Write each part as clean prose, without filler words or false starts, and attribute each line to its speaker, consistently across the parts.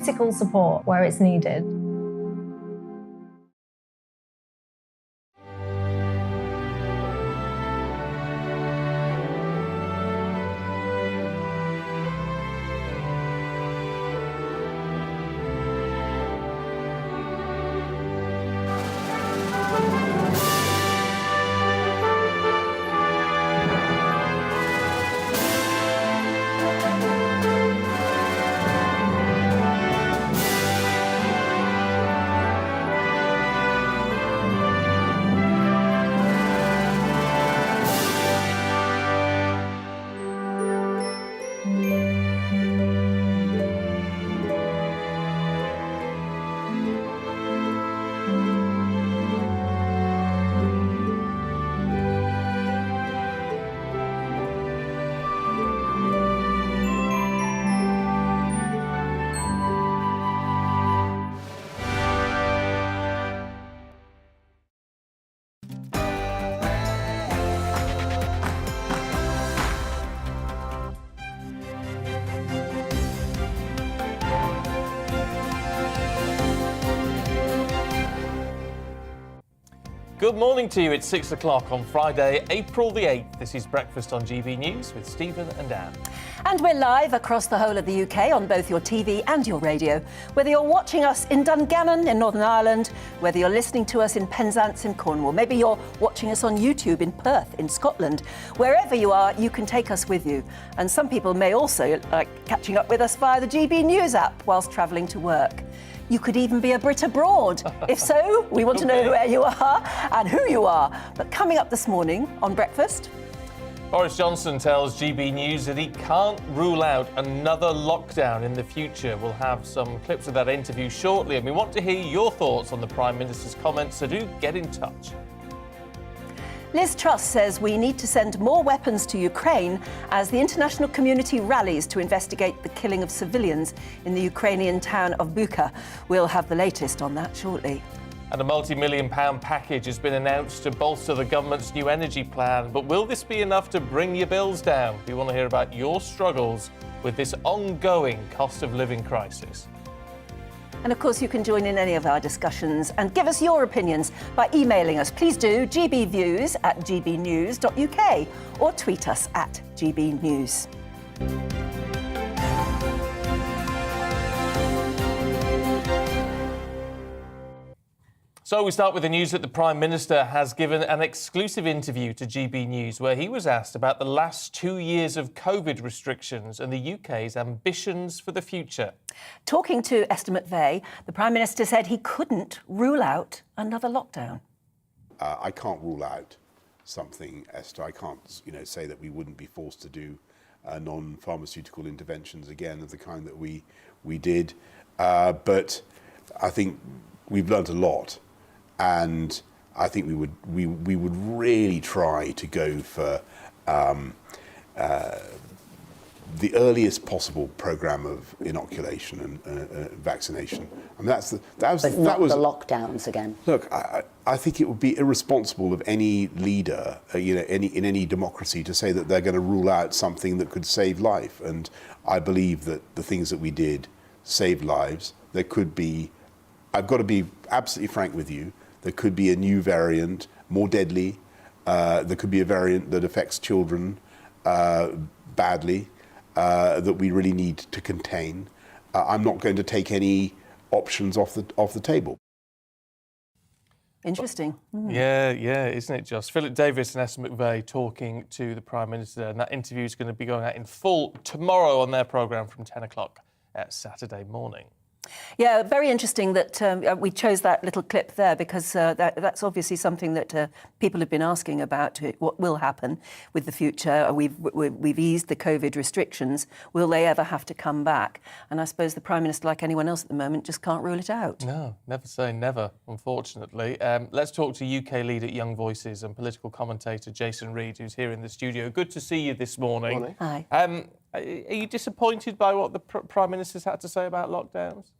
Speaker 1: Physical support where it's needed.
Speaker 2: Good morning to you. It's 6 o'clock on Friday, April the 8th. This is Breakfast on GB News with Stephen and Anne.
Speaker 3: And we're live across the whole of the UK on both your TV and your radio. Whether you're watching us in Dungannon in Northern Ireland, whether you're listening to us in Penzance in Cornwall, maybe you're watching us on YouTube in Perth in Scotland, wherever you are, you can take us with you. And some people may also like catching up with us via the GB News app whilst travelling to work. You could even be a Brit abroad. If so, we want to know where you are and who you are. But coming up this morning on Breakfast...
Speaker 2: Boris Johnson tells GB News that he can't rule out another lockdown in the future. We'll have some clips of that interview shortly, and we want to hear your thoughts on the Prime Minister's comments, so do get in touch.
Speaker 3: Liz Truss says we need to send more weapons to Ukraine as the international community rallies to investigate the killing of civilians in the Ukrainian town of Bucha. We'll have the latest on that shortly.
Speaker 2: And a multi-million-pound package has been announced to bolster the government's new energy plan. But will this be enough to bring your bills down? We want to hear about your struggles with this ongoing cost of living crisis.
Speaker 3: And of course, you can join in any of our discussions and give us your opinions by emailing us. Please do gbviews@gbnews.uk or tweet us at gbnews.
Speaker 2: So we start with the news that the Prime Minister has given an exclusive interview to GB News where he was asked about the last 2 years of COVID restrictions and the UK's ambitions for the future.
Speaker 3: Talking to Esther McVey, the Prime Minister said he couldn't rule out another lockdown.
Speaker 4: I can't rule out something, Esther. I can't, say that we wouldn't be forced to do non-pharmaceutical interventions again of the kind that we did. But I think we've learnt a lot. And I think we would really try to go for the earliest possible programme of inoculation and vaccination. I mean, that was
Speaker 5: the lockdowns again.
Speaker 4: Look, I think it would be irresponsible of any leader, in any democracy, to say that they're going to rule out something that could save life. And I believe that the things that we did saved lives. There could be, I've got to be absolutely frank with you, there could be a new variant, more deadly. There could be a variant that affects children badly, that we really need to contain. I'm not going to take any options off the table.
Speaker 3: Interesting.
Speaker 2: Yeah, isn't it just? Philip Davis and Esther McVey talking to the Prime Minister, and that interview is going to be going out in full tomorrow on their programme from 10 o'clock Saturday morning.
Speaker 3: Yeah, very interesting that we chose that little clip there because that's obviously something that people have been asking about, what will happen with the future. We've eased the COVID restrictions. Will they ever have to come back? And I suppose the Prime Minister, like anyone else at the moment, just can't rule it out.
Speaker 2: No, never say never, unfortunately. Let's talk to UK leader at Young Voices and political commentator Jason Reid, who's here in the studio. Good to see you this morning.
Speaker 4: Morning.
Speaker 3: Hi.
Speaker 2: Are you disappointed by what the Prime Minister's had to say about lockdowns?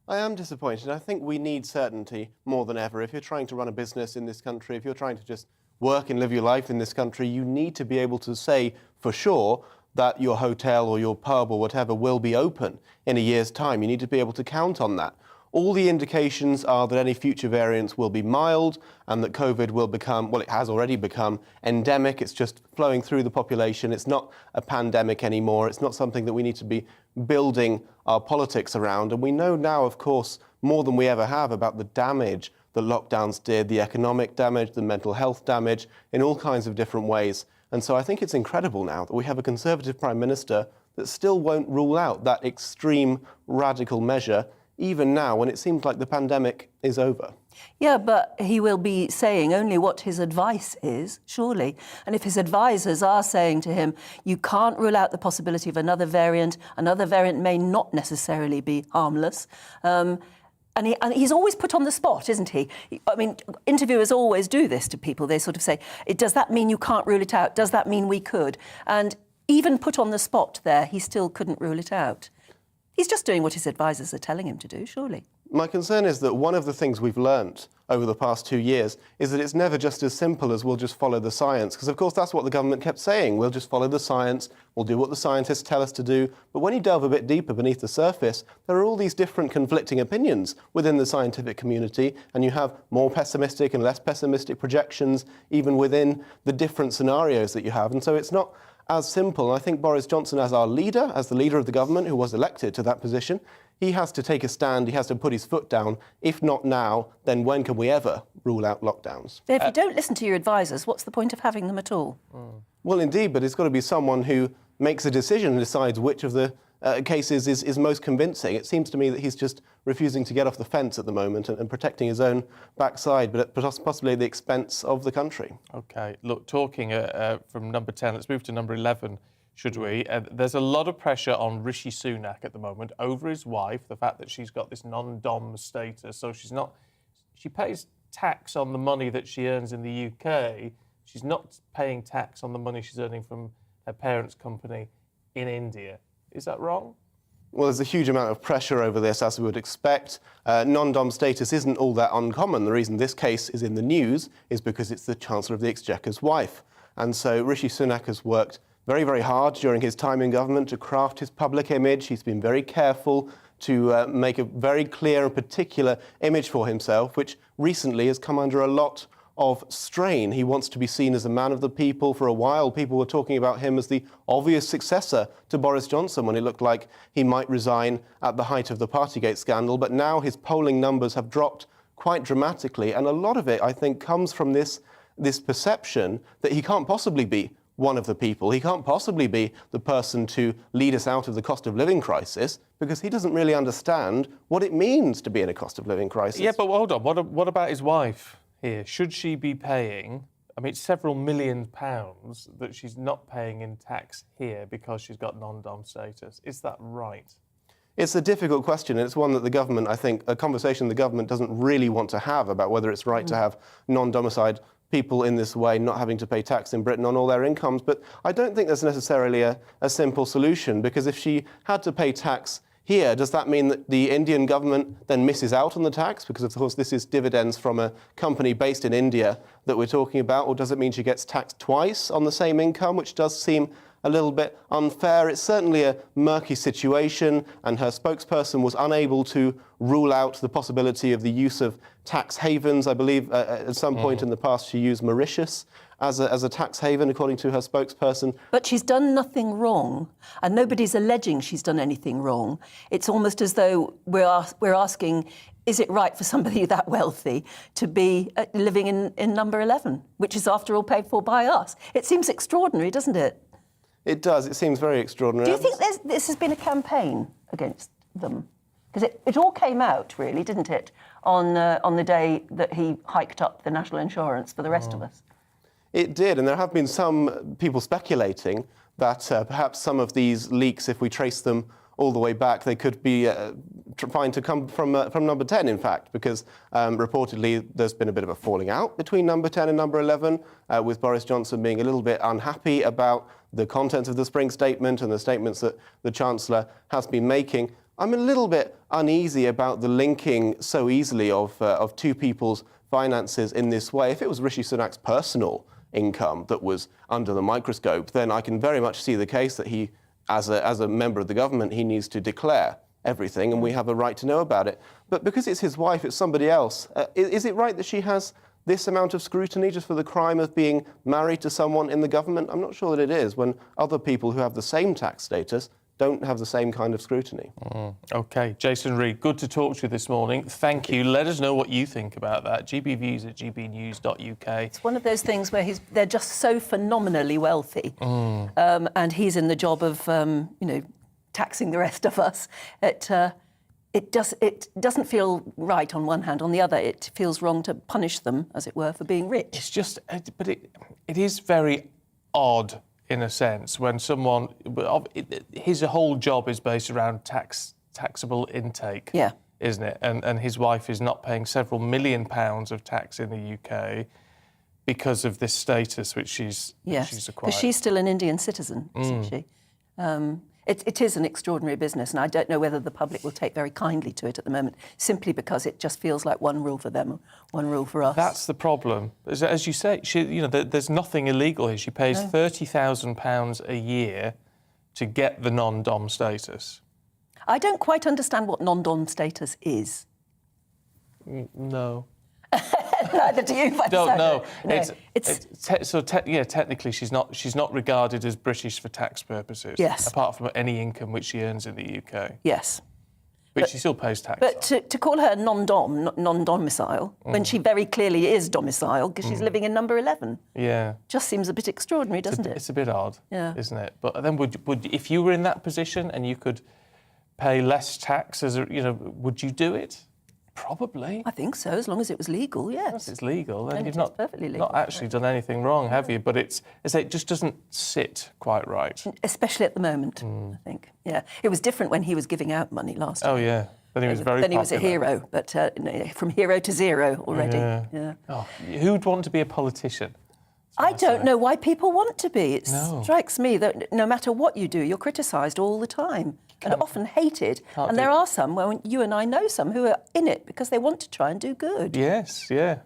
Speaker 6: I am disappointed. I think we need certainty more than ever. If you're trying to run a business in this country, if you're trying to just work and live your life in this country, you need to be able to say for sure that your hotel or your pub or whatever will be open in a year's time. You need to be able to count on that. All the indications are that any future variants will be mild and that COVID will become, well, it has already become endemic. It's just flowing through the population. It's not a pandemic anymore. It's not something that we need to be building our politics around. And we know now, of course, more than we ever have about the damage that lockdowns did, the economic damage, the mental health damage, in all kinds of different ways. And so I think it's incredible now that we have a Conservative Prime Minister that still won't rule out that extreme radical measure, even now when it seems like the pandemic is over.
Speaker 3: Yeah, but he will be saying only what his advice is, surely. And if his advisors are saying to him, you can't rule out the possibility of another variant may not necessarily be harmless. And he's always put on the spot, isn't he? I mean, interviewers always do this to people. They sort of say, does that mean you can't rule it out? Does that mean we could? And even put on the spot there, he still couldn't rule it out. He's just doing what his advisors are telling him to do, surely.
Speaker 6: My concern is that one of the things we've learnt over the past 2 years is that it's never just as simple as we'll just follow the science. Because, of course, that's what the government kept saying. We'll just follow the science. We'll do what the scientists tell us to do. But when you delve a bit deeper beneath the surface, there are all these different conflicting opinions within the scientific community. And you have more pessimistic and less pessimistic projections even within the different scenarios that you have. And so it's not as simple. I think Boris Johnson, as our leader, as the leader of the government who was elected to that position, he has to take a stand, he has to put his foot down. If not now, then when can we ever rule out lockdowns?
Speaker 3: But if you don't listen to your advisors, what's the point of having them at all?
Speaker 6: Well, indeed, but it's got to be someone who makes a decision and decides which of the cases is most convincing. It seems to me that he's just refusing to get off the fence at the moment and protecting his own backside, but possibly at the expense of the country.
Speaker 2: OK, look, talking from number 10, let's move to number 11, should we? There's a lot of pressure on Rishi Sunak at the moment over his wife, the fact that she's got this non-dom status, so she pays tax on the money that she earns in the UK. She's not paying tax on the money she's earning from her parents' company in India. Is that wrong?
Speaker 6: Well, there's a huge amount of pressure over this, as we would expect. Non-dom status isn't all that uncommon. The reason this case is in the news is because it's the Chancellor of the Exchequer's wife. And so Rishi Sunak has worked very, very hard during his time in government to craft his public image. He's been very careful to make a very clear and particular image for himself, which recently has come under a lot of strain. He wants to be seen as a man of the people. For a while, people were talking about him as the obvious successor to Boris Johnson when it looked like he might resign at the height of the Partygate scandal. But now his polling numbers have dropped quite dramatically. And a lot of it, I think, comes from this perception that he can't possibly be one of the people. He can't possibly be the person to lead us out of the cost of living crisis because he doesn't really understand what it means to be in a cost of living crisis.
Speaker 2: Yeah, but hold on. What about his wife here? Should she be paying, I mean, it's several £millions that she's not paying in tax here because she's got non-dom status. Is that right?
Speaker 6: It's a difficult question, and it's one that the government, I think, a conversation the government doesn't really want to have about whether it's right to have non-domiciled people in this way not having to pay tax in Britain on all their incomes. But I don't think there's necessarily a simple solution, because if she had to pay tax here, does that mean that the Indian government then misses out on the tax? Because, of course, this is dividends from a company based in India that we're talking about. Or does it mean she gets taxed twice on the same income, which does seem a little bit unfair? It's certainly a murky situation, and her spokesperson was unable to rule out the possibility of the use of tax havens. I believe at some point in the past she used Mauritius as a tax haven, according to her spokesperson.
Speaker 3: But she's done nothing wrong, and nobody's alleging she's done anything wrong. It's almost as though we're asking, is it right for somebody that wealthy to be living in number 11, which is, after all, paid for by us? It seems extraordinary, doesn't it?
Speaker 6: It does. It seems very extraordinary.
Speaker 3: Do you think this has been a campaign against them? Because it all came out, really, didn't it, on the day that he hiked up the national insurance for the rest of us?
Speaker 6: It did, and there have been some people speculating that perhaps some of these leaks, if we trace them all the way back, they could be trying to come from number 10, in fact, because reportedly there's been a bit of a falling out between number 10 and number 11, with Boris Johnson being a little bit unhappy about the contents of the spring statement and the statements that the Chancellor has been making. I'm a little bit uneasy about the linking so easily of two people's finances in this way. If it was Rishi Sunak's personal income that was under the microscope, then I can very much see the case that he, as a member of the government, he needs to declare everything, and we have a right to know about it. But because it's his wife, it's somebody else. Is it right that she has this amount of scrutiny just for the crime of being married to someone in the government? I'm not sure that it is, when other people who have the same tax status don't have the same kind of scrutiny.
Speaker 2: OK. Jason Reed, good to talk to you this morning. Thank you. Let us know what you think about that. gbviews@gbnews.uk.
Speaker 3: It's one of those things where they're just so phenomenally wealthy, and he's in the job of, taxing the rest of us. It doesn't feel right on one hand. On the other, it feels wrong to punish them, as it were, for being rich.
Speaker 2: It's just, but it is very odd, in a sense, when someone, his whole job is based around taxable intake, isn't it? And his wife is not paying several £1 million of tax in the UK because of this status which she's acquired.
Speaker 3: Because she's still an Indian citizen, isn't she? It is an extraordinary business, and I don't know whether the public will take very kindly to it at the moment, simply because it just feels like one rule for them, one rule for us.
Speaker 2: That's the problem. As you say, there's nothing illegal here. She pays £30,000 a year to get the non-dom status.
Speaker 3: I don't quite understand what non-dom status is.
Speaker 2: No.
Speaker 3: Neither do you.
Speaker 2: Don't know.
Speaker 3: No,
Speaker 2: technically, she's not regarded as British for tax purposes.
Speaker 3: Yes.
Speaker 2: Apart from any income which she earns in the UK.
Speaker 3: Yes.
Speaker 2: But she still pays tax.
Speaker 3: But to call her non-domicile, when she very clearly is domiciled because she's living in number 11, just seems a bit extraordinary, doesn't it?
Speaker 2: It's a bit odd, isn't it? But then, would if you were in that position and you could pay less tax, would you do it? Probably.
Speaker 3: I think so, as long as it was legal, yes.
Speaker 2: If it's legal, then
Speaker 3: And
Speaker 2: you've
Speaker 3: it is perfectly legal,
Speaker 2: not actually done anything wrong, have you? But it just doesn't sit quite right.
Speaker 3: Especially at the moment, I think. Yeah, it was different when he was giving out money last time.
Speaker 2: Oh, yeah. Then he was very popular.
Speaker 3: Then he was a hero, but from hero to zero already.
Speaker 2: Yeah. Oh, who'd want to be a politician?
Speaker 3: I don't know why people want to be. It strikes me that no matter what you do, you're criticised all the time and often hated. And there are some, well, you and I know some, who are in it because they want to try and do good.
Speaker 2: Yes, yeah.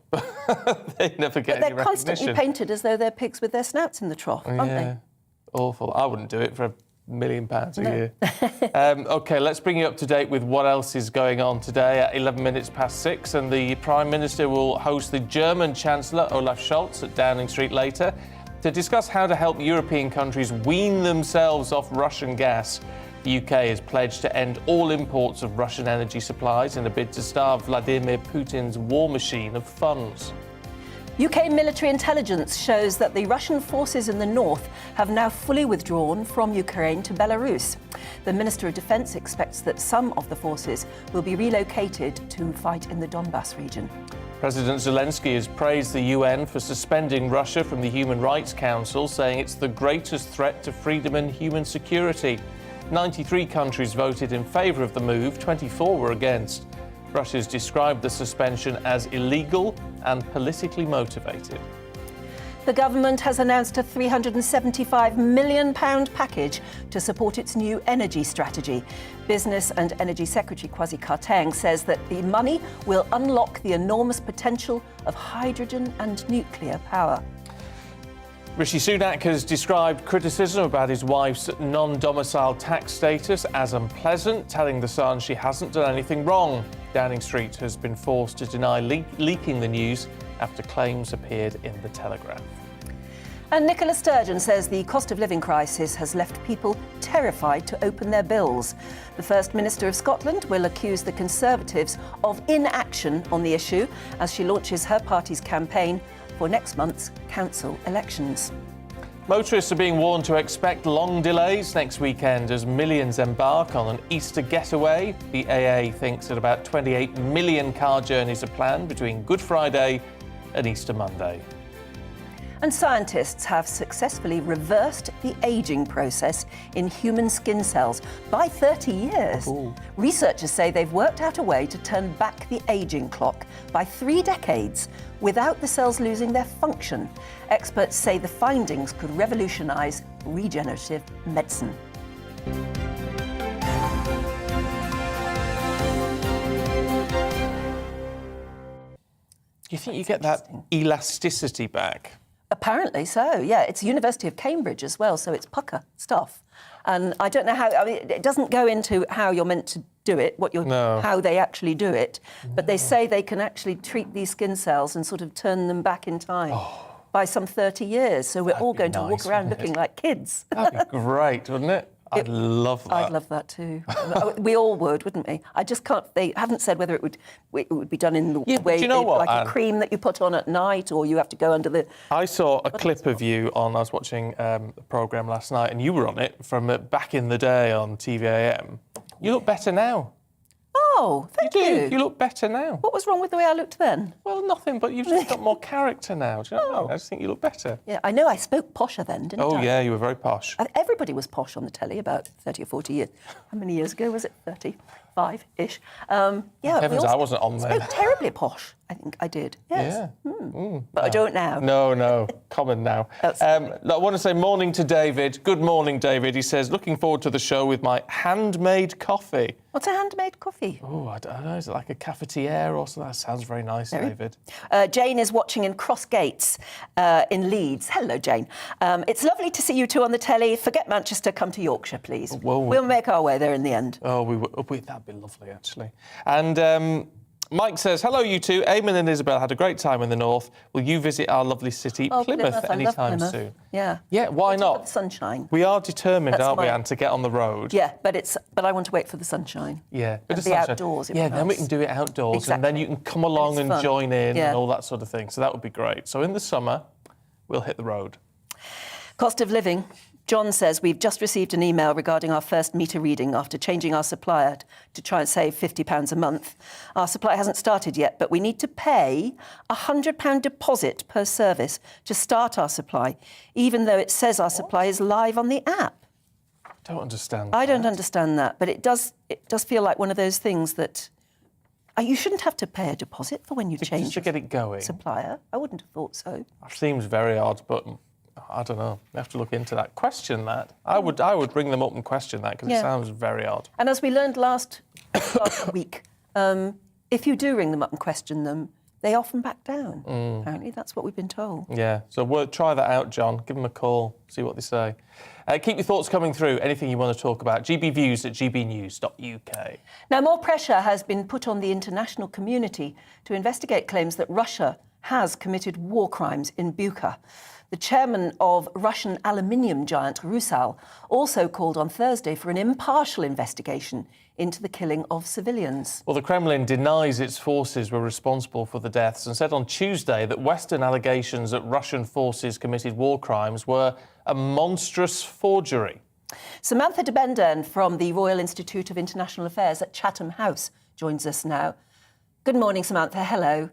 Speaker 2: They never get any recognition.
Speaker 3: They're constantly painted as though they're pigs with their snouts in the trough, aren't they?
Speaker 2: Awful. I wouldn't do it for £1 million a year. OK, let's bring you up to date with what else is going on today at 11 minutes past 6. And the Prime Minister will host the German Chancellor, Olaf Scholz, at Downing Street later to discuss how to help European countries wean themselves off Russian gas. The UK has pledged to end all imports of Russian energy supplies in a bid to starve Vladimir Putin's war machine of funds.
Speaker 3: UK military intelligence shows that the Russian forces in the north have now fully withdrawn from Ukraine to Belarus. The Minister of Defence expects that some of the forces will be relocated to fight in the Donbass region.
Speaker 2: President Zelensky has praised the UN for suspending Russia from the Human Rights Council, saying it's the greatest threat to freedom and human security. 93 countries voted in favour of the move, 24 were against. Russia's described the suspension as illegal and politically motivated.
Speaker 3: The government has announced a £375 million package to support its new energy strategy. Business and Energy Secretary Kwasi Kwarteng says that the money will unlock the enormous potential of hydrogen and nuclear power.
Speaker 2: Rishi Sunak has described criticism about his wife's non-domiciled tax status as unpleasant, telling The Sun she hasn't done anything wrong. Downing Street has been forced to deny leaking the news after claims appeared in The Telegraph.
Speaker 3: And Nicola Sturgeon says the cost of living crisis has left people terrified to open their bills. The First Minister of Scotland will accuse the Conservatives of inaction on the issue as she launches her party's campaign for next month's council elections.
Speaker 2: Motorists are being warned to expect long delays next weekend as millions embark on an Easter getaway. The AA thinks that about 28 million car journeys are planned between Good Friday and Easter Monday.
Speaker 3: And scientists have successfully reversed the ageing process in human skin cells by 30 years.
Speaker 2: Ooh.
Speaker 3: Researchers say they've worked out a way to turn back the ageing clock by 3 decades without the cells losing their function. Experts say the findings could revolutionise regenerative medicine.
Speaker 2: Do you think you get that elasticity back?
Speaker 3: Apparently so, yeah. It's University of Cambridge as well, so it's pucker stuff. And I don't know how, I mean, it doesn't go into how you're meant to do it, how they actually do it, but they say they can actually treat these skin cells and sort of turn them back in time by some 30 years. So we're all going to walk around looking like kids.
Speaker 2: That'd be great, wouldn't it? I'd love that.
Speaker 3: I'd love that too. We all would, wouldn't we? I just can't. They haven't said whether it would be done in the way,
Speaker 2: you know what,
Speaker 3: like
Speaker 2: Anne?
Speaker 3: a cream that you put on at night, or you have to go under the.
Speaker 2: I saw a clip of you on. I was watching a programme last night, and you were on it from back in the day on TVAM. You look better now.
Speaker 3: Oh, thank you.
Speaker 2: You look better now.
Speaker 3: What was wrong with the way I looked then?
Speaker 2: Well, nothing, but you've just got more character now. Do you know what I mean? I just think you look better.
Speaker 3: Yeah, I know I spoke posher then, didn't I?
Speaker 2: Oh, yeah, you were very posh.
Speaker 3: Everybody was posh on the telly about 30 or 40 years. How many years ago was it? 35-ish. Yeah,
Speaker 2: Heavens, I wasn't on then.
Speaker 3: Spoke terribly posh, I think I did. Yes.
Speaker 2: Yeah.
Speaker 3: But I don't now.
Speaker 2: No, common now. I want to say morning to David. Good morning, David. He says, looking forward to the show with my handmade coffee.
Speaker 3: What's a handmade coffee?
Speaker 2: Oh, I don't know. Is it like a cafetiere or something? That sounds very nice, David.
Speaker 3: Jane is watching in Crossgates in Leeds. Hello, Jane. It's lovely to see you two on the telly. Forget Manchester, come to Yorkshire, please.
Speaker 2: Well,
Speaker 3: we'll make our way there in the end.
Speaker 2: Oh, that'd be lovely, actually. And Mike says, hello, you two. Eamon and Isabel had a great time in the north. Will you visit our lovely city, Plymouth, anytime soon?
Speaker 3: Yeah.
Speaker 2: Yeah, why not?
Speaker 3: The sunshine.
Speaker 2: We are determined, aren't we, Anne, to get on the road?
Speaker 3: Yeah, but I want to wait for the sunshine.
Speaker 2: Yeah.
Speaker 3: And the outdoors.
Speaker 2: Yeah, then we can do it outdoors,
Speaker 3: Exactly.
Speaker 2: and then you can come along and join in
Speaker 3: and
Speaker 2: all that sort of thing. So that would be great. So in the summer, we'll hit the road.
Speaker 3: Cost of living. John says, we've just received an email regarding our first meter reading after changing our supplier to try and save £50 a month. Our supply hasn't started yet, but we need to pay a £100 deposit per service to start our supply, even though it says our supply is live on the app.
Speaker 2: I don't understand
Speaker 3: I don't understand that, but it does feel like one of those things that you shouldn't have to pay a deposit for when you change
Speaker 2: just to get it going.
Speaker 3: Supplier. I wouldn't have thought so.
Speaker 2: It seems very odd, but I don't know. We have to look into that. Question that. I would bring them up and question that because it sounds very odd.
Speaker 3: And as we learned last week, if you do ring them up and question them, they often back down. Apparently, that's what we've been told.
Speaker 2: Yeah. So we'll try that out, John. Give them a call. See what they say. Keep your thoughts coming through. Anything you want to talk about. gbviews@gbnews.uk.
Speaker 3: Now, more pressure has been put on the international community to investigate claims that Russia has committed war crimes in Bucha. The chairman of Russian aluminium giant Rusal also called on Thursday for an impartial investigation into the killing of civilians.
Speaker 2: Well, the Kremlin denies its forces were responsible for the deaths and said on Tuesday that Western allegations that Russian forces committed war crimes were a monstrous forgery.
Speaker 3: Samantha de Benden from the Royal Institute of International Affairs at Chatham House joins us now. Good morning, Samantha. Hello.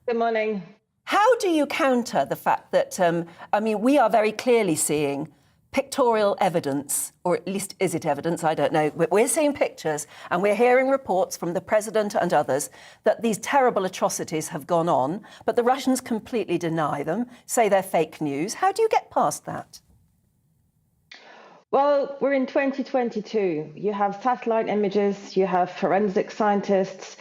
Speaker 7: Good morning.
Speaker 3: How do you counter the fact that, we are very clearly seeing pictorial evidence, or at least is it evidence? I don't know. We're seeing pictures and we're hearing reports from the president and others that these terrible atrocities have gone on, but the Russians completely deny them, say they're fake news. How do you get past that?
Speaker 7: Well, we're in 2022. You have satellite images, you have forensic scientists.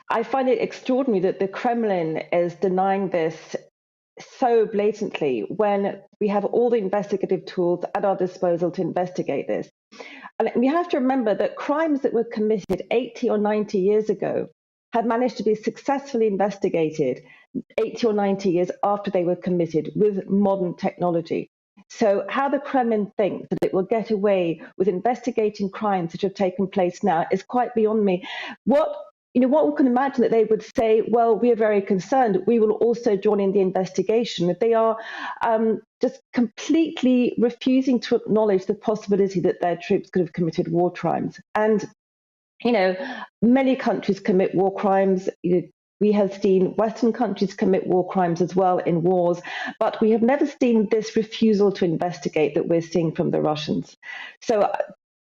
Speaker 7: I find it extraordinary that the Kremlin is denying this so blatantly when we have all the investigative tools at our disposal to investigate this. And we have to remember that crimes that were committed 80 or 90 years ago had managed to be successfully investigated 80 or 90 years after they were committed with modern technology. So how the Kremlin thinks that it will get away with investigating crimes that have taken place now is quite beyond me. What one can imagine that they would say, well, we are very concerned. We will also join in the investigation. They are just completely refusing to acknowledge the possibility that their troops could have committed war crimes. And, many countries commit war crimes. We have seen Western countries commit war crimes as well in wars, but we have never seen this refusal to investigate that we're seeing from the Russians. So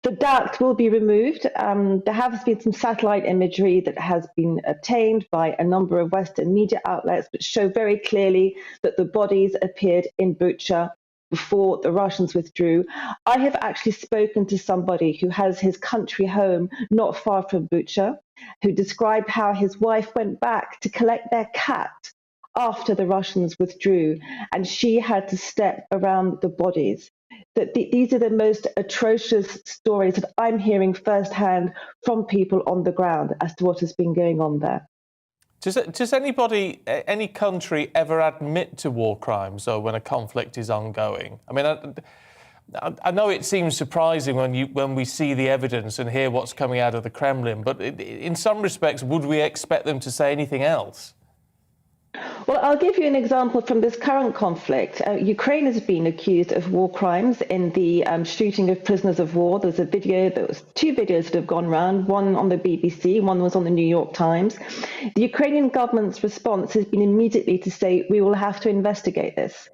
Speaker 7: the doubt will be removed. There has been some satellite imagery that has been obtained by a number of Western media outlets, which show very clearly that the bodies appeared in Bucha before the Russians withdrew. I have actually spoken to somebody who has his country home not far from Bucha, who described how his wife went back to collect their cat after the Russians withdrew, and she had to step around the bodies. That these are the most atrocious stories that I'm hearing firsthand from people on the ground as to what has been going on there.
Speaker 2: Does anybody, any country, ever admit to war crimes, though, when a conflict is ongoing? I mean, I know it seems surprising when we see the evidence and hear what's coming out of the Kremlin, but in some respects, would we expect them to say anything else?
Speaker 7: Well, I'll give you an example from this current conflict. Ukraine has been accused of war crimes in the shooting of prisoners of war. There was two videos that have gone around, one on the BBC, one was on the New York Times. The Ukrainian government's response has been immediately to say, we will have to investigate this.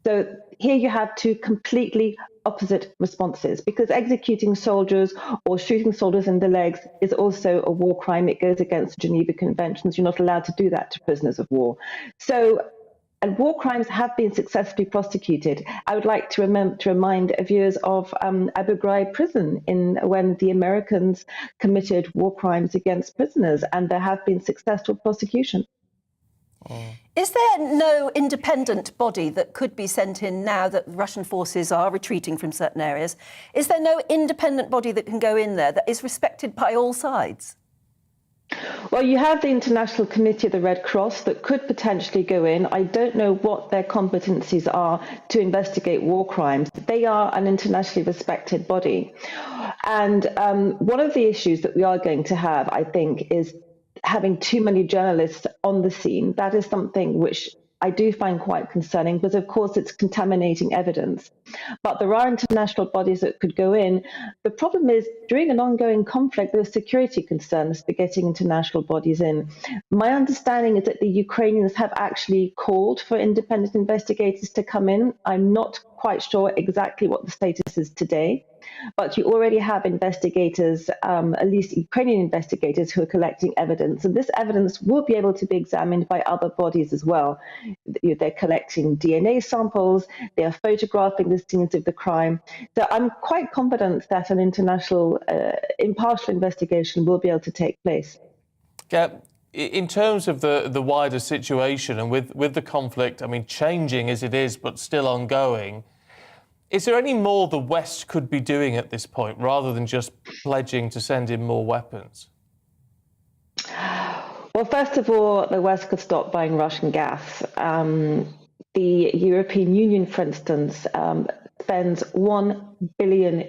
Speaker 7: So here you have two completely opposite responses, because executing soldiers or shooting soldiers in the legs is also a war crime. It goes against the Geneva Conventions. You're not allowed to do that to prisoners of war. And war crimes have been successfully prosecuted. I would like to remind viewers of Abu Ghraib prison when the Americans committed war crimes against prisoners, and there have been successful prosecutions.
Speaker 3: Is there no independent body that could be sent in now that Russian forces are retreating from certain areas? Is there no independent body that can go in there that is respected by all sides?
Speaker 7: Well, you have the International Committee of the Red Cross that could potentially go in. I don't know what their competencies are to investigate war crimes. They are an internationally respected body. And one of the issues that we are going to have, I think, is having too many journalists on the scene. That is something which I do find quite concerning, because of course it's contaminating evidence. But there are international bodies that could go in. The problem is, during an ongoing conflict, there are security concerns for getting international bodies in. My understanding is that the Ukrainians have actually called for independent investigators to come in. I'm not quite sure exactly what the status is today, but you already have investigators, at least Ukrainian investigators, who are collecting evidence. And this evidence will be able to be examined by other bodies as well. They're collecting DNA samples, they are photographing the scenes of the crime. So I'm quite confident that an international impartial investigation will be able to take place.
Speaker 2: In terms of the wider situation and with the conflict, I mean, changing as it is, but still ongoing, is there any more the West could be doing at this point, rather than just pledging to send in more weapons?
Speaker 7: Well, first of all, the West could stop buying Russian gas. The European Union, for instance, spends €1 billion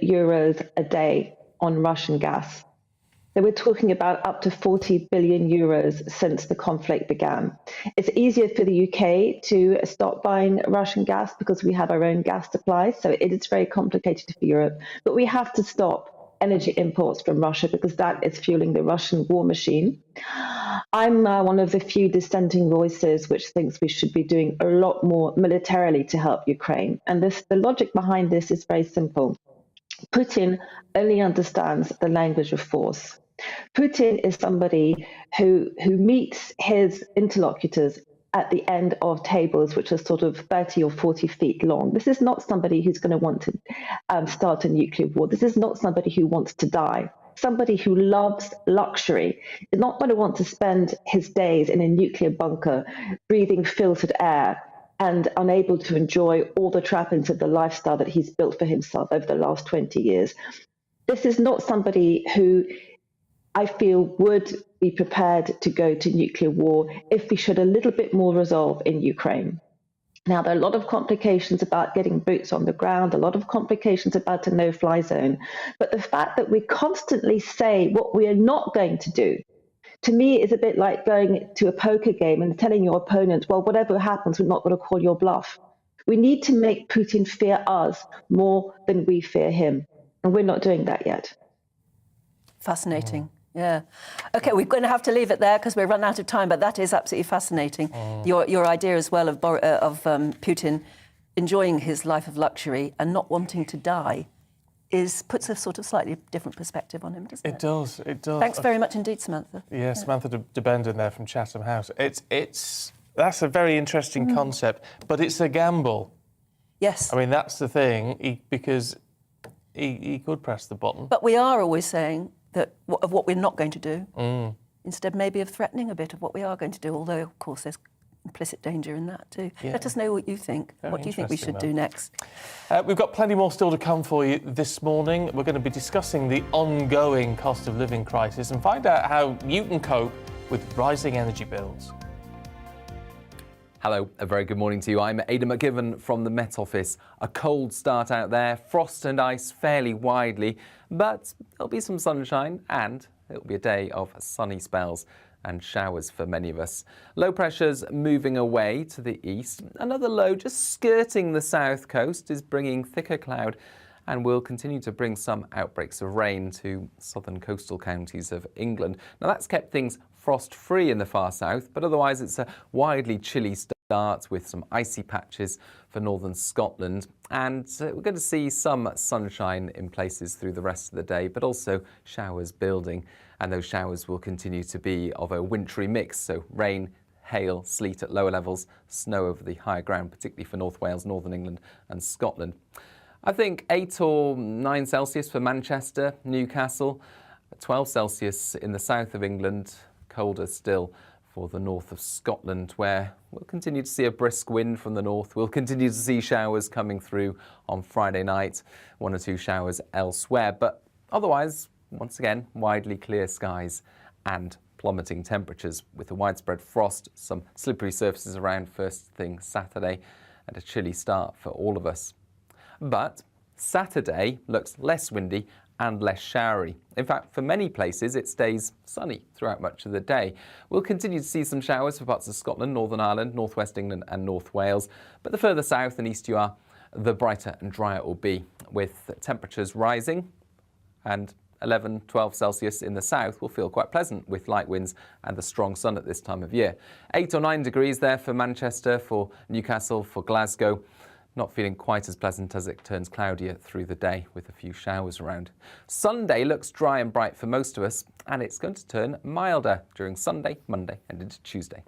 Speaker 7: a day on Russian gas. So we're talking about up to €40 billion since the conflict began. It's easier for the UK to stop buying Russian gas because we have our own gas supply, so it is very complicated for Europe. But we have to stop energy imports from Russia because that is fueling the Russian war machine. I'm one of the few dissenting voices which thinks we should be doing a lot more militarily to help Ukraine. And the logic behind this is very simple. Putin only understands the language of force. Putin is somebody who meets his interlocutors at the end of tables which are sort of 30 or 40 feet long. This is not somebody who's going to want to start a nuclear war. This is not somebody who wants to die. Somebody who loves luxury is not going to want to spend his days in a nuclear bunker breathing filtered air and unable to enjoy all the trappings of the lifestyle that he's built for himself over the last 20 years. This is not somebody who I feel would be prepared to go to nuclear war if we showed a little bit more resolve in Ukraine. Now, there are a lot of complications about getting boots on the ground, a lot of complications about a no-fly zone. But the fact that we constantly say what we are not going to do, to me, is a bit like going to a poker game and telling your opponent, well, whatever happens, we're not going to call your bluff. We need to make Putin fear us more than we fear him. And we're not doing that yet.
Speaker 3: Fascinating. Yeah. OK, we're going to have to leave it there because we're run out of time, but that is absolutely fascinating. Your idea as well of Putin enjoying his life of luxury and not wanting to die puts a sort of slightly different perspective on him, doesn't it?
Speaker 2: It does, it does.
Speaker 3: Thanks very much indeed, Samantha.
Speaker 2: Yeah, Samantha de Benden there from Chatham House. That's a very interesting concept, but it's a gamble.
Speaker 3: Yes.
Speaker 2: I mean, that's the thing, because he could press the button.
Speaker 3: But we are always saying that of what we're not going to do, instead maybe of threatening a bit of what we are going to do, although, of course, there's implicit danger in that too.
Speaker 2: Yeah.
Speaker 3: Let us know what you think.
Speaker 2: Very
Speaker 3: What do you think we should do next?
Speaker 2: We've got plenty more still to come for you this morning. We're going to be discussing the ongoing cost of living crisis and find out how you can cope with rising energy bills.
Speaker 8: Hello, a very good morning to you. I'm Aidan McGivern from the Met Office. A cold start out there, frost and ice fairly widely, but there'll be some sunshine and it'll be a day of sunny spells and showers for many of us. Low pressure's moving away to the east. Another low just skirting the south coast is bringing thicker cloud and will continue to bring some outbreaks of rain to southern coastal counties of England. Now that's kept things frost-free in the far south, but otherwise it's a widely chilly start with some icy patches for northern Scotland. And we're going to see some sunshine in places through the rest of the day, but also showers building. And those showers will continue to be of a wintry mix, so rain, hail, sleet at lower levels, snow over the higher ground, particularly for North Wales, Northern England and Scotland. I think 8 or 9 Celsius for Manchester, Newcastle, 12 Celsius in the south of England, colder still for the north of Scotland, where we'll continue to see a brisk wind from the north. We'll continue to see showers coming through on Friday night, 1 or 2 showers elsewhere, but otherwise, once again, widely clear skies and plummeting temperatures with a widespread frost, some slippery surfaces around first thing Saturday, and a chilly start for all of us. But Saturday looks less windy and less showery. In fact, for many places, it stays sunny throughout much of the day. We'll continue to see some showers for parts of Scotland, Northern Ireland, North West England and North Wales. But the further south and east you are, the brighter and drier it will be, with temperatures rising, and 11, 12 Celsius in the south will feel quite pleasant with light winds and the strong sun at this time of year. 8 or 9 degrees there for Manchester, for Newcastle, for Glasgow. Not feeling quite as pleasant as it turns cloudier through the day with a few showers around. Sunday looks dry and bright for most of us, and it's going to turn milder during Sunday, Monday and into Tuesday.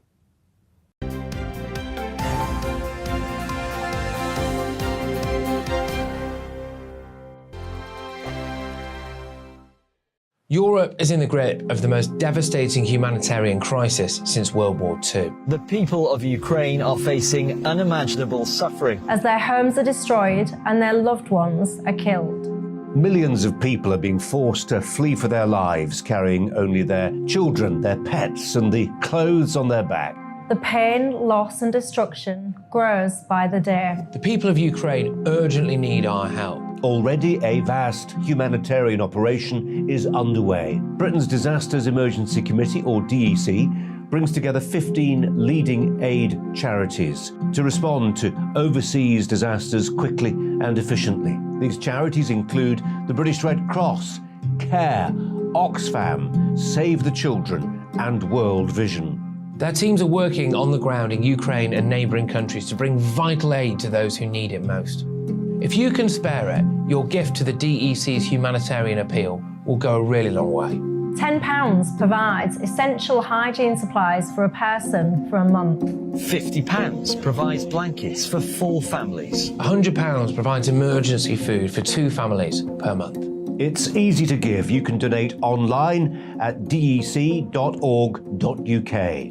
Speaker 9: Europe is in the grip of the most devastating humanitarian crisis since World War II.
Speaker 10: The people of Ukraine are facing unimaginable suffering
Speaker 1: as their homes are destroyed and their loved ones are killed.
Speaker 11: Millions of people are being forced to flee for their lives, carrying only their children, their pets, and the clothes on their back.
Speaker 1: The pain, loss and destruction grows by the day.
Speaker 9: The people of Ukraine urgently need our help.
Speaker 11: Already a vast humanitarian operation is underway. Britain's Disasters Emergency Committee, or DEC, brings together 15 leading aid charities to respond to overseas disasters quickly and efficiently. These charities include the British Red Cross, CARE, Oxfam, Save the Children and World Vision.
Speaker 9: Their teams are working on the ground in Ukraine and neighbouring countries to bring vital aid to those who need it most. If you can spare it, your gift to the DEC's humanitarian appeal will go a really long way.
Speaker 1: £10 provides essential hygiene supplies for a person for a month.
Speaker 10: £50 provides blankets for 4 families.
Speaker 9: £100 provides emergency food for 2 families per month.
Speaker 11: It's easy to give. You can donate online at dec.org.uk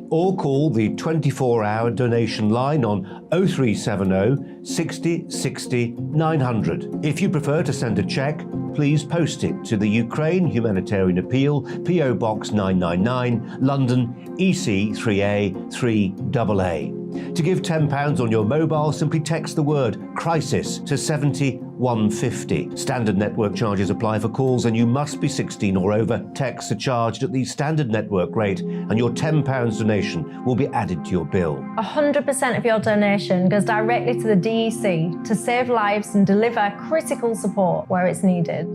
Speaker 11: or call the 24-hour donation line on 0370 60 60 900. If you prefer to send a cheque, please post it to the Ukraine Humanitarian Appeal, PO Box 999, London, EC 3A 3AA. To give £10 on your mobile, simply text the word crisis to 70150. Standard network charges apply for calls and you must be 16 or over. Texts are charged at the standard network rate and your £10 donation will be added to your bill.
Speaker 1: 100% of your donation goes directly to the DEC to save lives and deliver critical support where it's needed.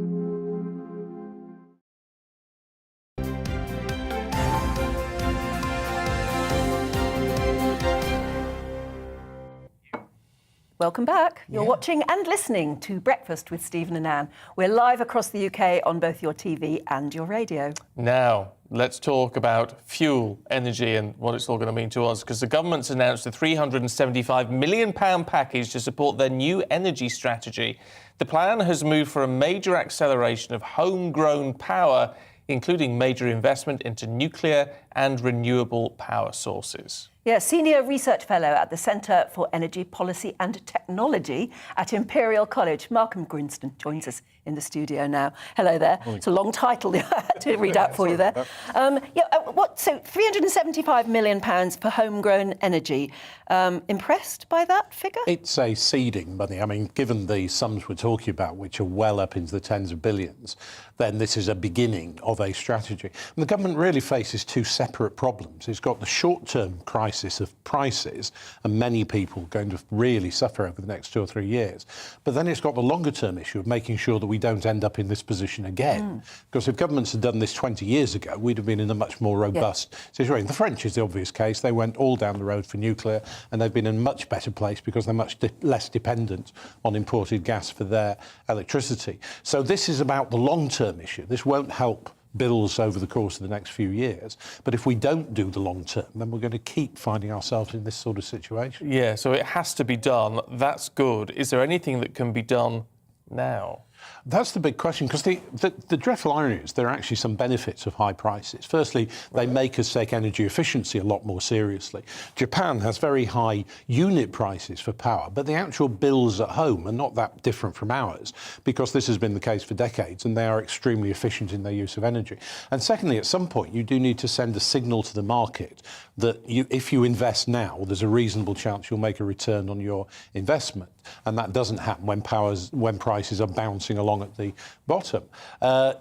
Speaker 3: Welcome back. You're watching and listening to Breakfast with Stephen and Anne. We're live across the UK on both your TV and your radio.
Speaker 2: Now, let's talk about fuel, energy and what it's all going to mean to us, because the government's announced a £375 million package to support their new energy strategy. The plan has moved for a major acceleration of homegrown power, including major investment into nuclear and renewable power sources.
Speaker 3: Yeah, Senior Research Fellow at the Centre for Energy Policy and Technology at Imperial College. Malcolm Grinston joins us in the studio now. Hello there. It's a long title I had to read out for you there. So £375 million for homegrown energy. Impressed by that figure?
Speaker 12: It's a seeding money. I mean, given the sums we're talking about, which are well up into the tens of billions, then this is a beginning of a strategy. And the government really faces two separate problems. It's got the short-term crisis of prices, and many people are going to really suffer over the next 2 or 3 years. But then it's got the longer-term issue of making sure that we don't end up in this position again. Because if governments had done this 20 years ago, we'd have been in a much more robust situation. The French is the obvious case. They went all down the road for nuclear, and they've been in a much better place because they're much less dependent on imported gas for their electricity. So this is about the long-term issue. This won't help bills over the course of the next few years. But if we don't do the long term, then we're going to keep finding ourselves in this sort of situation.
Speaker 2: Yeah, so it has to be done. That's good. Is there anything that can be done now?
Speaker 12: That's the big question, because the dreadful irony is there are actually some benefits of high prices. Firstly, they make us take energy efficiency a lot more seriously. Japan has very high unit prices for power, but the actual bills at home are not that different from ours, because this has been the case for decades, and they are extremely efficient in their use of energy. And secondly, at some point, you do need to send a signal to the market that if you invest now, there's a reasonable chance you'll make a return on your investment. And that doesn't happen when prices are bouncing along at the bottom.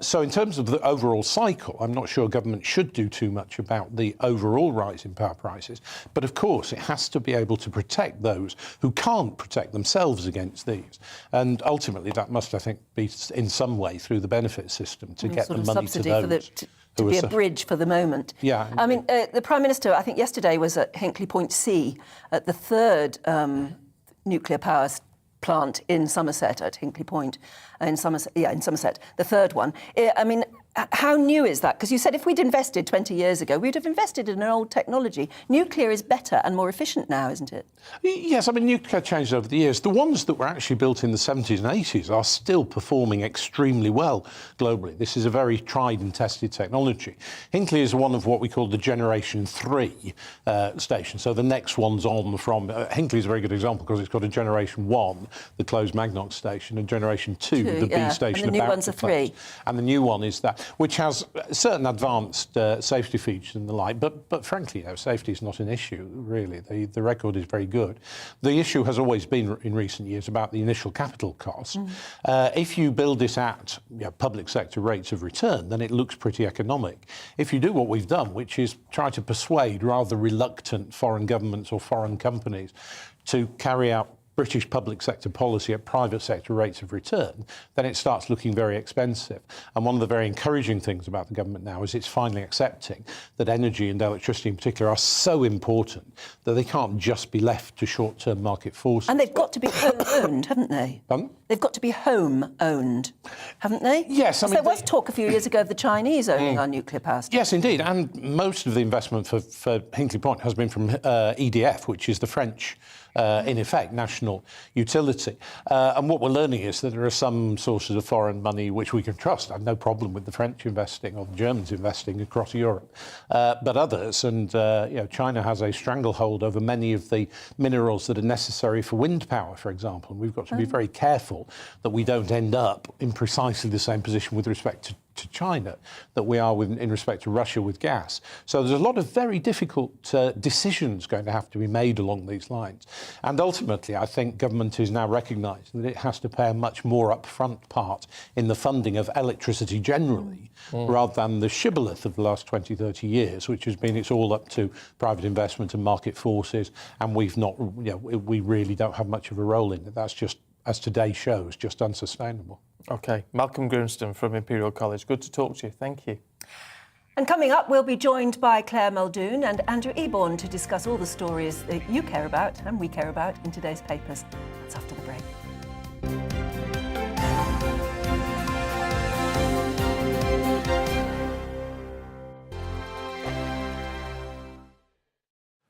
Speaker 12: So in terms of the overall cycle, I'm not sure government should do too much about the overall rise in power prices. But of course, it has to be able to protect those who can't protect themselves against these. And ultimately, that must, I think, be in some way through the benefit system to get the money to those.
Speaker 3: To be a bridge for the moment.
Speaker 12: Yeah.
Speaker 3: I mean, the Prime Minister, I think yesterday, was at Hinkley Point C at the third nuclear power plant in Somerset, at Hinkley Point, in Somerset, the third one. I mean, how new is that? Because you said if we'd invested 20 years ago, we'd have invested in an old technology. Nuclear is better and more efficient now, isn't it?
Speaker 12: Yes, I mean, nuclear changed over the years. The ones that were actually built in the 70s and 80s are still performing extremely well globally. This is a very tried and tested technology. Hinkley is one of what we call the Generation 3 station. So the next one's on from... Hinkley is a very good example because it's got a Generation 1, the closed Magnox station, and Generation 2, the B station.
Speaker 3: And the new one's a 3.
Speaker 12: And the new one is that, which has certain advanced safety features and the like, but frankly, safety is not an issue, really. The record is very good. The issue has always been, in recent years, about the initial capital cost. If you build this at public sector rates of return, then it looks pretty economic. If you do what we've done, which is try to persuade rather reluctant foreign governments or foreign companies to carry out British public sector policy at private sector rates of return, then it starts looking very expensive. And one of the very encouraging things about the government now is it's finally accepting that energy and electricity in particular are so important that they can't just be left to short-term market forces.
Speaker 3: And they've got to be home-owned, haven't they? They've got to be home-owned, haven't they?
Speaker 12: Yes. I mean,
Speaker 3: there was talk a few years ago of the Chinese owning our nuclear power stations.
Speaker 12: Yes, indeed. And most of the investment for Hinkley Point has been from EDF, which is the French, in effect, national utility. And what we're learning is that there are some sources of foreign money which we can trust. I have no problem with the French investing or the Germans investing across Europe. But others, and China has a stranglehold over many of the minerals that are necessary for wind power, for example. And we've got to be very careful that we don't end up in precisely the same position with respect to China that we are in respect to Russia with gas. So there's a lot of very difficult decisions going to have to be made along these lines. And ultimately, I think government is now recognising that it has to play a much more upfront part in the funding of electricity generally, rather than the shibboleth of the last 20, 30 years, which has been it's all up to private investment and market forces, and we really don't have much of a role in it. That's just, as today shows, just unsustainable.
Speaker 2: OK. Malcolm Grinston from Imperial College. Good to talk to you. Thank you.
Speaker 3: And coming up, we'll be joined by Claire Muldoon and Andrew Eborn to discuss all the stories that you care about and we care about in today's papers. That's after the break.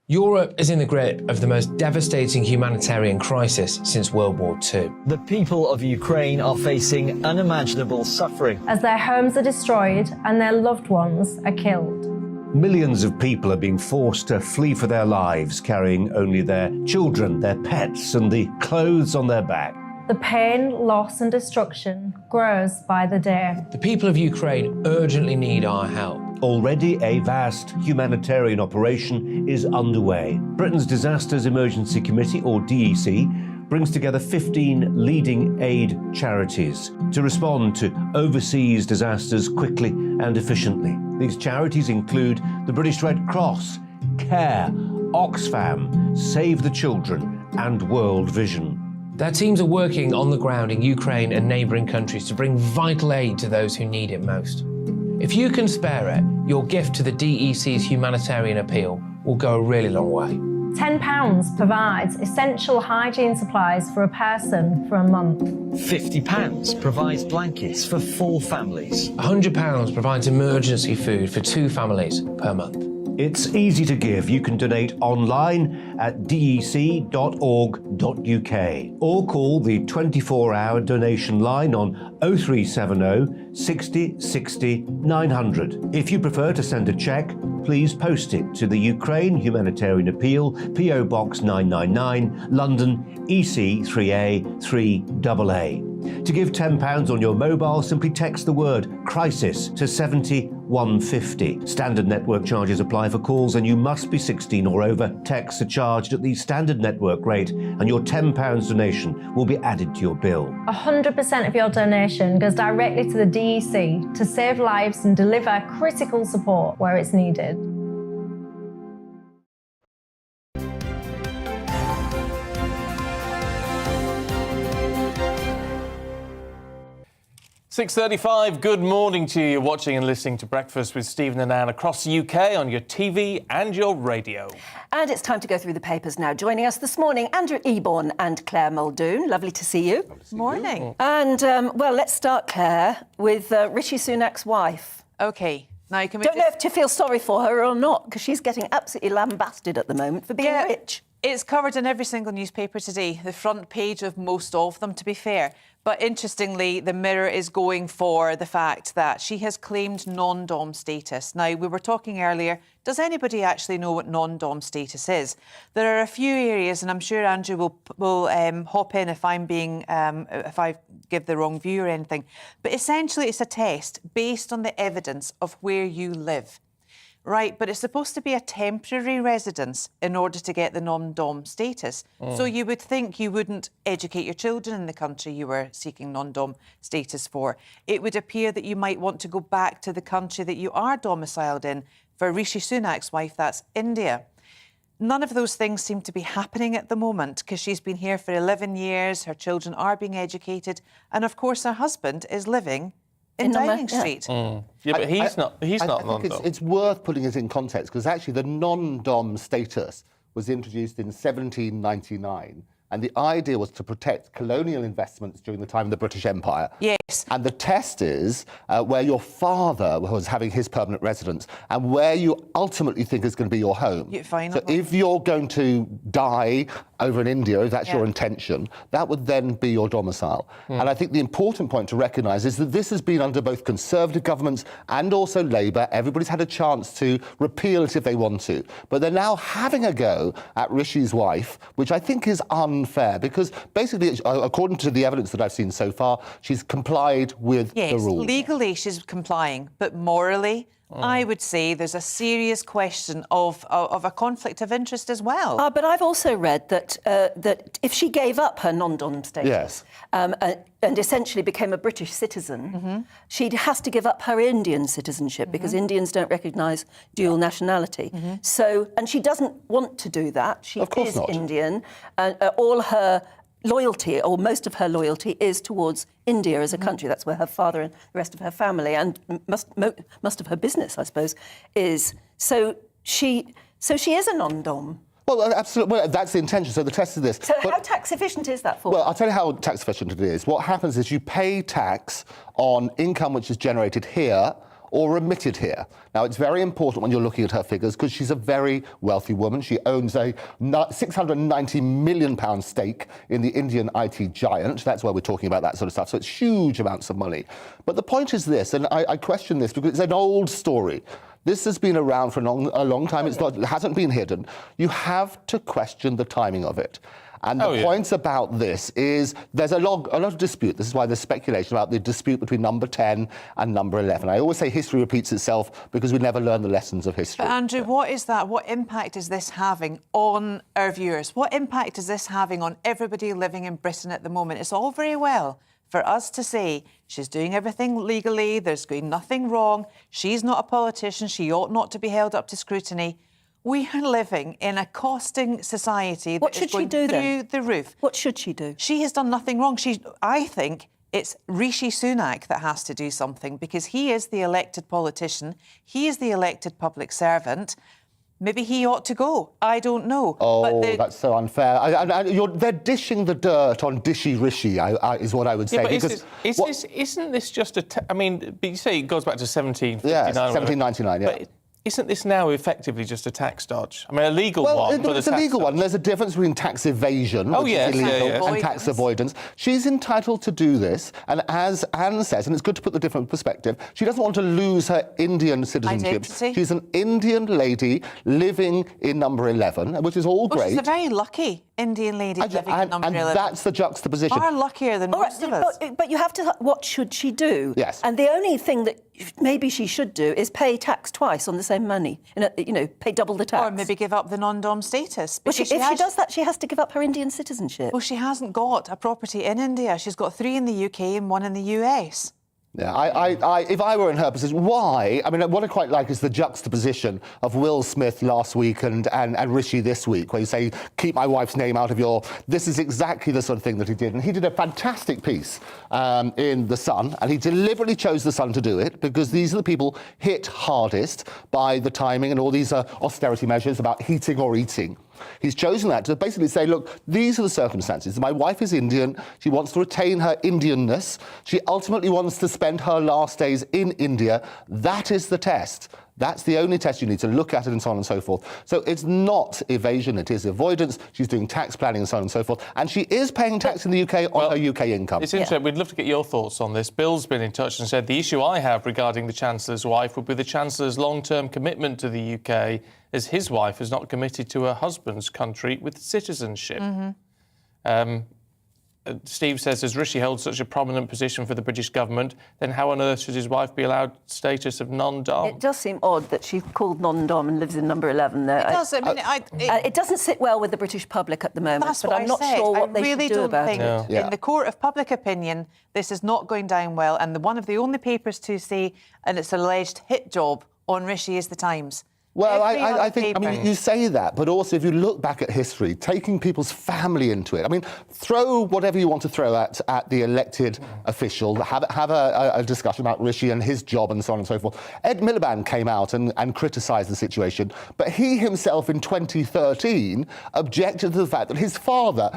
Speaker 9: Europe is in the grip of the most devastating humanitarian crisis since World War II.
Speaker 10: The people of Ukraine are facing unimaginable suffering
Speaker 1: as their homes are destroyed and their loved ones are killed.
Speaker 11: Millions of people are being forced to flee for their lives, carrying only their children, their pets, and the clothes on their back.
Speaker 1: The pain, loss and destruction grows by the day.
Speaker 9: The people of Ukraine urgently need our help.
Speaker 11: Already a vast humanitarian operation is underway. Britain's Disasters Emergency Committee, or DEC, brings together 15 leading aid charities to respond to overseas disasters quickly and efficiently. These charities include the British Red Cross, CARE, Oxfam, Save the Children and World Vision.
Speaker 9: Their teams are working on the ground in Ukraine and neighbouring countries to bring vital aid to those who need it most. If you can spare it, your gift to the DEC's humanitarian appeal will go a really long way.
Speaker 1: £10 provides essential hygiene supplies for a person for a month.
Speaker 10: £50 provides blankets for 4 families.
Speaker 9: £100 provides emergency food for 2 families per month.
Speaker 11: It's easy to give. You can donate online at dec.org.uk or call the 24-hour donation line on 0370 60 60 900. If you prefer to send a cheque, please post it to the Ukraine Humanitarian Appeal, PO Box 999, London, EC 3A 3AA. To give £10 on your mobile, simply text the word crisis to 70150. Standard network charges apply for calls and you must be 16 or over. Texts are charged at the standard network rate and your £10 donation will be added to your bill.
Speaker 1: 100% of your donation goes directly to the DEC to save lives and deliver critical support where it's needed.
Speaker 2: .35, good morning to you. You're watching and listening to Breakfast with Stephen and Anne across the UK on your TV and your radio.
Speaker 3: And it's time to go through the papers now. Joining us this morning, Andrew Eborn and Claire Muldoon. Lovely to see you.
Speaker 13: Morning.
Speaker 3: And, well, let's start, Claire, with Rishi Sunak's wife.
Speaker 13: OK. Now, you can
Speaker 3: don't know if to feel sorry for her or not, because she's getting absolutely lambasted at the moment for being rich.
Speaker 13: It's covered in every single newspaper today, the front page of most of them, to be fair. But interestingly, the Mirror is going for the fact that she has claimed non-dom status. Now, we were talking earlier, does anybody actually know what non-dom status is? There are a few areas, and I'm sure Andrew will hop in if if I give the wrong view or anything. But essentially, it's a test based on the evidence of where you live. Right, but it's supposed to be a temporary residence in order to get the non-dom status. So you would think you wouldn't educate your children in the country you were seeking non-dom status for. It would appear that you might want to go back to the country that you are domiciled in. For Rishi Sunak's wife, that's India. None of those things seem to be happening at the moment because she's been here for 11 years, her children are being educated, and of course her husband is living in Downing Street.
Speaker 2: Yeah, but he's not non-dom.
Speaker 14: It's worth putting it in context because actually the non-dom status was introduced in 1799 and the idea was to protect colonial investments during the time of the British Empire.
Speaker 13: Yes.
Speaker 14: And the test is where your father was having his permanent residence and where you ultimately think is going to be your home. So if you're going to die over in India, if that's your intention, that would then be your domicile. And I think the important point to recognise is that this has been under both Conservative governments and also Labour. Everybody's had a chance to repeal it if they want to. But they're now having a go at Rishi's wife, which I think is unfair because basically, according to the evidence that I've seen so far, she's complied with the rules.
Speaker 13: Yes, legally she's complying, but morally, I would say there's a serious question of a conflict of interest as well.
Speaker 3: But I've also read that that if she gave up her non-dom status and essentially became a British citizen, she has to give up her Indian citizenship because Indians don't recognise dual nationality. So, and she doesn't want to do that. She is Indian. All her loyalty, or most of her loyalty, is towards India as a country. That's where her father and the rest of her family and most of her business, I suppose, is. So she is a non-dom.
Speaker 14: Well, absolutely. Well, that's the intention. So the test is this.
Speaker 3: So how tax efficient is that for?
Speaker 14: Well, I'll tell you how tax efficient it is. What happens is you pay tax on income which is generated here or remitted here. Now, it's very important when you're looking at her figures because she's a very wealthy woman. She owns a £690 million stake in the Indian IT giant. That's why we're talking about that sort of stuff. So it's huge amounts of money. But the point is this, and I question this because it's an old story. This has been around for a long time. It hasn't been hidden. You have to question the timing of it. And the points about this is there's a lot of dispute. This is why there's speculation about the dispute between number 10 and number 11. I always say history repeats itself because we never learn the lessons of history.
Speaker 13: But Andrew, what is that? What impact is this having on our viewers? What impact is this having on everybody living in Britain at the moment? It's all very well for us to say she's doing everything legally, there's going nothing wrong, she's not a politician, she ought not to be held up to scrutiny. We are living in a costing society that is going through the roof.
Speaker 3: What should she do?
Speaker 13: She has done nothing wrong. I think it's Rishi Sunak that has to do something because he is the elected politician. He is the elected public servant. Maybe he ought to go. I don't know.
Speaker 14: Oh, that's so unfair. They're dishing the dirt on Dishy Rishi, is what I would say.
Speaker 2: Yeah, but isn't this just a... I mean, you say it goes back to 1759.
Speaker 14: Yes, 1799, yeah.
Speaker 2: But isn't this now effectively just a tax dodge? I mean, a legal one.
Speaker 14: Well, it's a legal one. There's a difference between tax evasion, which is illegal, and tax avoidance. She's entitled to do this, and as Anne says, and it's good to put the different perspective, she doesn't want to lose her Indian citizenship. She's an Indian lady living in number 11, which is all great.
Speaker 13: She's a very lucky Indian lady living in number 11.
Speaker 14: And that's the juxtaposition.
Speaker 13: Far luckier than most of us.
Speaker 3: But you have to... What should she do?
Speaker 14: Yes.
Speaker 3: And the only thing that maybe she should do is pay tax twice on the same money. Pay double the tax.
Speaker 13: Or maybe give up the non-dom status.
Speaker 3: Well, if she does that, she has to give up her Indian citizenship.
Speaker 13: Well, she hasn't got a property in India. She's got 3 in the UK and 1 in the US.
Speaker 14: Yeah, if I were in her position, why? I mean, what I quite like is the juxtaposition of Will Smith last week and Rishi this week, where you say, keep my wife's name out of your... This is exactly the sort of thing that he did. And he did a fantastic piece in The Sun, and he deliberately chose The Sun to do it, because these are the people hit hardest by the timing and all these austerity measures about heating or eating. He's chosen that to basically say, look, these are the circumstances. My wife is Indian. She wants to retain her Indianness. She ultimately wants to spend her last days in India. That is the test. That's the only test you need to look at it, and so on and so forth. So it's not evasion, it is avoidance. She's doing tax planning and so on and so forth. And she is paying tax in the UK on her UK income.
Speaker 2: It's interesting. We'd love to get your thoughts on this. Bill's been in touch and said the issue I have regarding the Chancellor's wife would be the Chancellor's long-term commitment to the UK, as his wife has not committed to her husband's country with citizenship. Steve says, as Rishi holds such a prominent position for the British government, then how on earth should his wife be allowed status of non-dom?
Speaker 3: It does seem odd that she's called non-dom and lives in number 11 there.
Speaker 13: It does. I mean,
Speaker 3: it doesn't sit well with the British public at the moment,
Speaker 13: that's
Speaker 3: but
Speaker 13: what
Speaker 3: I'm not sure what they should do about it.
Speaker 13: In the court of public opinion, this is not going down well, and one of the only papers to say, and it's an alleged hit job on Rishi, is The Times.
Speaker 14: Well, I think, I mean, you say that, but also if you look back at history, taking people's family into it, I mean, throw whatever you want to throw at the elected official, have a discussion about Rishi and his job and so on and so forth. Ed Miliband came out and criticised the situation, but he himself in 2013 objected to the fact that his father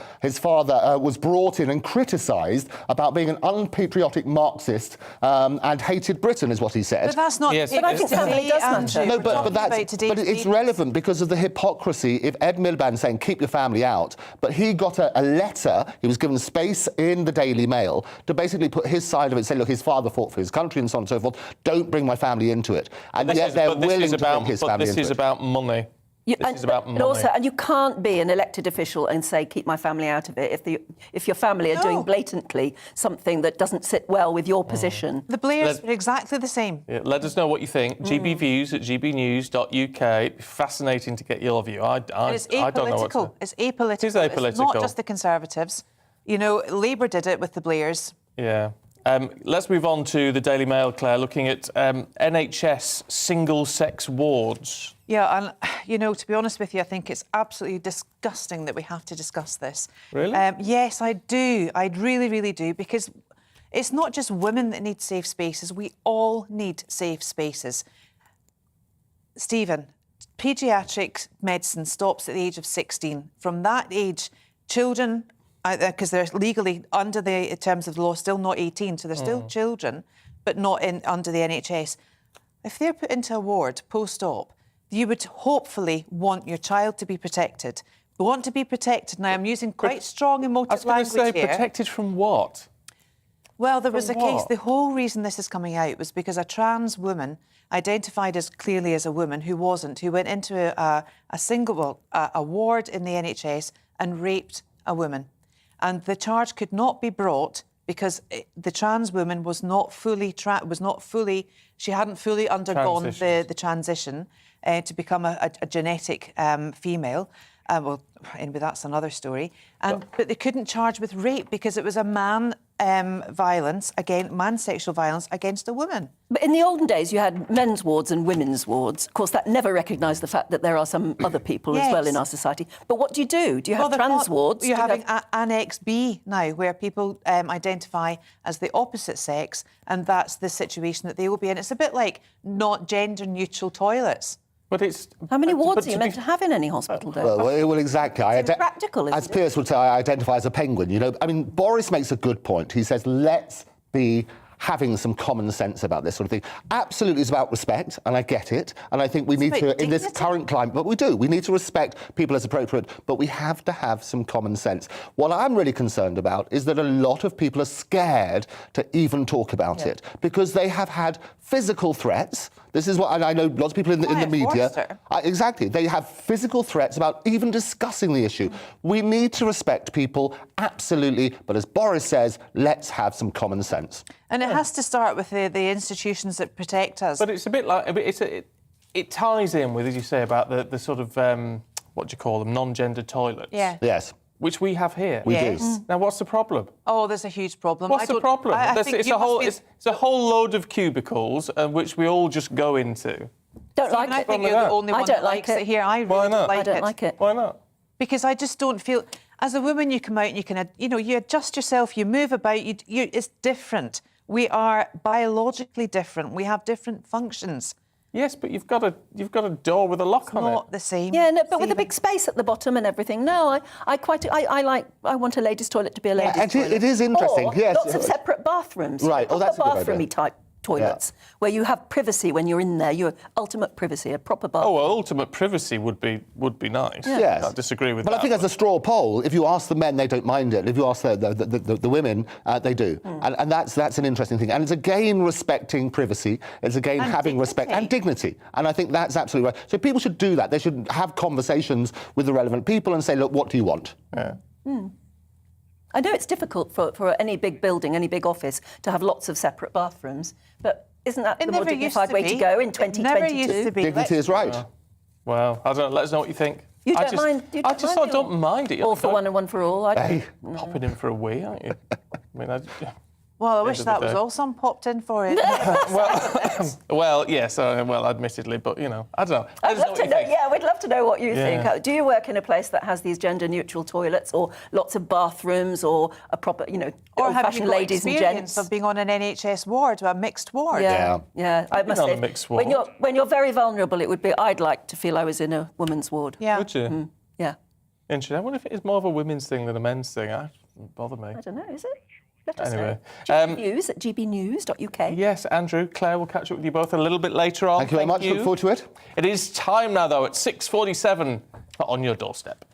Speaker 14: was brought in and criticised about being an unpatriotic Marxist and hated Britain, is what he said.
Speaker 13: But that's not...
Speaker 3: Yes, but I think family does matter.
Speaker 14: No, but it's relevant because of the hypocrisy. If Ed Miliband's saying, keep your family out, but he got a letter, he was given space in the Daily Mail to basically put his side of it, say, look, his father fought for his country and so on and so forth, don't bring my family into it. And yet they're willing to bring his family into it.
Speaker 2: But this is about money. This is about money.
Speaker 3: And you can't be an elected official and say, keep my family out of it, if your family are doing blatantly something that doesn't sit well with your position.
Speaker 13: The Blairs are exactly the same.
Speaker 2: Yeah, let us know what you think. GBviews at gbnews.uk. It'd be fascinating to get your view. I don't know what to...
Speaker 13: It's apolitical.
Speaker 2: It is apolitical.
Speaker 13: It's not just the Conservatives. You know, Labour did it with the Blairs.
Speaker 2: Yeah. Let's move on to the Daily Mail, Claire, looking at NHS single-sex wards.
Speaker 13: Yeah, and, you know, to be honest with you, I think it's absolutely disgusting that we have to discuss this.
Speaker 2: Really?
Speaker 13: Yes, I do. I really, really do, because it's not just women that need safe spaces. We all need safe spaces. Stephen, paediatric medicine stops at the age of 16. From that age, children... because they're legally, under the terms of the law, still not 18, so they're still children, but not under the NHS. If they're put into a ward post-op, you would hopefully want your child to be protected. Now, I'm using quite strong emotive language here.
Speaker 2: I was going to say, protected from what?
Speaker 13: Well, there was
Speaker 2: For
Speaker 13: a case,
Speaker 2: what?
Speaker 13: the whole reason this is coming out was because a trans woman, identified as clearly as a woman who wasn't, who went into a ward in the NHS and raped a woman. And the charge could not be brought because the trans woman was not fully, she hadn't fully undergone the transition to become a genetic female. Well, anyway, that's another story. But they couldn't charge with rape because it was a man sexual violence against a woman.
Speaker 3: But in the olden days, you had men's wards and women's wards. Of course, that never recognised the fact that there are some other people as well in our society. But what do you do? Do you have trans wards?
Speaker 13: You're having Annex B now, where people identify as the opposite sex, and that's the situation that they will be in. It's a bit like not gender-neutral toilets.
Speaker 2: But it's...
Speaker 3: How many wards are you meant to have in any hospital, though?
Speaker 14: Well, exactly.
Speaker 3: It's practical, isn't
Speaker 14: as Piers would say, I identify as a penguin. You know, I mean, Boris makes a good point. He says, let's be having some common sense about this sort of thing. Absolutely, it's about respect, and I get it. And I think we need to, in this current climate, but we do. We need to respect people as appropriate, but we have to have some common sense. What I'm really concerned about is that a lot of people are scared to even talk about it because they have had physical threats. This is what, and I know lots of people in the media. Exactly. They have physical threats about even discussing the issue. We need to respect people, absolutely, but as Boris says, let's have some common sense.
Speaker 13: And it has to start with the institutions that protect us.
Speaker 2: But it's a bit like... It ties in with, as you say, about the sort of, what do you call them, non-gender toilets.
Speaker 13: Yeah.
Speaker 14: Yes.
Speaker 2: Which we have here.
Speaker 14: We do.
Speaker 2: Now, what's the problem?
Speaker 13: Oh, there's a huge problem.
Speaker 2: What's the problem? It's a whole load of cubicles which we all just go into.
Speaker 3: Don't like it.
Speaker 13: I think you're the only one that likes it here. I really don't like it.
Speaker 3: I don't like it.
Speaker 2: Why not?
Speaker 13: Because I just don't feel... As a woman, you come out and you can, you adjust yourself, you move about, it's different. We are biologically different. We have different functions.
Speaker 2: Yes, but you've got a door with a lock on it.
Speaker 13: Not the same.
Speaker 3: Yeah, no, but with a big space at the bottom and everything. No, I want a ladies' toilet to be a ladies' toilet.
Speaker 14: It is interesting.
Speaker 3: Or
Speaker 14: yes.
Speaker 3: Lots of separate bathrooms.
Speaker 14: Right. Oh, that's a good idea.
Speaker 3: bathroomy type toilets where you have privacy when you're in there. Your ultimate privacy, a proper bathroom.
Speaker 2: Oh, well, ultimate privacy would be nice.
Speaker 14: Yeah. Yes.
Speaker 2: I disagree with that.
Speaker 14: But I think as a straw poll, if you ask the men, they don't mind it. If you ask the women, they do. And that's an interesting thing. And it's again respecting privacy. It's again having respect and dignity. And I think that's absolutely right. So people should do that. They should have conversations with the relevant people and say, look, what do you want?
Speaker 2: Yeah.
Speaker 3: I know it's difficult for any big building, any big office, to have lots of separate bathrooms, but isn't that the more dignified way to go in 2022?
Speaker 13: It never used to be.
Speaker 14: Dignity is right.
Speaker 2: Well, I don't know. Let us know what you think.
Speaker 3: You don't mind?
Speaker 2: I don't mind it.
Speaker 3: All for one and one for all.
Speaker 2: Popping in for a wee, aren't you? I mean,
Speaker 13: Well, I wish that was all some popped in for it.
Speaker 2: well, yes, admittedly, but, I don't know.
Speaker 3: I'd love to know, we'd love to know what you think. Do you work in a place that has these gender-neutral toilets or lots of bathrooms or a proper,
Speaker 13: or
Speaker 3: old-fashioned ladies and gents?
Speaker 13: Of being on an NHS ward, a mixed ward?
Speaker 3: Yeah. I must say,
Speaker 2: mixed ward.
Speaker 3: when you're very vulnerable, it would be, I'd like to feel I was in a woman's ward.
Speaker 13: Yeah.
Speaker 2: Would you?
Speaker 3: Yeah.
Speaker 2: Interesting. I wonder if it is more of a women's thing than a men's thing. It doesn't bother me.
Speaker 3: I don't know, is it? Let us
Speaker 2: Anyway,
Speaker 3: know. GBNews at gbnews.uk.
Speaker 2: Yes, Andrew, Claire, we'll catch up with you both a little bit later on.
Speaker 14: Thank you very much. Look forward to it.
Speaker 2: It is time now, though, at 6:47 on your doorstep.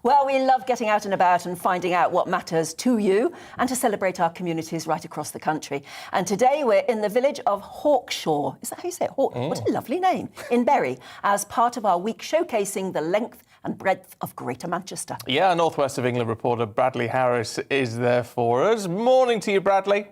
Speaker 3: Well, we love getting out and about and finding out what matters to you and to celebrate our communities right across the country. And today we're in the village of Hawkshaw. Is that how you say it? What a lovely name. In Bury, as part of our week showcasing the length and breadth of Greater Manchester.
Speaker 2: Yeah, our North West of England reporter Bradley Harris is there for us. Morning to you, Bradley.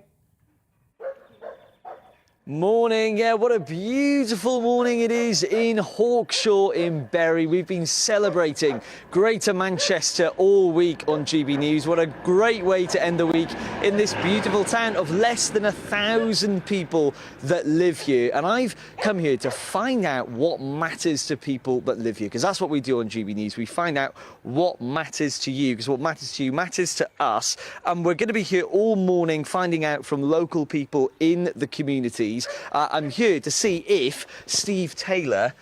Speaker 10: Morning, what a beautiful morning it is in Hawkshaw in Bury. We've been celebrating Greater Manchester all week on GB News. What a great way to end the week in this beautiful town of less than 1,000 people that live here. And I've come here to find out what matters to people that live here, because that's what we do on GB News. We find out what matters to you, because what matters to you matters to us. And we're going to be here all morning finding out from local people in the communities. I'm here to see if Steve Taylor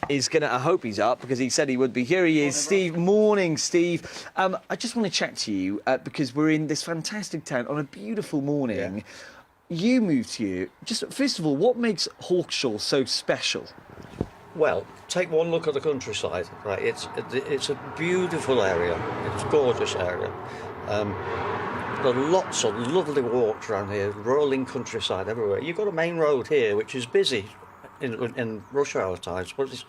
Speaker 10: is going to... I hope he's up, because he said he would be. Here he is. Steve. Morning, Steve. I just want to chat to you, because we're in this fantastic town on a beautiful morning. Yeah. You moved here. Just, first of all, what makes Hawkshaw so special?
Speaker 15: Well, take one look at the countryside. Right, it's a beautiful area. It's a gorgeous area. There are lots of lovely walks around here, rolling countryside everywhere. You've got a main road here, which is busy in rush hour times, but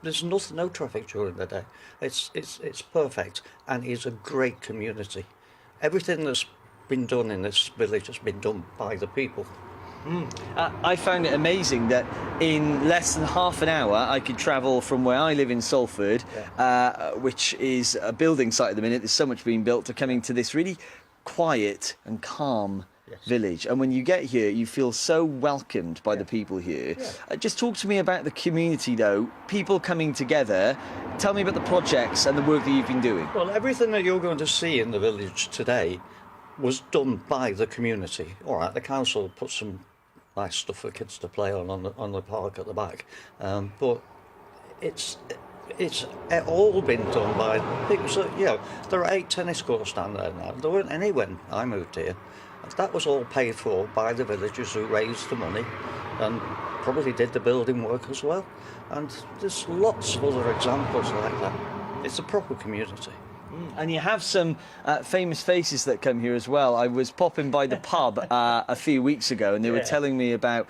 Speaker 15: there's no traffic during the day. It's perfect, and it's a great community. Everything that's been done in this village has been done by the people.
Speaker 10: I found it amazing that in less than half an hour I could travel from where I live in Salford, which is a building site at the minute. There's so much being built, to coming to this really quiet and calm village. And when you get here, you feel so welcomed by the people here. Just talk to me about the community, though. People coming together. Tell me about the projects and the work that you've been doing.
Speaker 15: Well, everything that you're going to see in the village today was done by the community. All right, the council put some nice stuff for kids to play on the park at the back, but it's all been done by people. So, there are 8 tennis courts down there now. There weren't any when I moved here. That was all paid for by the villagers who raised the money and probably did the building work as well. And there's lots of other examples like that. It's a proper community.
Speaker 10: And you have some famous faces that come here as well. I was popping by the pub a few weeks ago, and they were telling me about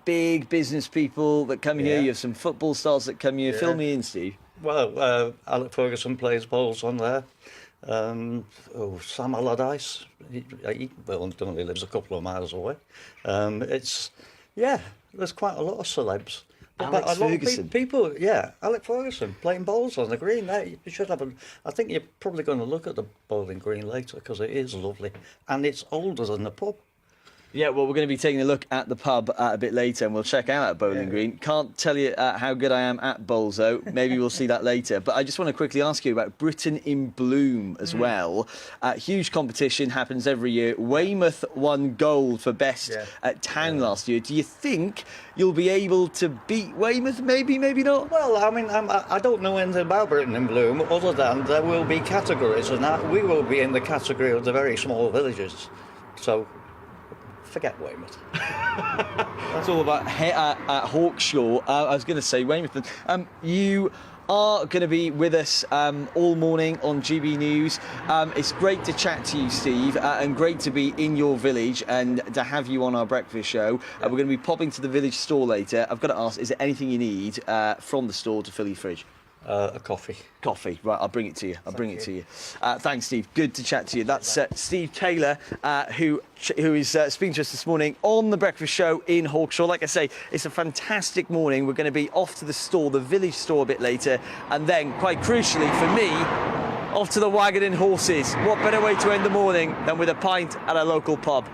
Speaker 10: big business people that come here. You have some football stars that come here. Fill me in, Steve.
Speaker 15: Well, Alec Ferguson plays bowls on there. Sam Allardyce, he only lives a couple of miles away. There's quite a lot of celebs.
Speaker 10: Alex Ferguson.
Speaker 15: People, Alec Ferguson playing bowls on the green. You should have I think you're probably going to look at the bowling green later, because it is lovely, and it's older than the pub.
Speaker 10: Yeah, well, we're going to be taking a look at the pub a bit later, and we'll check out that bowling green. Can't tell you how good I am at bowls, though. Maybe we'll see that later. But I just want to quickly ask you about Britain in Bloom as well. Huge competition, happens every year. Weymouth won gold for best at town last year. Do you think you'll be able to beat Weymouth? Maybe, maybe not?
Speaker 15: Well, I mean, I don't know anything about Britain in Bloom, other than there will be categories, and we will be in the category of the very small villages. So forget Weymouth.
Speaker 10: That's all about Hawkshaw. I was going to say Weymouth. You are going to be with us all morning on GB News. It's great to chat to you, Steve, and great to be in your village and to have you on our breakfast show. We're going to be popping to the village store later. I've got to ask, is there anything you need from the store to fill your fridge?
Speaker 15: A coffee.
Speaker 10: Coffee, right, I'll bring it to you. To you. Thanks, Steve. Good to chat to you. That's Steve Taylor, who is speaking to us this morning on The Breakfast Show in Hawkshaw. Like I say, it's a fantastic morning. We're going to be off to the store, the village store, a bit later. And then, quite crucially for me, off to the Wagon and Horses. What better way to end the morning than with a pint at a local pub?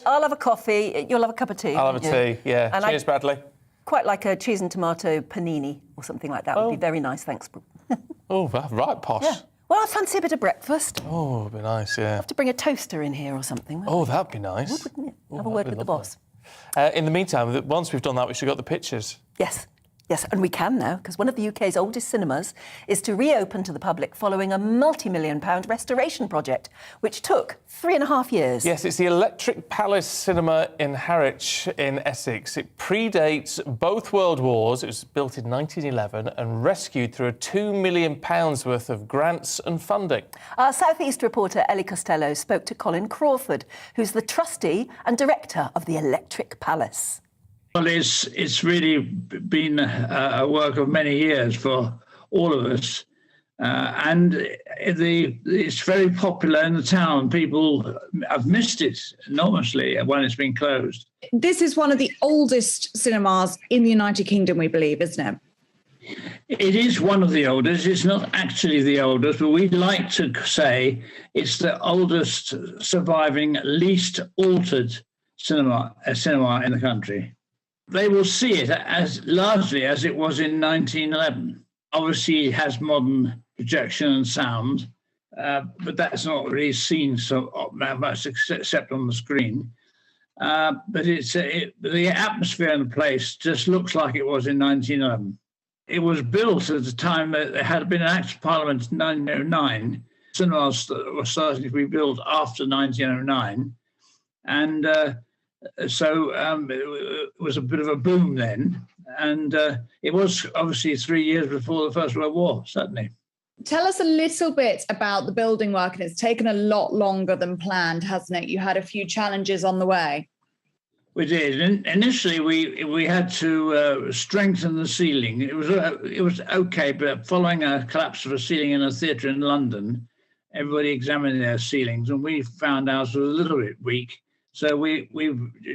Speaker 3: I'll have a coffee. You'll have a cup of tea.
Speaker 2: I'll have a tea, yeah. And cheers, Bradley.
Speaker 3: Quite like a cheese and tomato panini or something like that. Would be very nice, thanks.
Speaker 2: Oh, right, posh.
Speaker 3: Yeah. Well, I fancy a bit of breakfast.
Speaker 2: Oh, it'd be nice, yeah.
Speaker 3: Have to bring a toaster in here or something.
Speaker 2: Oh, that'd be nice.
Speaker 3: Wouldn't it? Have a word with the boss.
Speaker 2: In the meantime, once we've done that, we should have got the pictures.
Speaker 3: Yes, and we can now, because one of the UK's oldest cinemas is to reopen to the public following a multi-million-pound restoration project, which took 3.5 years.
Speaker 2: Yes, it's the Electric Palace Cinema in Harwich in Essex. It predates both World Wars. It was built in 1911 and rescued through a £2 million worth of grants and funding.
Speaker 3: Our South East reporter Ellie Costello spoke to Colin Crawford, who's the trustee and director of the Electric Palace.
Speaker 16: Well, it's really been a work of many years for all of us, and it's very popular in the town. People have missed it enormously when it's been closed.
Speaker 17: This is one of the oldest cinemas in the United Kingdom, we believe, isn't it?
Speaker 16: It is one of the oldest. It's not actually the oldest, but we'd like to say it's the oldest surviving, least altered cinema in the country. They will see it as largely as it was in 1911. Obviously, it has modern projection and sound, but that's not really seen so much except on the screen. But the atmosphere in the place just looks like it was in 1911. It was built at the time that there had been an Act of Parliament in 1909. Cinemas were starting to be built after 1909, and So it was a bit of a boom then. And it was obviously 3 years before the First World War, certainly.
Speaker 17: Tell us a little bit about the building work, and it's taken a lot longer than planned, hasn't it? You had a few challenges on the way.
Speaker 16: We did. Initially, we had to strengthen the ceiling. It was okay, but following a collapse of a ceiling in a theatre in London, everybody examined their ceilings, and we found ours was a little bit weak. So we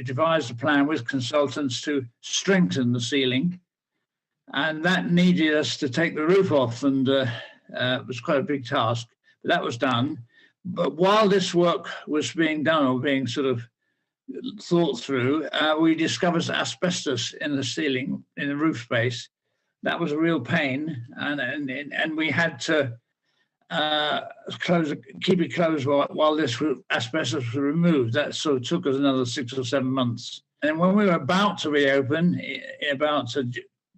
Speaker 16: devised a plan with consultants to strengthen the ceiling, and that needed us to take the roof off, and it was quite a big task. But that was done. But while this work was being done, or being sort of thought through, we discovered asbestos in the ceiling, in the roof space. That was a real pain, and we had to keep it closed while this asbestos was removed. That sort of took us another 6 or 7 months. And when we were about to reopen, about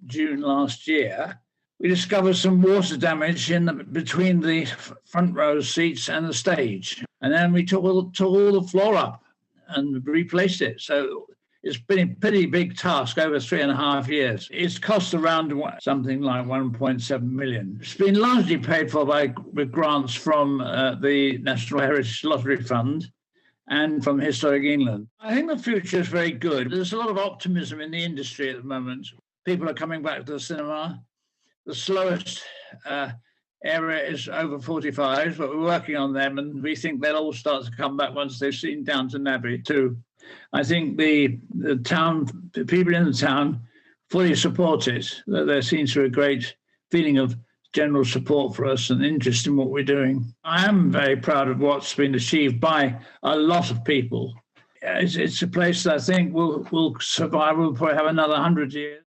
Speaker 16: June last year, we discovered some water damage between the front row seats and the stage. And then we took all the floor up and replaced it. So it's been a pretty big task over 3.5 years. It's cost around something like 1.7 million. It's been largely paid for with grants from the National Heritage Lottery Fund and from Historic England. I think the future is very good. There's a lot of optimism in the industry at the moment. People are coming back to the cinema. The slowest area is over 45s, but we're working on them, and we think they'll all start to come back once they've seen Downton Abbey too. I think the people in the town fully support it. There seems to be a great feeling of general support for us and interest in what we're doing. I am very proud of what's been achieved by a lot of people. It's a place that I think will survive. We'll probably have another 100 years.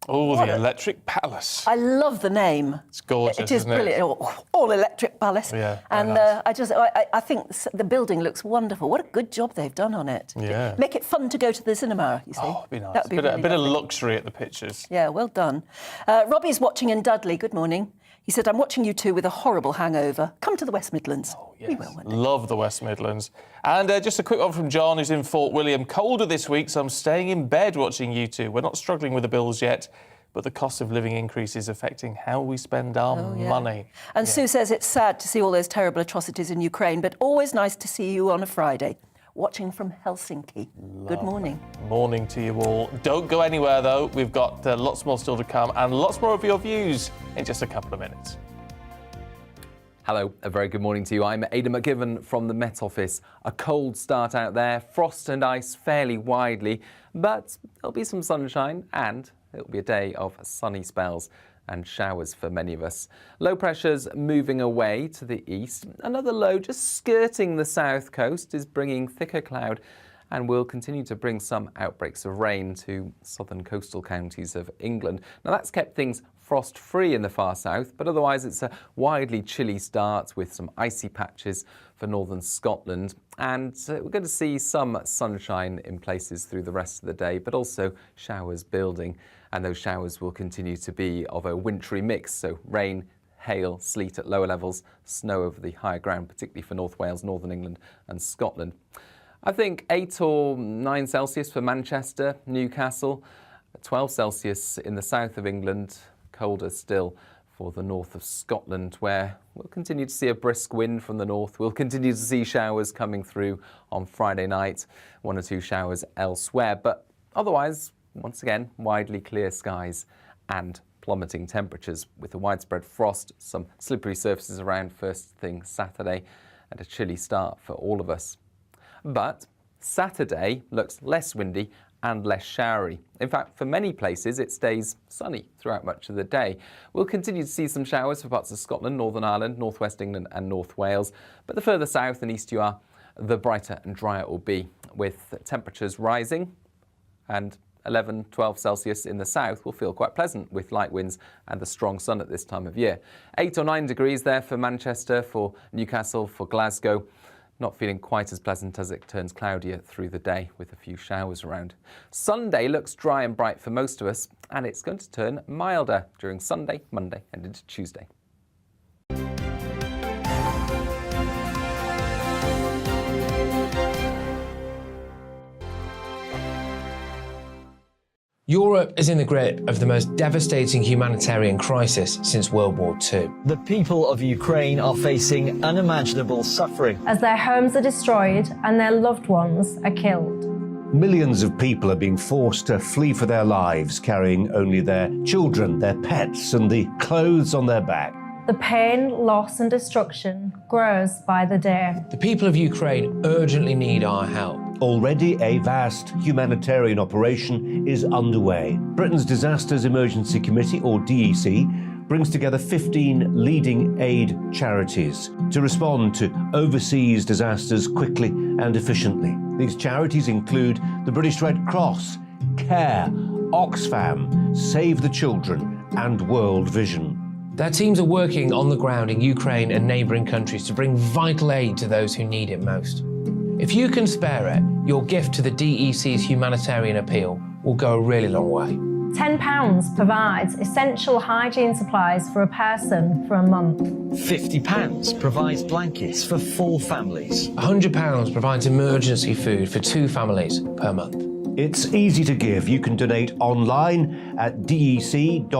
Speaker 2: Oh, the Electric Palace.
Speaker 3: I love the name.
Speaker 2: It's gorgeous,
Speaker 3: It is
Speaker 2: isn't it?
Speaker 3: brilliant. All Electric Palace.
Speaker 2: Yeah,
Speaker 3: and
Speaker 2: nice.
Speaker 3: I think the building looks wonderful. What a good job they've done on it.
Speaker 2: Yeah.
Speaker 3: Make it fun to go to the cinema, you see.
Speaker 2: Oh, it'd be nice.
Speaker 3: That'd be
Speaker 2: a
Speaker 3: really
Speaker 2: bit of
Speaker 3: lovely.
Speaker 2: luxury at the pictures.
Speaker 3: Yeah, well done. Robbie's watching in Dudley. Good morning. He said, I'm watching you two with a horrible hangover. Come to the West Midlands.
Speaker 2: Oh, yes.
Speaker 3: We will one day.
Speaker 2: Love the West Midlands. And just a quick one from John, who's in Fort William. Colder this week, so I'm staying in bed watching you two. We're not struggling with the bills yet, but the cost of living increase is affecting how we spend our money.
Speaker 3: And Sue says it's sad to see all those terrible atrocities in Ukraine, but always nice to see you on a Friday. Watching from Helsinki. Good morning.
Speaker 2: Morning to you all. Don't go anywhere, though. We've got lots more still to come and lots more of your views in just a couple of minutes.
Speaker 8: Hello, a very good morning to you. I'm Aidan McGivern from the Met Office. A cold start out there, frost and ice fairly widely, but there'll be some sunshine and it'll be a day of sunny spells and showers for many of us. Low pressure's moving away to the east. Another low just skirting the south coast is bringing thicker cloud and will continue to bring some outbreaks of rain to southern coastal counties of England. Now that's kept things frost-free in the far south, but otherwise it's a widely chilly start with some icy patches for northern Scotland. And we're going to see some sunshine in places through the rest of the day, but also showers building. And those showers will continue to be of a wintry mix, so rain, hail, sleet at lower levels, snow over the higher ground, particularly for North Wales, Northern England and Scotland. I think 8 or 9 Celsius for Manchester, Newcastle, 12 Celsius in the south of England, colder still for the north of Scotland, where we'll continue to see a brisk wind from the north. We'll continue to see showers coming through on Friday night, 1 or 2 showers elsewhere, but otherwise, once again, widely clear skies and plummeting temperatures with a widespread frost, some slippery surfaces around first thing Saturday, and a chilly start for all of us. But Saturday looks less windy and less showery. In fact, for many places, it stays sunny throughout much of the day. We'll continue to see some showers for parts of Scotland, Northern Ireland, North West England and North Wales. But the further south and east you are, the brighter and drier it will be, with temperatures rising, and 11, 12 Celsius in the south will feel quite pleasant with light winds and the strong sun at this time of year. 8 or 9 degrees there for Manchester, for Newcastle, for Glasgow. Not feeling quite as pleasant as it turns cloudier through the day with a few showers around. Sunday looks dry and bright for most of us, and it's going to turn milder during Sunday, Monday and into Tuesday.
Speaker 9: Europe is in the grip of the most devastating humanitarian crisis since World War II.
Speaker 10: The people of Ukraine are facing unimaginable suffering
Speaker 1: as their homes are destroyed and their loved ones are killed.
Speaker 11: Millions of people are being forced to flee for their lives, carrying only their children, their pets, and the clothes on their back.
Speaker 1: The pain, loss and destruction grows by the day.
Speaker 9: The people of Ukraine urgently need our help.
Speaker 11: Already a vast humanitarian operation is underway. Britain's Disasters Emergency Committee, or DEC, brings together 15 leading aid charities to respond to overseas disasters quickly and efficiently. These charities include the British Red Cross, CARE, Oxfam, Save the Children and World Vision.
Speaker 9: Their teams are working on the ground in Ukraine and neighbouring countries to bring vital aid to those who need it most. If you can spare it, your gift to the DEC's humanitarian appeal will go a really long way.
Speaker 1: £10 provides essential hygiene supplies for a person for a month.
Speaker 10: £50 provides blankets for 4 families.
Speaker 9: £100 provides emergency food for 2 families per month.
Speaker 11: It's easy to give. You can donate online at dec.org.uk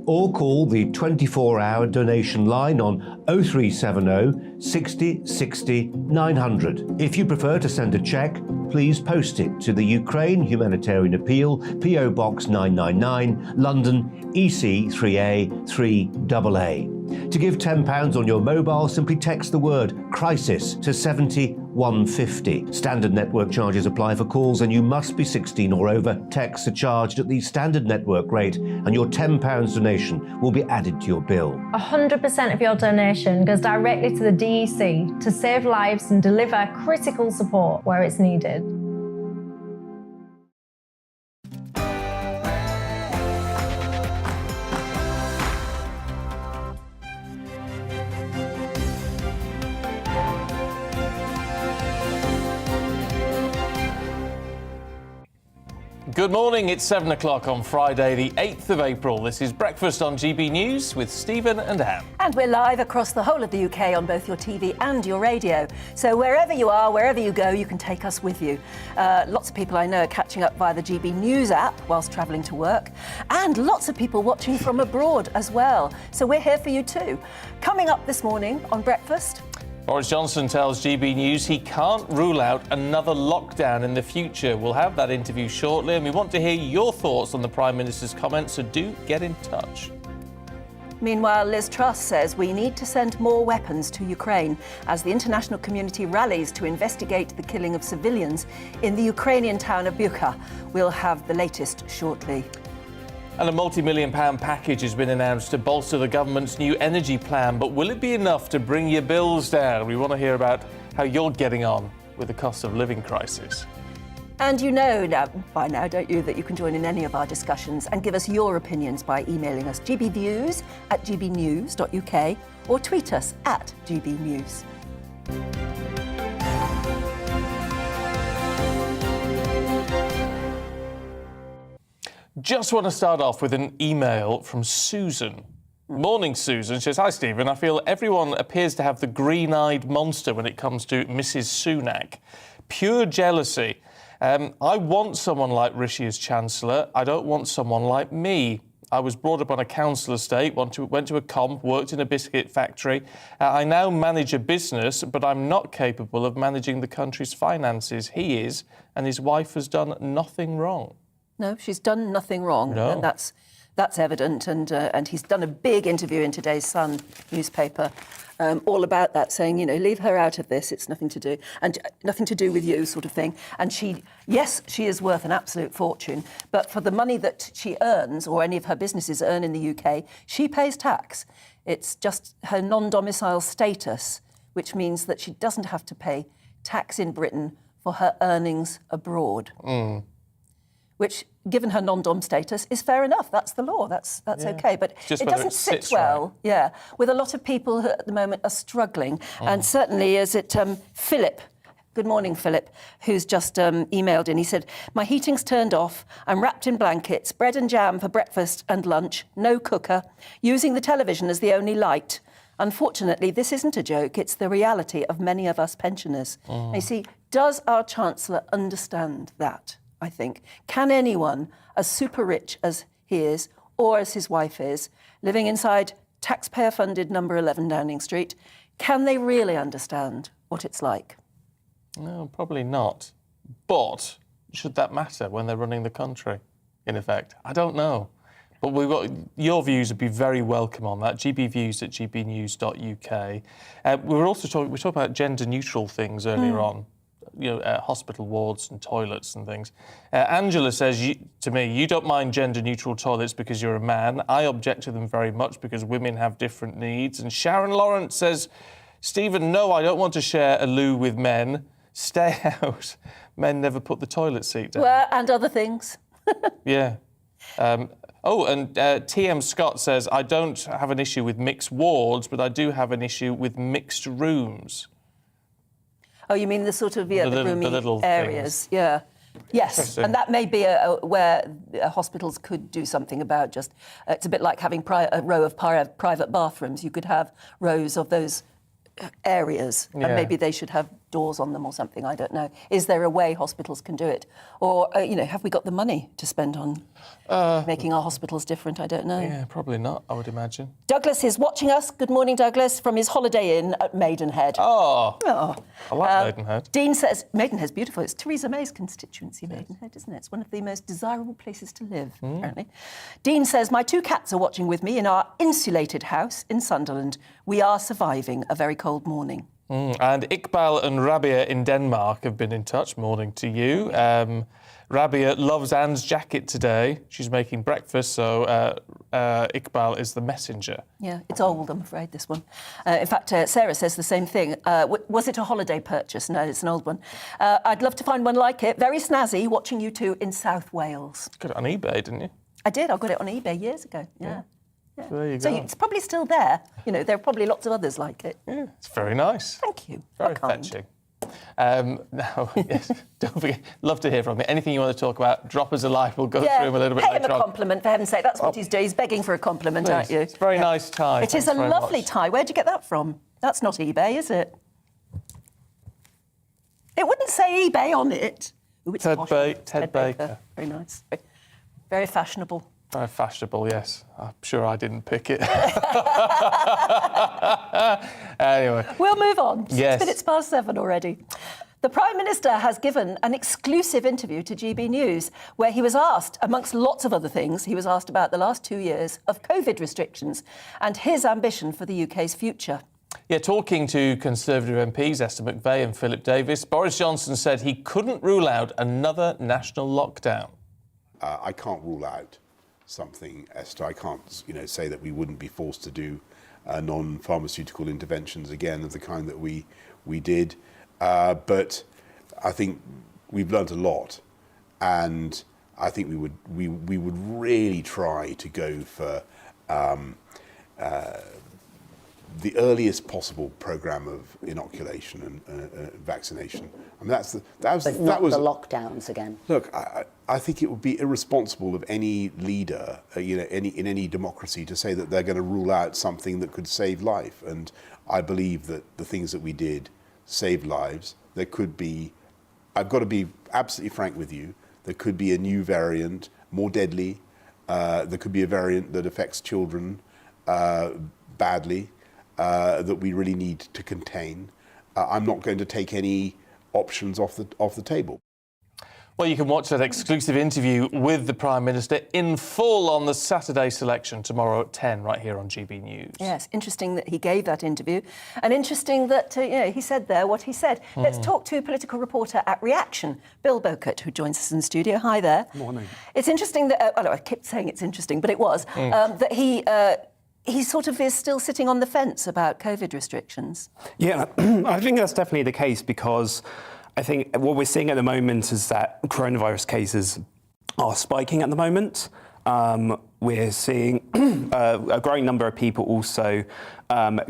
Speaker 11: or call the 24-hour donation line on 0370 60 60 900. If you prefer to send a cheque, please post it to the Ukraine Humanitarian Appeal, PO Box 999, London, EC 3A 3AA. To give £10 on your mobile, simply text the word crisis to 70150. Standard network charges apply for calls and you must be 16 or over. Texts are charged at the standard network rate and your £10 donation will be added to your bill.
Speaker 1: 100% of your donation goes directly to the DEC to save lives and deliver critical support where it's needed.
Speaker 2: Good morning, it's 7 o'clock on Friday, the 8th of April. This is Breakfast on GB News with Stephen and Anne.
Speaker 3: And we're live across the whole of the UK on both your TV and your radio. So wherever you are, wherever you go, you can take us with you. Lots of people I know are catching up via the GB News app whilst travelling to work. And lots of people watching from abroad as well. So we're here for you too. Coming up this morning on Breakfast...
Speaker 2: Boris Johnson tells GB News he can't rule out another lockdown in the future. We'll have that interview shortly, and we want to hear your thoughts on the Prime Minister's comments, so do get in touch.
Speaker 3: Meanwhile, Liz Truss says we need to send more weapons to Ukraine as the international community rallies to investigate the killing of civilians in the Ukrainian town of Bucha. We'll have the latest shortly.
Speaker 2: And a multi-million-pound package has been announced to bolster the government's new energy plan, but will it be enough to bring your bills down? We want to hear about how you're getting on with the cost of living crisis.
Speaker 3: And you know now, by now, don't you, that you can join in any of our discussions and give us your opinions by emailing us gbviews@gbnews.uk or tweet us at gbnews.
Speaker 2: Just want to start off with an email from Susan. Morning, Susan. She says, hi, Stephen. I feel everyone appears to have the green-eyed monster when it comes to Mrs. Sunak. Pure jealousy. I want someone like Rishi as Chancellor. I don't want someone like me. I was brought up on a council estate, went to a comp, worked in a biscuit factory. I now manage a business, but I'm not capable of managing the country's finances. He is, and his wife has done nothing wrong.
Speaker 3: No, she's done nothing wrong.
Speaker 2: No.
Speaker 3: And that's evident. And he's done a big interview in today's Sun newspaper all about that, saying, you know, leave her out of this. It's nothing to do and nothing to do with you, sort of thing. And she is worth an absolute fortune. But for the money that she earns, or any of her businesses earn in the UK, she pays tax. It's just her non-domicile status, which means that she doesn't have to pay tax in Britain for her earnings abroad. Which, given her non-dom status, is fair enough. That's the law. That's okay. But it doesn't sit well, with a lot of people who at the moment are struggling. And certainly, is it Philip? Good morning, Philip, who's just emailed in. He said, my heating's turned off. I'm wrapped in blankets, bread and jam for breakfast and lunch, no cooker, using the television as the only light. Unfortunately, this isn't a joke. It's the reality of many of us pensioners. You see, does our Chancellor understand that? I think. Can anyone as super rich as he is, or as his wife is, living inside taxpayer-funded number 11 Downing Street, can they really understand what it's like?
Speaker 2: No, probably not. But should that matter when they're running the country, in effect? I don't know. But we've got your views would be very welcome on that. gbviews@gbnews.uk. We were talking about gender-neutral things earlier on. Hospital wards and toilets and things. Angela says to me, you don't mind gender-neutral toilets because you're a man. I object to them very much because women have different needs. And Sharon Lawrence says, Stephen, no, I don't want to share a loo with men. Stay out. Men never put the toilet seat down.
Speaker 3: Well, and other things.
Speaker 2: Yeah. TM Scott says, I don't have an issue with mixed wards, but I do have an issue with mixed rooms.
Speaker 3: Oh, you mean the sort of, the roomy areas?
Speaker 2: Things.
Speaker 3: Yeah. Yes, and that may be where hospitals could do something about just... it's a bit like having a row of private bathrooms. You could have rows of those areas, and maybe they should have doors on them or something, I don't know. Is there a way hospitals can do it? Or, have we got the money to spend on making our hospitals different? I don't know.
Speaker 2: Yeah, probably not, I would imagine.
Speaker 3: Douglas is watching us. Good morning, Douglas, from his holiday inn at Maidenhead.
Speaker 2: Oh. I like Maidenhead.
Speaker 3: Dean says, Maidenhead's beautiful. It's Theresa May's constituency, Maidenhead, isn't it? It's one of the most desirable places to live, apparently. Dean says, my 2 cats are watching with me in our insulated house in Sunderland. We are surviving a very cold morning.
Speaker 2: And Iqbal and Rabia in Denmark have been in touch. Morning to you. Rabia loves Anne's jacket today. She's making breakfast, so Iqbal is the messenger.
Speaker 3: Yeah, it's old, I'm afraid, this one. In fact, Sarah says the same thing. Was it a holiday purchase? No, it's an old one. I'd love to find one like it. Very snazzy, watching you 2 in South Wales.
Speaker 2: Got it on eBay, didn't you?
Speaker 3: I did. I got it on eBay years ago, yeah.
Speaker 2: So there you go.
Speaker 3: So it's probably still there. There are probably lots of others like it.
Speaker 2: Yeah, it's very nice.
Speaker 3: Thank you.
Speaker 2: Very fetching. Now, yes, don't forget, love to hear from you. Anything you want to talk about, drop us a line. We'll go through them a little bit
Speaker 3: later on. Pay him a compliment, for heaven's sake. That's what he's doing. He's begging for a compliment, aren't you?
Speaker 2: It's a very nice tie.
Speaker 3: It is a lovely tie. Where'd you get that from? That's not eBay, is it? It wouldn't say eBay on it. Ooh, it's
Speaker 2: Ted Baker.
Speaker 3: Very nice. Very fashionable.
Speaker 2: Very fashionable, yes. I'm sure I didn't pick it. Anyway.
Speaker 3: We'll move on.
Speaker 2: Yes.
Speaker 3: 6 minutes past 7 already. The Prime Minister has given an exclusive interview to GB News where he was asked, amongst lots of other things, he was asked about the last 2 years of COVID restrictions and his ambition for the UK's future.
Speaker 2: Yeah, talking to Conservative MPs Esther McVey and Philip Davis, Boris Johnson said he couldn't rule out another national lockdown.
Speaker 4: I can't rule out something, Esther. I can't, say that we wouldn't be forced to do non-pharmaceutical interventions again of the kind that we did. But I think we've learnt a lot, and I think we would really try to go for the earliest possible programme of inoculation and vaccination. I mean, that was
Speaker 5: the lockdowns again.
Speaker 4: Look, I think it would be irresponsible of any leader, in any democracy, to say that they're going to rule out something that could save life. And I believe that the things that we did saved lives. There could be, I've got to be absolutely frank with you, there could be a new variant, more deadly. There could be a variant that affects children badly. That we really need to contain. I'm not going to take any options off the table.
Speaker 2: Well, you can watch that exclusive interview with the Prime Minister in full on the Saturday selection tomorrow at 10 right here on GB News.
Speaker 3: Yes, interesting that he gave that interview, and interesting that he said there what he said. Let's talk to political reporter at Reaction, Bill Bowkett, who joins us in the studio. Hi there.
Speaker 18: Morning.
Speaker 3: It's interesting that I kept saying it's interesting, but it was that he sort of is still sitting on the fence about COVID restrictions.
Speaker 18: Yeah, I think that's definitely the case, because I think what we're seeing at the moment is that coronavirus cases are spiking at the moment. we're seeing a growing number of people also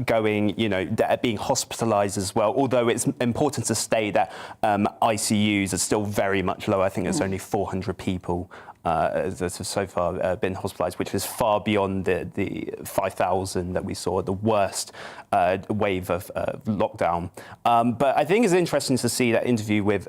Speaker 18: going, being hospitalised as well. Although it's important to state that ICUs are still very much low. I think it's only 400 people that have so far been hospitalised, which is far beyond the 5,000 that we saw at the worst wave of lockdown. But I think it's interesting to see that interview with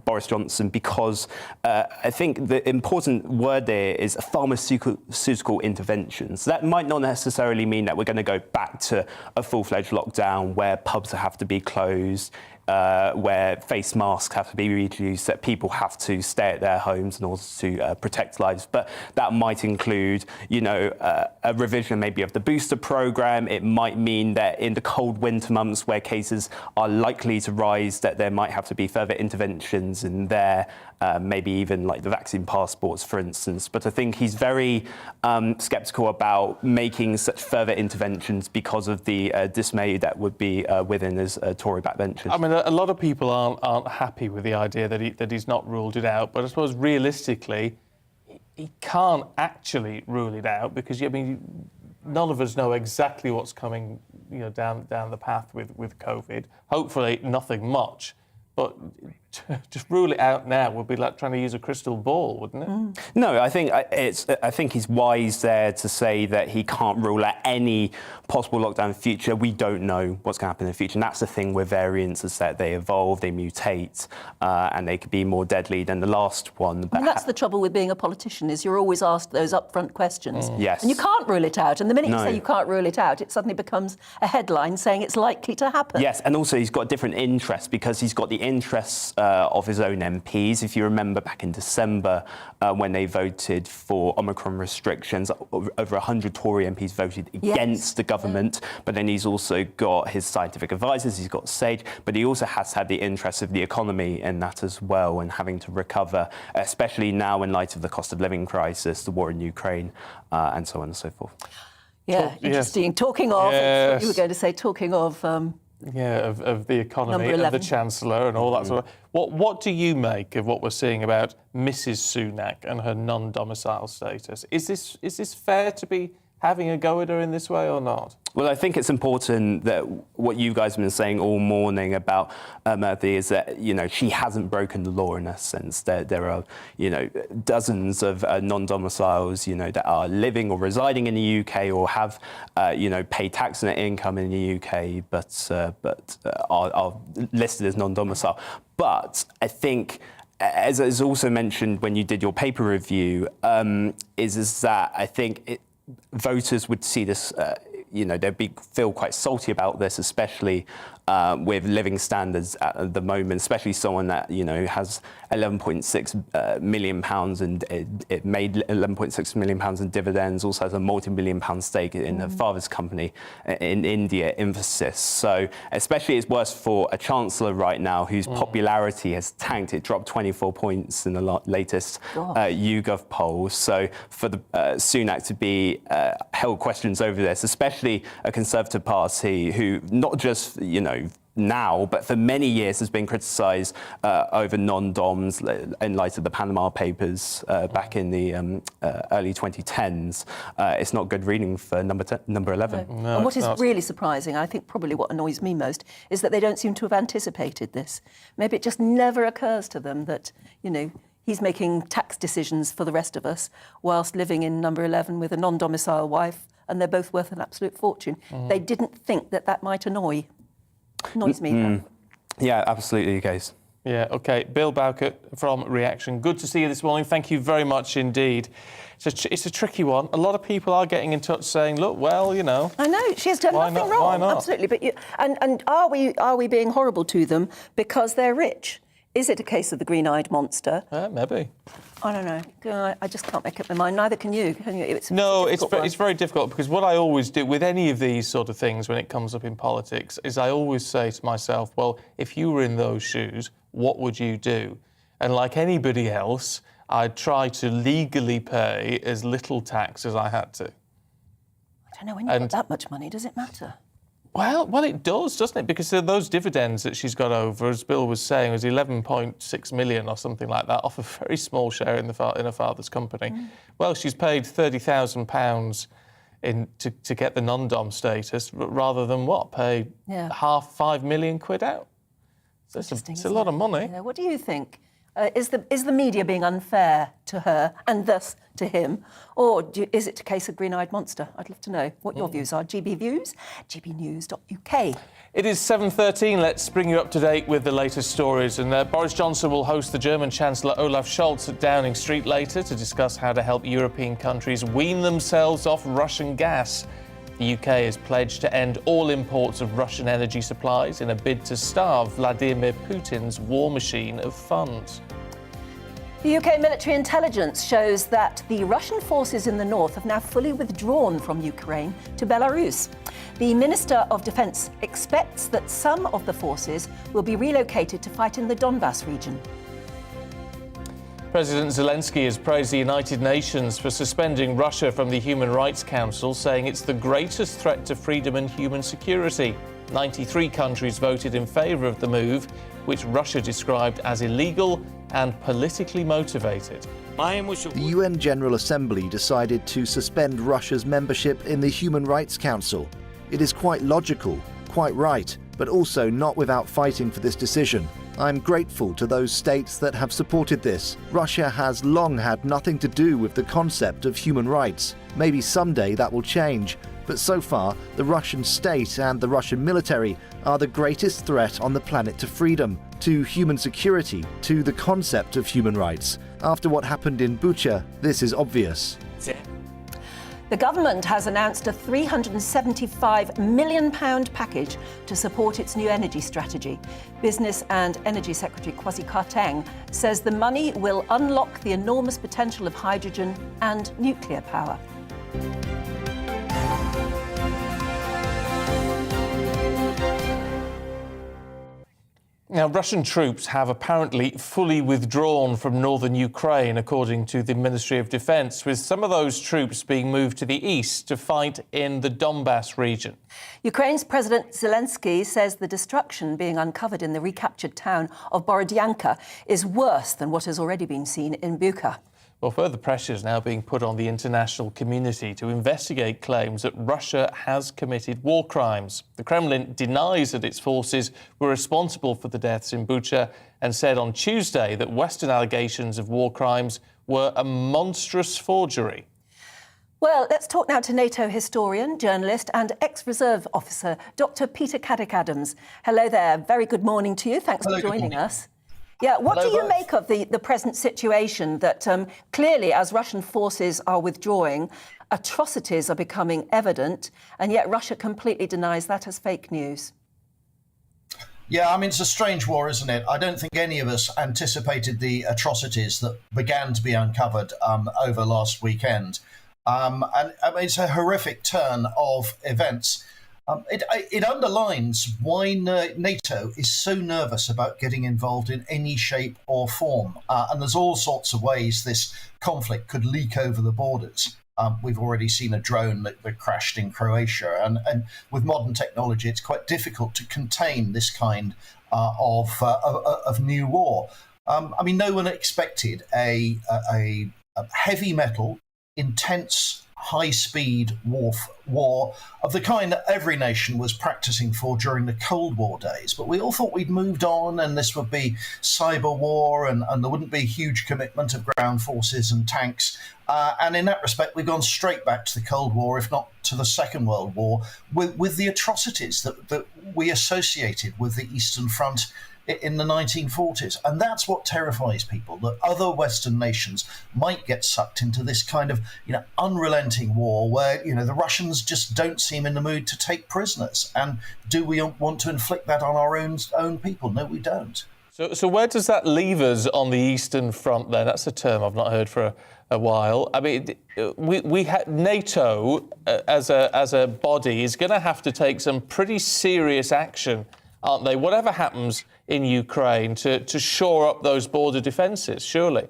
Speaker 18: Boris Johnson, because I think the important word there is pharmaceutical interventions. That might not necessarily mean that we're going to go back to a full-fledged lockdown where pubs have to be closed, where face masks have to be reduced, that people have to stay at their homes in order to protect lives. But that might include, a revision maybe of the booster program. It might mean that in the cold winter months where cases are likely to rise, that there might have to be further interventions in there, maybe even like the vaccine passports, for instance. But I think he's very sceptical about making such further interventions because of the dismay that would be within his Tory backbenchers.
Speaker 2: I mean, a lot of people aren't happy with the idea that he's not ruled it out, but I suppose realistically, he can't actually rule it out because, none of us know exactly what's coming, down the path with COVID. Hopefully, nothing much. But just rule it out now would be like trying to use a crystal ball, wouldn't it?
Speaker 18: No, I think he's wise there to say that he can't rule out any possible lockdown in the future. We don't know what's going to happen in the future, and that's the thing with variants, is that they evolve, they mutate, and they could be more deadly than the last one.
Speaker 3: But that's the trouble with being a politician, is you're always asked those upfront questions.
Speaker 18: Yes.
Speaker 3: And you can't rule it out. And the minute you say you can't rule it out, it suddenly becomes a headline saying it's likely to happen.
Speaker 18: Yes, and also he's got different interests because he's got the interests of his own MPs. If you remember back in December when they voted for Omicron restrictions, over 100 Tory MPs voted against the government. But then he's also got his scientific advisors, he's got SAGE, but he also has had the interests of the economy in that as well, and having to recover, especially now in light of the cost of living crisis, the war in Ukraine, and so on and so forth.
Speaker 3: Yeah, interesting. Yes. Talking of, you were going to say, talking of...
Speaker 2: of the economy, of the Chancellor and all that sort of... What do you make of what we're seeing about Mrs Sunak and her non-domicile status? Is this fair to be having a go at her in this way or not?
Speaker 18: Well, I think it's important that what you guys have been saying all morning about Murthy is that, she hasn't broken the law in a sense. There are, dozens of non-domiciles, that are living or residing in the UK or have, paid tax on their income in the UK, but are listed as non-domicile. But I think, as is also mentioned when you did your paper review, is that I think voters would see this, they'd feel quite salty about this, especially with living standards at the moment, especially someone that, has £11.6 million and it made £11.6 million in dividends, also has a multi-million pound stake in her father's company in India, Infosys. So especially it's worse for a Chancellor right now whose popularity has tanked. It dropped 24 points in the latest YouGov poll. So for the Sunak to be held questions over this, especially a Conservative Party who not just, now, but for many years has been criticised over non-doms in light of the Panama Papers back in the early 2010s. It's not good reading for number 11.
Speaker 3: No, and what is really surprising, I think probably what annoys me most, is that they don't seem to have anticipated this. Maybe it just never occurs to them that, he's making tax decisions for the rest of us whilst living in number 11 with a non-domicile wife, and they're both worth an absolute fortune. They didn't think that might annoys me.
Speaker 18: Yeah, absolutely, guys.
Speaker 2: Yeah, OK. Bill Bowkett from Reaction. Good to see you this morning. Thank you very much indeed. It's a tricky one. A lot of people are getting in touch saying, look, well,
Speaker 3: I know, she has done nothing wrong.
Speaker 2: Why not?
Speaker 3: Absolutely. But and are we being horrible to them because they're rich? Is it a case of the green-eyed monster?
Speaker 2: Maybe.
Speaker 3: I don't know. I just can't make up my mind. Neither can you. It's
Speaker 2: very difficult because what I always do with any of these sort of things when it comes up in politics is I always say to myself, well, if you were in those shoes, what would you do? And like anybody else, I'd try to legally pay as little tax as I had to.
Speaker 3: I don't know, when you've got that much money, does it matter?
Speaker 2: Well, it does, doesn't it? Because those dividends that she's got over, as Bill was saying, was 11.6 million or something like that, off a very small share in her father's company. Well, she's paid £30,000 to get the non-dom status, rather than pay half 5 million quid out. So it's a lot of money.
Speaker 3: Yeah. What do you think? Is the media being unfair to her and thus to him, or is it a case of green-eyed monster? I'd love to know what your views are. GB Views, gbnews.uk.
Speaker 2: It is 7:13. Let's bring you up to date with the latest stories. And Boris Johnson will host the German Chancellor Olaf Scholz at Downing Street later to discuss how to help European countries wean themselves off Russian gas. The UK has pledged to end all imports of Russian energy supplies in a bid to starve Vladimir Putin's war machine of funds.
Speaker 3: The UK military intelligence shows that the Russian forces in the north have now fully withdrawn from Ukraine to Belarus. The Minister of Defence expects that some of the forces will be relocated to fight in the Donbas region.
Speaker 2: President Zelensky has praised the United Nations for suspending Russia from the Human Rights Council, saying it's the greatest threat to freedom and human security. 93 countries voted in favour of the move, which Russia described as illegal and politically motivated.
Speaker 19: The UN General Assembly decided to suspend Russia's membership in the Human Rights Council. It is quite logical, quite right, but also not without fighting for this decision. I'm grateful to those states that have supported this. Russia has long had nothing to do with the concept of human rights. Maybe someday that will change, but so far the Russian state and the Russian military are the greatest threat on the planet to freedom, to human security, to the concept of human rights. After what happened in Bucha, this is obvious.
Speaker 3: The government has announced a £375 million package to support its new energy strategy. Business and Energy Secretary Kwasi Kwarteng says the money will unlock the enormous potential of hydrogen and nuclear power.
Speaker 2: Now, Russian troops have apparently fully withdrawn from northern Ukraine, according to the Ministry of Defence, with some of those troops being moved to the east to fight in the Donbas region.
Speaker 3: Ukraine's President Zelensky says the destruction being uncovered in the recaptured town of Borodyanka is worse than what has already been seen in Bucha.
Speaker 2: Well, further pressure is now being put on the international community to investigate claims that Russia has committed war crimes. The Kremlin denies that its forces were responsible for the deaths in Bucha and said on Tuesday that Western allegations of war crimes were a monstrous forgery.
Speaker 3: Well, let's talk now to NATO historian, journalist and ex-reserve officer, Dr. Peter Caddick-Adams. Hello there. Very good morning to you. Thanks for joining us. Yeah, what do you make of the present situation that clearly, as Russian forces are withdrawing, atrocities are becoming evident, and yet Russia completely denies that as fake news?
Speaker 20: Yeah, I mean, it's a strange war, isn't it? I don't think any of us anticipated the atrocities that began to be uncovered over last weekend. And I mean, it's a horrific turn of events. It underlines why NATO is so nervous about getting involved in any shape or form. And there's all sorts of ways this conflict could leak over the borders. We've already seen a drone that crashed in Croatia. And with modern technology, it's quite difficult to contain this kind of new war. I mean, no one expected a heavy metal, intense, high-speed war of the kind that every nation was practicing for during the Cold War days. But we all thought we'd moved on and this would be cyber war and there wouldn't be a huge commitment of ground forces and tanks. And in that respect, we've gone straight back to the Cold War, if not to the Second World War, with the atrocities that we associated with the Eastern Front in the 1940s. And that's what terrifies people, that other Western nations might get sucked into this kind of, unrelenting war where, the Russians just don't seem in the mood to take prisoners. And do we want to inflict that on our own people? No, we don't.
Speaker 2: So where does that leave us on the Eastern Front then? That's a term I've not heard for a while. I mean, NATO as a body is going to have to take some pretty serious action, aren't they? Whatever happens in Ukraine to shore up those border defences, surely?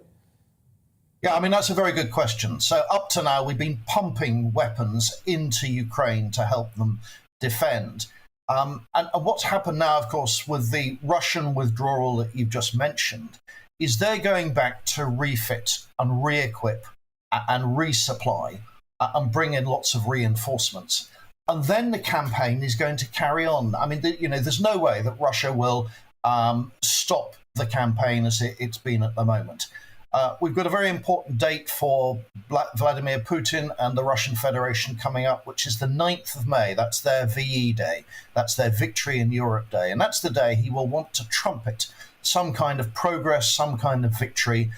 Speaker 20: Yeah, I mean, that's a very good question. So up to now, we've been pumping weapons into Ukraine to help them defend. And what's happened now, of course, with the Russian withdrawal that you've just mentioned, is they're going back to refit and re-equip and resupply and bring in lots of reinforcements. And then the campaign is going to carry on. I mean, there's no way that Russia will stop the campaign as it's been at the moment. We've got a very important date for Vladimir Putin and the Russian Federation coming up, which is the 9th of May. That's their VE Day. That's their Victory in Europe Day. And that's the day he will want to trumpet some kind of progress, some kind of victory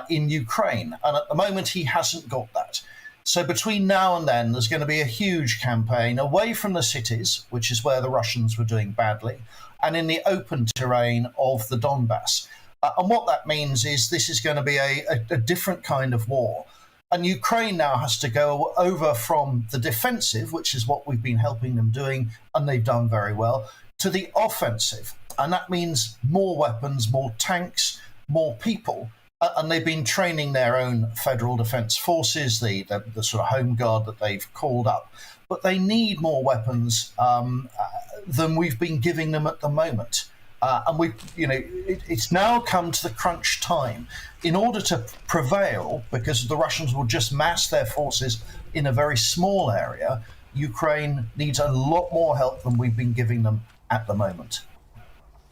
Speaker 20: in Ukraine. And at the moment, he hasn't got that. So between now and then, there's going to be a huge campaign away from the cities, which is where the Russians were doing badly, and in the open terrain of the Donbass. And what that means is this is going to be a different kind of war. And Ukraine now has to go over from the defensive, which is what we've been helping them doing, and they've done very well, to the offensive. And that means more weapons, more tanks, more people. And they've been training their own federal defense forces, the sort of home guard that they've called up. But they need more weapons than we've been giving them at the moment. And it's now come to the crunch time. In order to prevail, because the Russians will just mass their forces in a very small area, Ukraine needs a lot more help than we've been giving them at the moment.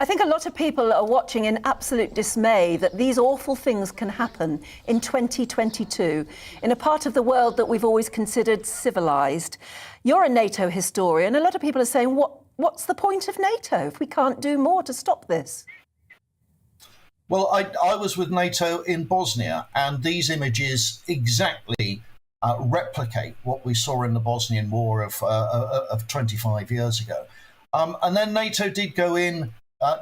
Speaker 3: I think a lot of people are watching in absolute dismay that these awful things can happen in 2022 in a part of the world that we've always considered civilized. You're a NATO historian. A lot of people are saying, what's the point of NATO if we can't do more to stop this?
Speaker 20: Well, I was with NATO in Bosnia, and these images exactly replicate what we saw in the Bosnian War of 25 years ago. And then NATO did go in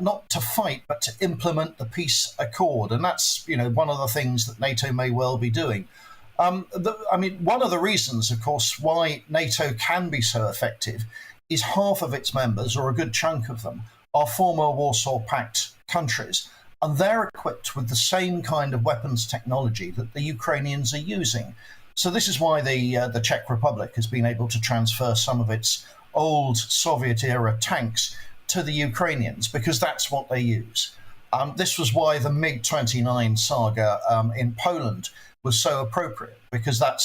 Speaker 20: not to fight, but to implement the peace accord. And that's, one of the things that NATO may well be doing. One of the reasons, of course, why NATO can be so effective is half of its members, or a good chunk of them, are former Warsaw Pact countries. And they're equipped with the same kind of weapons technology that the Ukrainians are using. So this is why the Czech Republic has been able to transfer some of its old Soviet-era tanks to the Ukrainians, because that's what they use. This was why the MiG-29 saga in Poland was so appropriate, because that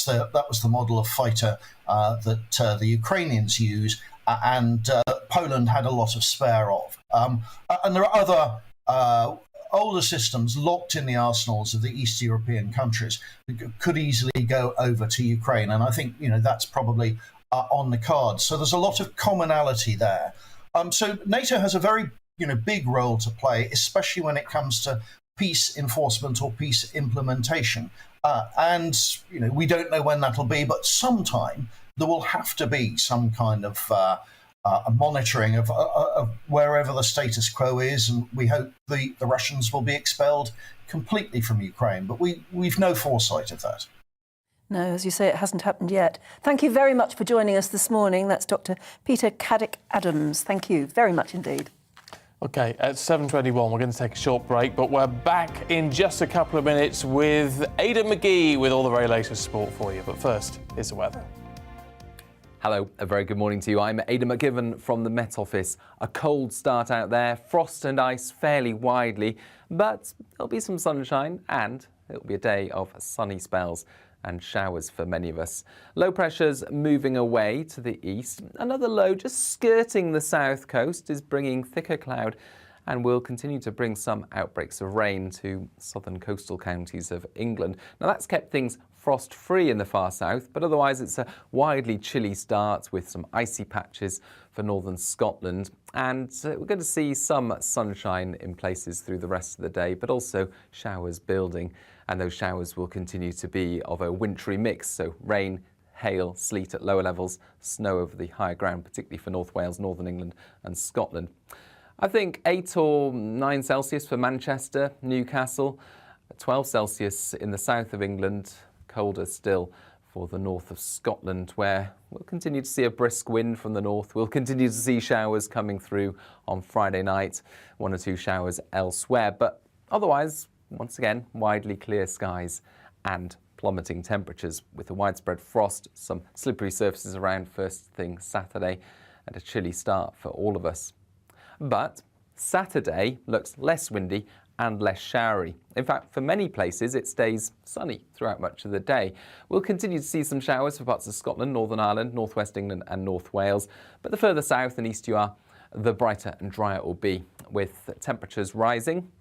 Speaker 20: was the model of fighter that the Ukrainians use, and Poland had a lot of spare of. And there are other older systems locked in the arsenals of the East European countries that could easily go over to Ukraine, and I think that's probably on the cards. So there's a lot of commonality there. So NATO has a very big role to play, especially when it comes to peace enforcement or peace implementation. And we don't know when that'll be, but sometime there will have to be some kind of a monitoring of wherever the status quo is, and we hope the Russians will be expelled completely from Ukraine. But we've no foresight of that.
Speaker 3: No, as you say, it hasn't happened yet. Thank you very much for joining us this morning. That's Dr. Peter Caddick-Adams. Thank you very much indeed.
Speaker 2: OK, at 7:21, we're going to take a short break, but we're back in just a couple of minutes with Aidan McGee with all the very latest sport for you. But first, here's the weather.
Speaker 8: Hello, a very good morning to you. I'm Aidan McGivern from the Met Office. A cold start out there, frost and ice fairly widely, but there'll be some sunshine and it'll be a day of sunny spells and showers for many of us. Low pressure's moving away to the east. Another low just skirting the south coast is bringing thicker cloud and will continue to bring some outbreaks of rain to southern coastal counties of England. Now that's kept things frost-free in the far south, but otherwise it's a widely chilly start with some icy patches for northern Scotland. And we're going to see some sunshine in places through the rest of the day, but also showers building. And those showers will continue to be of a wintry mix, so rain, hail, sleet at lower levels, snow over the higher ground, particularly for North Wales, Northern England and Scotland. I think 8 or 9 Celsius for Manchester, Newcastle, 12 Celsius in the south of England, colder still for the north of Scotland, where we'll continue to see a brisk wind from the north. We'll continue to see showers coming through on Friday night, 1 or 2 showers elsewhere, but otherwise, once again, widely clear skies and plummeting temperatures with a widespread frost, some slippery surfaces around first thing Saturday, and a chilly start for all of us. But Saturday looks less windy and less showery. In fact, for many places, it stays sunny throughout much of the day. We'll continue to see some showers for parts of Scotland, Northern Ireland, North West England and North Wales. But the further south and east you are, the brighter and drier it will be, with temperatures rising,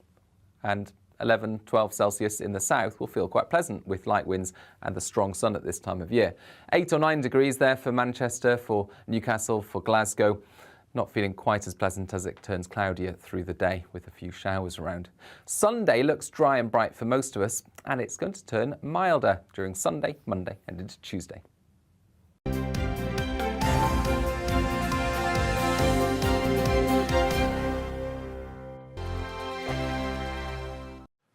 Speaker 8: and 11, 12 Celsius in the south will feel quite pleasant with light winds and the strong sun at this time of year. 8 or 9 degrees there for Manchester, for Newcastle, for Glasgow. Not feeling quite as pleasant as it turns cloudier through the day with a few showers around. Sunday looks dry and bright for most of us, and it's going to turn milder during Sunday, Monday and into Tuesday.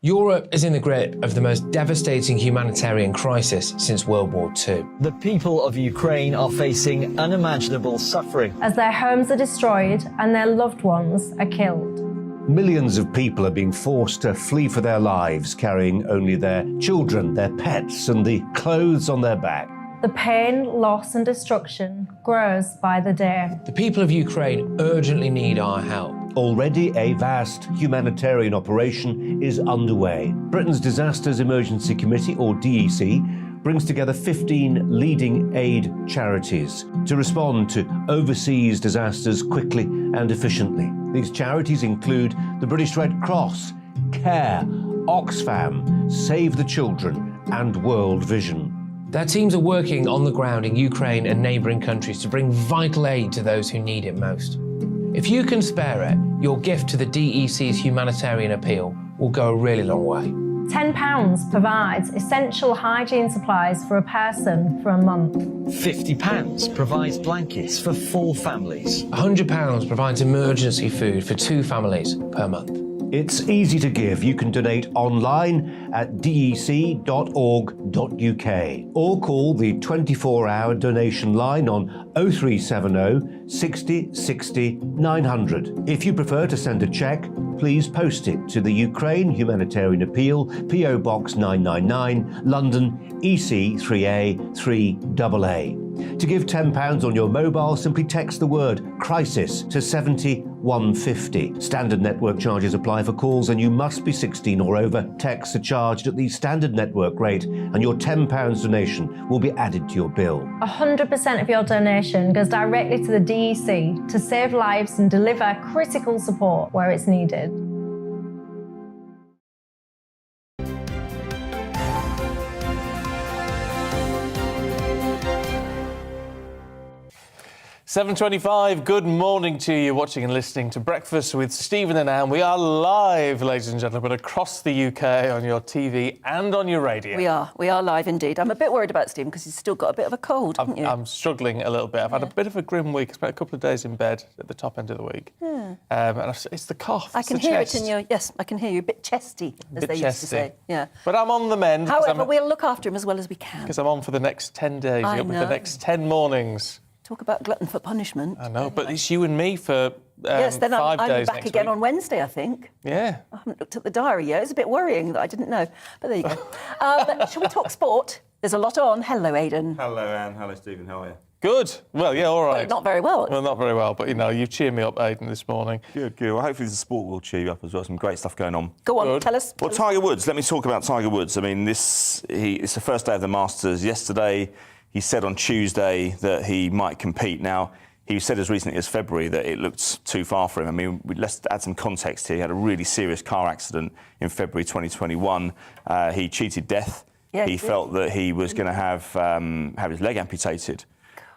Speaker 9: Europe is in the grip of the most devastating humanitarian crisis since World War II.
Speaker 10: The people of Ukraine are facing unimaginable suffering
Speaker 1: as their homes are destroyed and their loved ones are killed.
Speaker 11: Millions of people are being forced to flee for their lives, carrying only their children, their pets, and the clothes on their back.
Speaker 1: The pain, loss and destruction grows by the day.
Speaker 9: The people of Ukraine urgently need our help.
Speaker 11: Already a vast humanitarian operation is underway. Britain's Disasters Emergency Committee, or DEC, brings together 15 leading aid charities to respond to overseas disasters quickly and efficiently. These charities include the British Red Cross, CARE, Oxfam, Save the Children and World Vision.
Speaker 9: Their teams are working on the ground in Ukraine and neighbouring countries to bring vital aid to those who need it most. If you can spare it, your gift to the DEC's humanitarian appeal will go a really long way.
Speaker 1: £10 provides essential hygiene supplies for a person for a month.
Speaker 10: £50 provides blankets for 4 families.
Speaker 9: £100 provides emergency food for 2 families per month.
Speaker 11: It's easy to give. You can donate online at dec.org.uk or call the 24-hour donation line on 0370 60 60 900. If you prefer to send a cheque, please post it to the Ukraine Humanitarian Appeal, PO Box 999, London, EC 3A 3AA. To give £10 on your mobile, simply text the word crisis to 70150. Standard network charges apply for calls and you must be 16 or over. Texts are charged at the standard network rate and your £10 donation will be added to your bill.
Speaker 1: 100% of your donation goes directly to the DEC to save lives and deliver critical support where it's needed.
Speaker 2: $7:25, good morning to you, watching and listening to Breakfast with Stephen and Anne. We are live, ladies and gentlemen, across the UK on your TV and on your radio.
Speaker 3: We are live indeed. I'm a bit worried about Stephen because he's still got a bit of a cold, haven't you?
Speaker 2: I'm struggling a little bit. I've had a bit of a grim week. I spent a couple of days in bed at the top end of the week.
Speaker 3: Yeah.
Speaker 2: And it's the cough.
Speaker 3: I can hear it in your, yes, I can hear you, a bit chesty, as they used to say. Yeah.
Speaker 2: But I'm on the mend.
Speaker 3: However, we'll look after him as well as we can.
Speaker 2: Because I'm on for the next 10 days.
Speaker 3: I
Speaker 2: Up with
Speaker 3: know.
Speaker 2: the next 10 mornings.
Speaker 3: Talk about glutton for punishment.
Speaker 2: I know, but it's you and me for
Speaker 3: yes, then
Speaker 2: 5
Speaker 3: I'm
Speaker 2: days
Speaker 3: back
Speaker 2: next
Speaker 3: again
Speaker 2: week.
Speaker 3: on Wednesday, I think.
Speaker 2: Yeah.
Speaker 3: I haven't looked at the diary yet. It's a bit worrying that I didn't know. But there you go. Shall we talk sport? There's a lot on. Hello, Aidan.
Speaker 21: Hello, Anne. Hello, Stephen. How are you?
Speaker 2: Good. Well, yeah, all right.
Speaker 3: Well, not very well.
Speaker 2: Well, not very well, but, you know, you've cheered me up, Aidan, this morning.
Speaker 21: Good, good. Well, hopefully the sport will cheer you up as well. Some great stuff going on.
Speaker 3: Go on, tell us.
Speaker 21: Well, Tiger Woods. Let me talk about Tiger Woods. I mean, it's the first day of the Masters. Yesterday, he said on Tuesday that he might compete. Now, he said as recently as February that it looked too far for him. I mean, let's add some context here. He had a really serious car accident in February 2021. He cheated death.
Speaker 3: Yeah,
Speaker 21: he felt that he was going to have his leg amputated.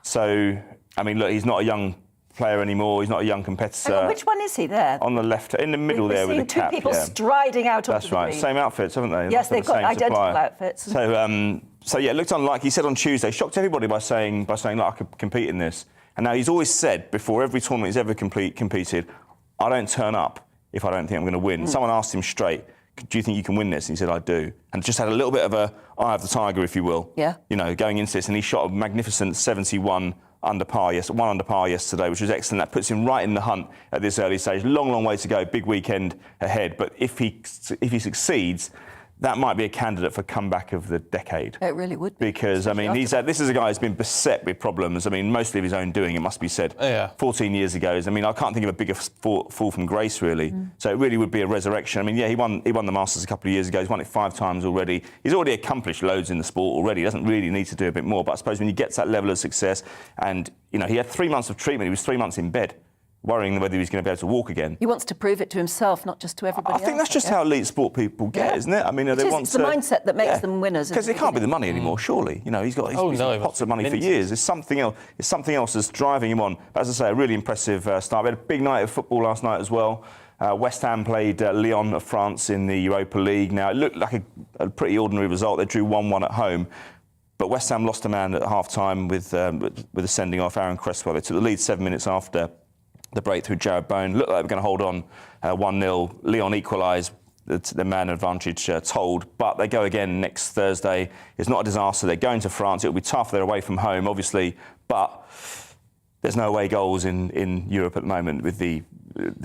Speaker 21: So, I mean, look, he's not a young player anymore. He's not a young competitor.
Speaker 3: Hang on, which one is he there?
Speaker 21: On the left, in the middle there with the cap.
Speaker 3: Two people striding out onto
Speaker 21: That's
Speaker 3: the
Speaker 21: right.
Speaker 3: green.
Speaker 21: Same outfits, haven't they?
Speaker 3: Yes, they've got identical outfits.
Speaker 21: So yeah, it looked unlikely. He said on Tuesday, shocked everybody by saying, look, I could compete in this. And now he's always said, before every tournament he's ever competed, I don't turn up if I don't think I'm going to win. Someone asked him straight, do you think you can win this? And he said, I do. And just had a little bit of a eye of the tiger, if you will.
Speaker 3: Yeah.
Speaker 21: You know, going into this. And he shot a magnificent 71 under par yesterday, which was excellent. That puts him right in the hunt at this early stage. Long, long way to go. Big weekend ahead. But if he succeeds, that might be a candidate for comeback of the decade.
Speaker 3: It really would be.
Speaker 21: Because, I mean, this is a guy who's been beset with problems. I mean, mostly of his own doing, it must be said. 14 years ago. I mean, I can't think of a bigger fall from grace, really. So it really would be a resurrection. I mean, yeah, he won the Masters a couple of years ago. He's won it 5 times already. He's already accomplished loads in the sport already. He doesn't really need to do a bit more. But I suppose when you get to that level of success, and, you know, he had 3 months of treatment. He was 3 months in bed, worrying whether he was going to be able to walk again.
Speaker 3: He wants to prove it to himself, not just to everybody else.
Speaker 21: I think that's just how elite sport people get, isn't it? I mean,
Speaker 3: It's the mindset that makes them winners.
Speaker 21: Because it can't be the money anymore, surely. You know, he's got pots of money for years. It's something else. It's something else that's driving him on. But as I say, a really impressive start. We had a big night of football last night as well. West Ham played Lyon of France in the Europa League. Now, it looked like a pretty ordinary result. They drew 1-1 at home. But West Ham lost a man at half-time with a sending off. Aaron Cresswell. They took the lead 7 minutes after the breakthrough. Jared Bone looked like they were going to hold on 1-0. Lyon equalised, the man advantage told, but they go again next Thursday. It's not a disaster. They're going to France. It'll be tough. They're away from home, obviously, but there's no away goals in Europe at the moment with the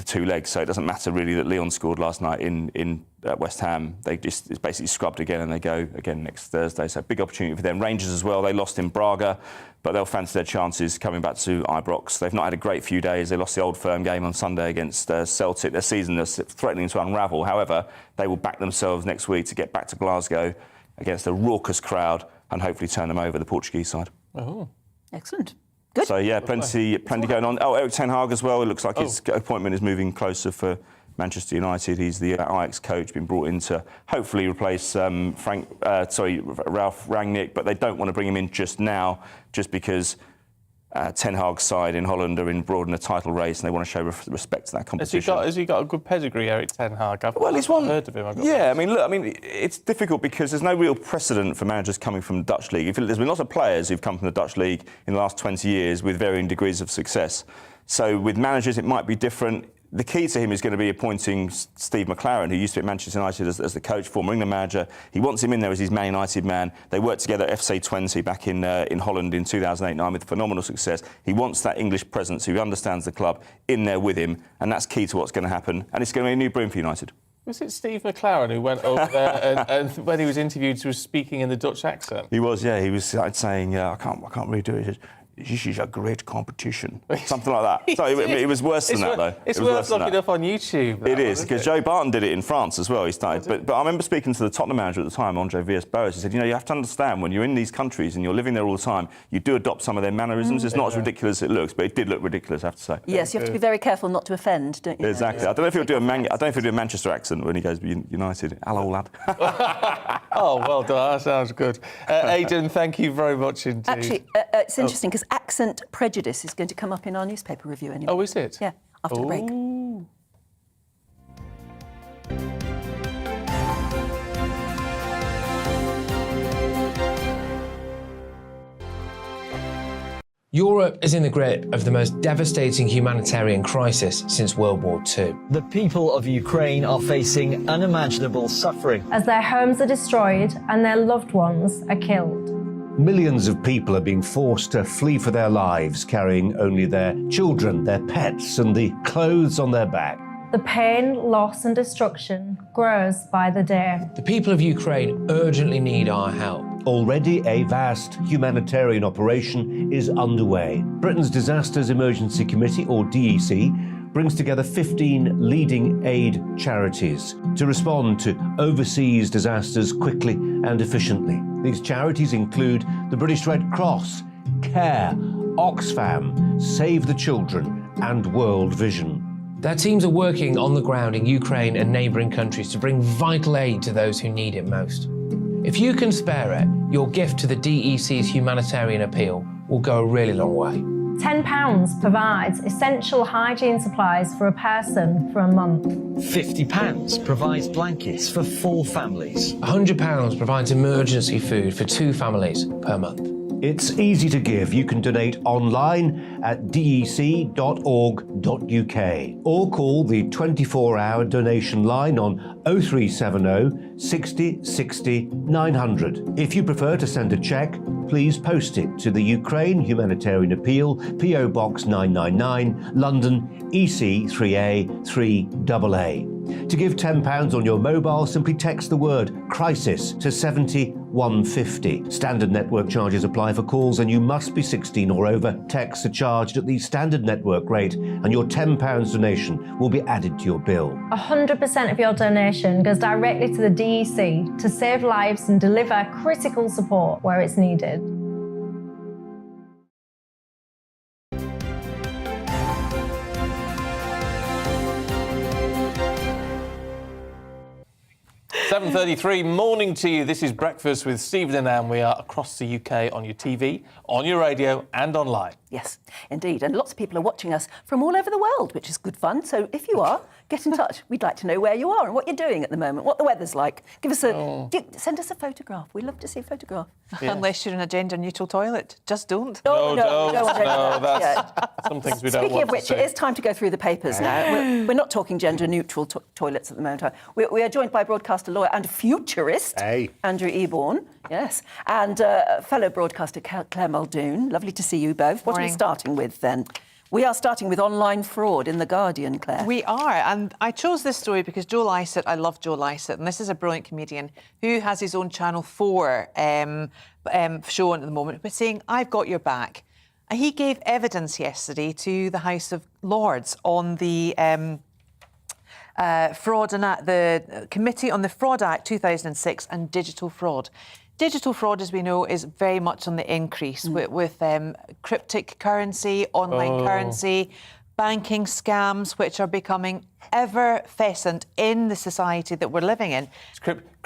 Speaker 21: 2 legs, so it doesn't matter really that Lyon scored last night in West Ham. It's basically scrubbed again, and they go again next Thursday. So big opportunity for them. Rangers as well. They lost in Braga, but they'll fancy their chances coming back to Ibrox. They've not had a great few days. They lost the Old Firm game on Sunday against Celtic. Their season is threatening to unravel. However, they will back themselves next week to get back to Glasgow against a raucous crowd and hopefully turn them over, the Portuguese side.
Speaker 3: Oh, excellent. Good.
Speaker 21: So, yeah, plenty going on. Oh, Eric Ten Hag as well. It looks like his appointment is moving closer for Manchester United. He's the Ajax coach, been brought in to hopefully replace Ralph Rangnick, but they don't want to bring him in just now, just because Ten Hag's side in Holland are embroiled in a title race, and they want to show respect to that competition.
Speaker 2: Has he got a good pedigree, Eric Ten Hag? I've heard of him.
Speaker 21: It's difficult because there's no real precedent for managers coming from the Dutch league. There's been lots of players who've come from the Dutch league in the last 20 years with varying degrees of success. So with managers, it might be different. The key to him is going to be appointing Steve McLaren, who used to be at Manchester United as the coach, former England manager. He wants him in there as his Man United man. They worked together at FC 20 back in Holland in 2008-9 with phenomenal success. He wants that English presence, who understands the club, in there with him, and that's key to what's going to happen. And it's going to be a new broom for United.
Speaker 2: Was it Steve McLaren who went over there and when he was interviewed, was speaking in the Dutch accent?
Speaker 21: He was, yeah. He was saying, I can't really do it. This is a great competition. Something like that. So it was worse than that, though.
Speaker 2: It's worth looking up on YouTube.
Speaker 21: It is, because Joe Barton did it in France as well. He started. But I remember speaking to the Tottenham manager at the time, Andre Villas-Boas. He said, you have to understand, when you're in these countries and you're living there all the time, you do adopt some of their mannerisms. It's not as ridiculous as it looks, but it did look ridiculous, I have to say.
Speaker 3: Yes, you have to be very careful not to offend, don't you?
Speaker 21: Exactly. I don't know if he'll do a Manchester accent when he goes United. Hello, lad.
Speaker 2: Oh, well done. That sounds good. Aidan, thank you very much indeed.
Speaker 3: Actually, it's interesting because accent prejudice is going to come up in our newspaper review anyway.
Speaker 2: Oh, is it?
Speaker 3: Yeah, after the break.
Speaker 9: Europe is in the grip of the most devastating humanitarian crisis since World War II.
Speaker 10: The people of Ukraine are facing unimaginable suffering
Speaker 1: as their homes are destroyed and their loved ones are killed.
Speaker 11: Millions of people are being forced to flee for their lives, carrying only their children, their pets, and the clothes on their back.
Speaker 1: The pain, loss and destruction grows by the day.
Speaker 9: The people of Ukraine urgently need our help.
Speaker 11: Already a vast humanitarian operation is underway. Britain's Disasters Emergency Committee, or DEC, brings together 15 leading aid charities to respond to overseas disasters quickly and efficiently. These charities include the British Red Cross, CARE, Oxfam, Save the Children and World Vision.
Speaker 9: Their teams are working on the ground in Ukraine and neighbouring countries to bring vital aid to those who need it most. If you can spare it, your gift to the DEC's humanitarian appeal will go a really long way.
Speaker 1: £10 provides essential hygiene supplies for a person for a month.
Speaker 10: £50 provides blankets for 4 families.
Speaker 9: £100 provides emergency food for 2 families per month.
Speaker 11: It's easy to give. You can donate online at dec.org.uk or call the 24-hour donation line on 0370 60 60 900. If you prefer to send a cheque, please post it to the Ukraine Humanitarian Appeal, PO Box 999, London EC3A 3AA. To give £10 on your mobile, simply text the word crisis to 70150. Standard network charges apply for calls and you must be 16 or over. Texts are charged at the standard network rate and your £10 donation will be added to your bill.
Speaker 1: 100% of your donation goes directly to the DEC to save lives and deliver critical support where it's needed.
Speaker 2: 7:33, morning to you. This is Breakfast with Stephen and Anne. We are across the UK on your TV, on your radio and online.
Speaker 3: Yes, indeed. And lots of people are watching us from all over the world, which is good fun. So if you are, get in touch. We'd like to know where you are and what you're doing at the moment, what the weather's like. Give us send us a photograph. We'd love to see a photograph.
Speaker 2: Yeah.
Speaker 13: Unless you're in a gender-neutral toilet. Just don't.
Speaker 2: No, don't.
Speaker 3: No,
Speaker 2: That's some things we don't
Speaker 3: Speaking
Speaker 2: want
Speaker 3: of which,
Speaker 2: to see.
Speaker 3: it is time to go through the papers now. We're not talking gender-neutral toilets at the moment. We are joined by broadcaster, lawyer and futurist Andrew Eborn, yes, and fellow broadcaster Claire Muldoon. Lovely to see you both. What are we starting with then? We are starting with online fraud in The Guardian, Claire.
Speaker 13: We are, and I chose this story because Joe Lycett, I love Joe Lycett, and this is a brilliant comedian who has his own Channel 4 show on at the moment, but saying, I've got your back. And he gave evidence yesterday to the House of Lords on the Fraud and the Committee on the Fraud Act 2006 and digital fraud. Digital fraud, as we know, is very much on the increase with cryptic currency, online currency, banking scams, which are becoming ever-present in the society that we're living in.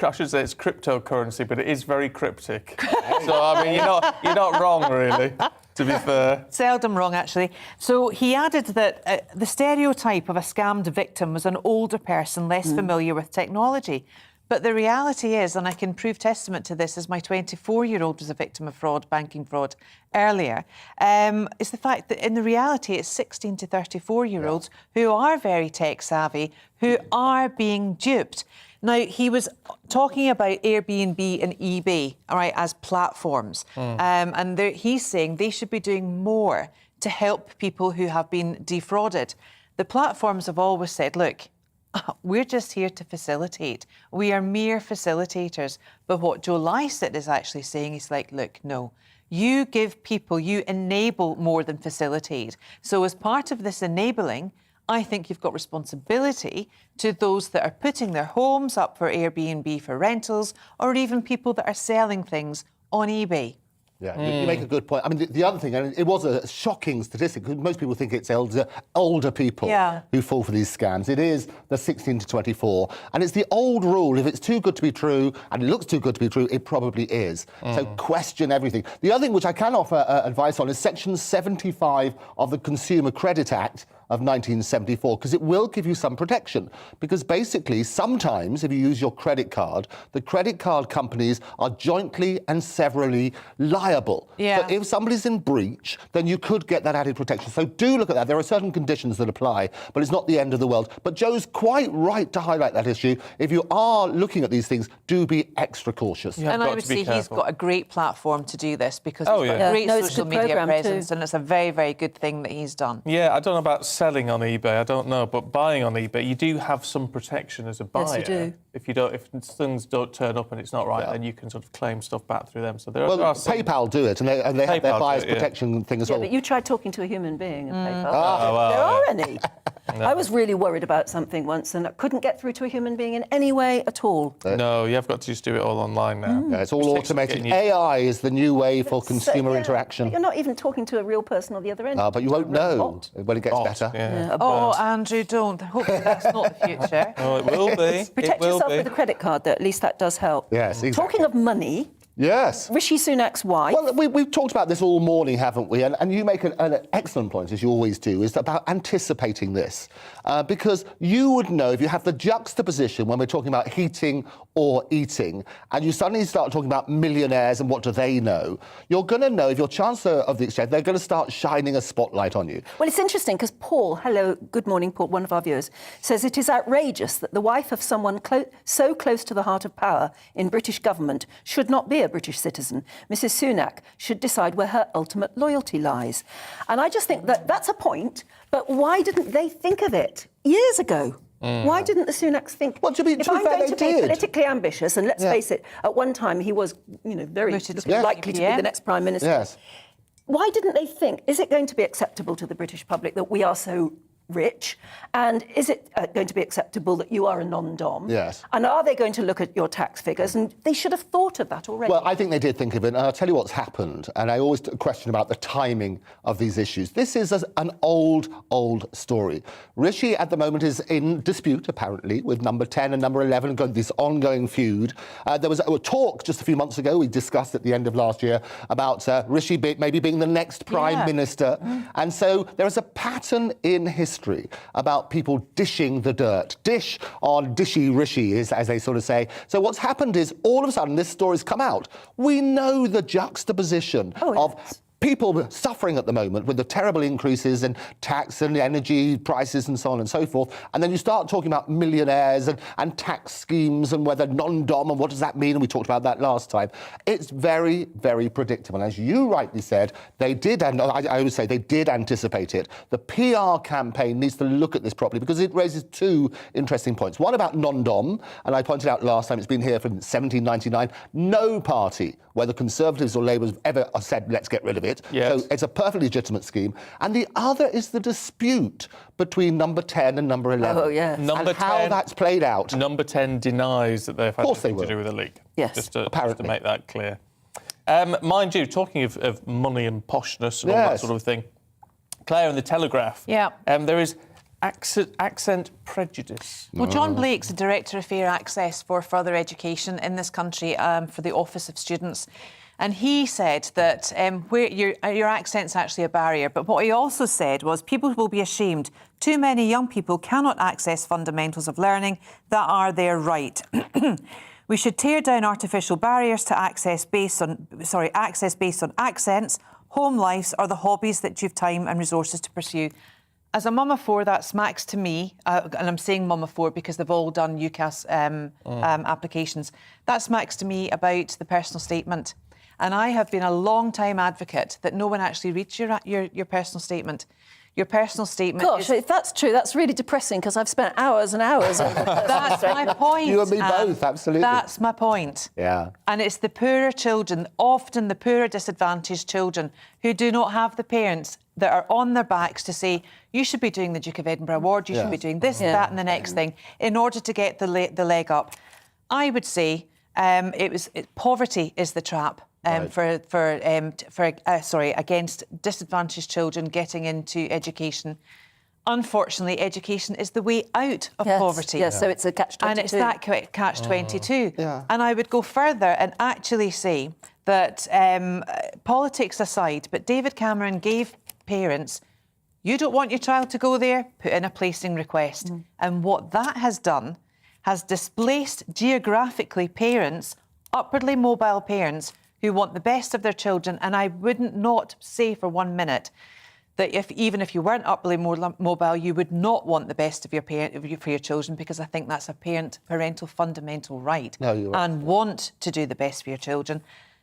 Speaker 2: I should say it's cryptocurrency, but it is very cryptic. So, I mean, you're not wrong, really, to be fair.
Speaker 13: Seldom wrong, actually. So he added that the stereotype of a scammed victim was an older person less familiar with technology. But the reality is, and I can prove testament to this, as my 24-year-old was a victim of fraud, banking fraud, earlier, is the fact that in the reality it's 16 to 34-year-olds who are very tech-savvy, who are being duped. Now, he was talking about Airbnb and eBay, all right, as platforms. And he's saying they should be doing more to help people who have been defrauded. The platforms have always said, look, we're just here to facilitate. We are mere facilitators. But what Joe Lycett is actually saying is like, look, no, you give people, you enable more than facilitate. So as part of this enabling, I think you've got responsibility to those that are putting their homes up for Airbnb for rentals, or even people that are selling things on eBay.
Speaker 14: Yeah, you make a good point. I mean, the other thing, and it was a shocking statistic, because most people think it's older people who fall for these scams. It is the 16 to 24. And it's the old rule, if it's too good to be true, and it looks too good to be true, it probably is. So question everything. The other thing which I can offer advice on is Section 75 of the Consumer Credit Act of 1974, because it will give you some protection. Because basically, sometimes if you use your credit card, the credit card companies are jointly and severally liable. So if somebody's in breach, then you could get that added protection. So do look at that. There are certain conditions that apply, but it's not the end of the world. But Joe's quite right to highlight that issue. If you are looking at these things, do be extra cautious.
Speaker 13: And I would say he's got a great platform to do this, because he's got a great social media presence, and it's a very, very good thing that he's done.
Speaker 2: Yeah, I don't know about selling on eBay, I don't know, but buying on eBay, you do have some protection as a buyer.
Speaker 3: Yes, you do.
Speaker 2: If things don't turn up and it's not right, then you can sort of claim stuff back through them. So there are some...
Speaker 14: PayPal do it, and they have their buyer's protection thing as well.
Speaker 3: But you tried talking to a human being at PayPal.
Speaker 14: Well,
Speaker 3: there are any. I was really worried about something once and I couldn't get through to a human being in any way at all.
Speaker 2: No, you have got to just do it all online now.
Speaker 14: Yeah, it's all automated. AI is the new way for consumer interaction.
Speaker 3: You're not even talking to a real person on the other end.
Speaker 14: But you won't know when it gets better.
Speaker 13: Andrew, don't. Hopefully that's not the future.
Speaker 2: Oh, it will be.
Speaker 3: Protect yourself with a credit card, though. At least that does help.
Speaker 14: Yes, exactly.
Speaker 3: Talking of money...
Speaker 14: Yes.
Speaker 3: Rishi Sunak's wife.
Speaker 14: Well, we've talked about this all morning, haven't we? And you make an excellent point, as you always do, is about anticipating this. Because you would know, if you have the juxtaposition when we're talking about heating or eating, and you suddenly start talking about millionaires and what do they know, you're going to know, if you're Chancellor of the Exchange, they're going to start shining a spotlight on you.
Speaker 3: Well, it's interesting because Paul, hello, good morning, Paul, one of our viewers, says it is outrageous that the wife of someone so close to the heart of power in British government should not be a British citizen. Mrs. Sunak should decide where her ultimate loyalty lies. And I just think that that's a point, but why didn't they think of it years ago? Why didn't the Sunaks think?
Speaker 14: Well, to be
Speaker 3: if
Speaker 14: fair,
Speaker 3: I'm going
Speaker 14: they
Speaker 3: to be
Speaker 14: did.
Speaker 3: politically ambitious, and let's face it, at one time he was, very likely to be the next Prime Minister.
Speaker 14: Yes.
Speaker 3: Why didn't they think, is it going to be acceptable to the British public that we are so rich? And is it going to be acceptable that you are a non-dom?
Speaker 14: Yes.
Speaker 3: And are they going to look at your tax figures? And they should have thought of that already.
Speaker 14: Well, I think they did think of it, and I'll tell you what's happened, and I always question about the timing of these issues. This is an old story. Rishi, at the moment, is in dispute, apparently, with number 10 and number 11, got this ongoing feud. There was a talk just a few months ago, we discussed at the end of last year, about Rishi maybe being the next Prime Minister. And so there is a pattern in history about people dishing the dirt. Dish on dishy Rishi, as they sort of say. So what's happened is, all of a sudden, this story's come out. We know the juxtaposition of people suffering at the moment with the terrible increases in tax and energy prices and so on and so forth. And then you start talking about millionaires and tax schemes and whether non-dom and what does that mean? And we talked about that last time. It's very, very predictable. And as you rightly said, they did, and I would say they did anticipate it. The PR campaign needs to look at this properly because it raises two interesting points. One about non-dom, and I pointed out last time, it's been here from 1799. No party, whether Conservatives or Labour, have ever said, let's get rid of it.
Speaker 2: Yes.
Speaker 14: So it's a perfectly legitimate scheme. And the other is the dispute between number 10 and number 11.
Speaker 3: Oh, yes.
Speaker 14: And how that's played out.
Speaker 2: Number 10 denies that they've had anything to do with the leak.
Speaker 3: Yes.
Speaker 2: Just to make that clear. Mind you, talking of money and poshness and all that sort of thing, Claire, in the Telegraph, there is accent prejudice.
Speaker 13: Well, John Blake's the Director of Fair Access for Further Education in this country for the Office of Students. And he said that where your accent's actually a barrier. But what he also said was people will be ashamed. Too many young people cannot access fundamentals of learning that are their right. We should tear down artificial barriers to access based on accents, home lives, or the hobbies that you've time and resources to pursue. As a mum of four, that smacks to me, and I'm saying mum of four because they've all done UCAS applications. That smacks to me about the personal statement. And I have been a long-time advocate that no one actually reads your personal statement. Your personal statement.
Speaker 3: Gosh, if that's true, that's really depressing because I've spent hours and hours on the
Speaker 13: That's my point.
Speaker 14: You and me both, absolutely.
Speaker 13: That's my point.
Speaker 14: Yeah.
Speaker 13: And it's the poorer children, often the poorer disadvantaged children, who do not have the parents that are on their backs to say, you should be doing the Duke of Edinburgh Award, you should be doing this, that and the next thing, in order to get the leg up. I would say poverty is the trap. Against disadvantaged children getting into education. Unfortunately, education is the way out of poverty.
Speaker 3: Yes, so it's a catch-22.
Speaker 13: And it's that catch-22. And I would go further and actually say that, politics aside, but David Cameron gave parents, you don't want your child to go there, put in a placing request. And what that has done has displaced geographically parents, upwardly mobile parents, who want the best of their children. And I wouldn't not say for 1 minute that even if you weren't upwardly mobile, you would not want the best of for your children, because I think that's a parental fundamental right.
Speaker 14: No, you're right.
Speaker 13: And want to do the best for your children.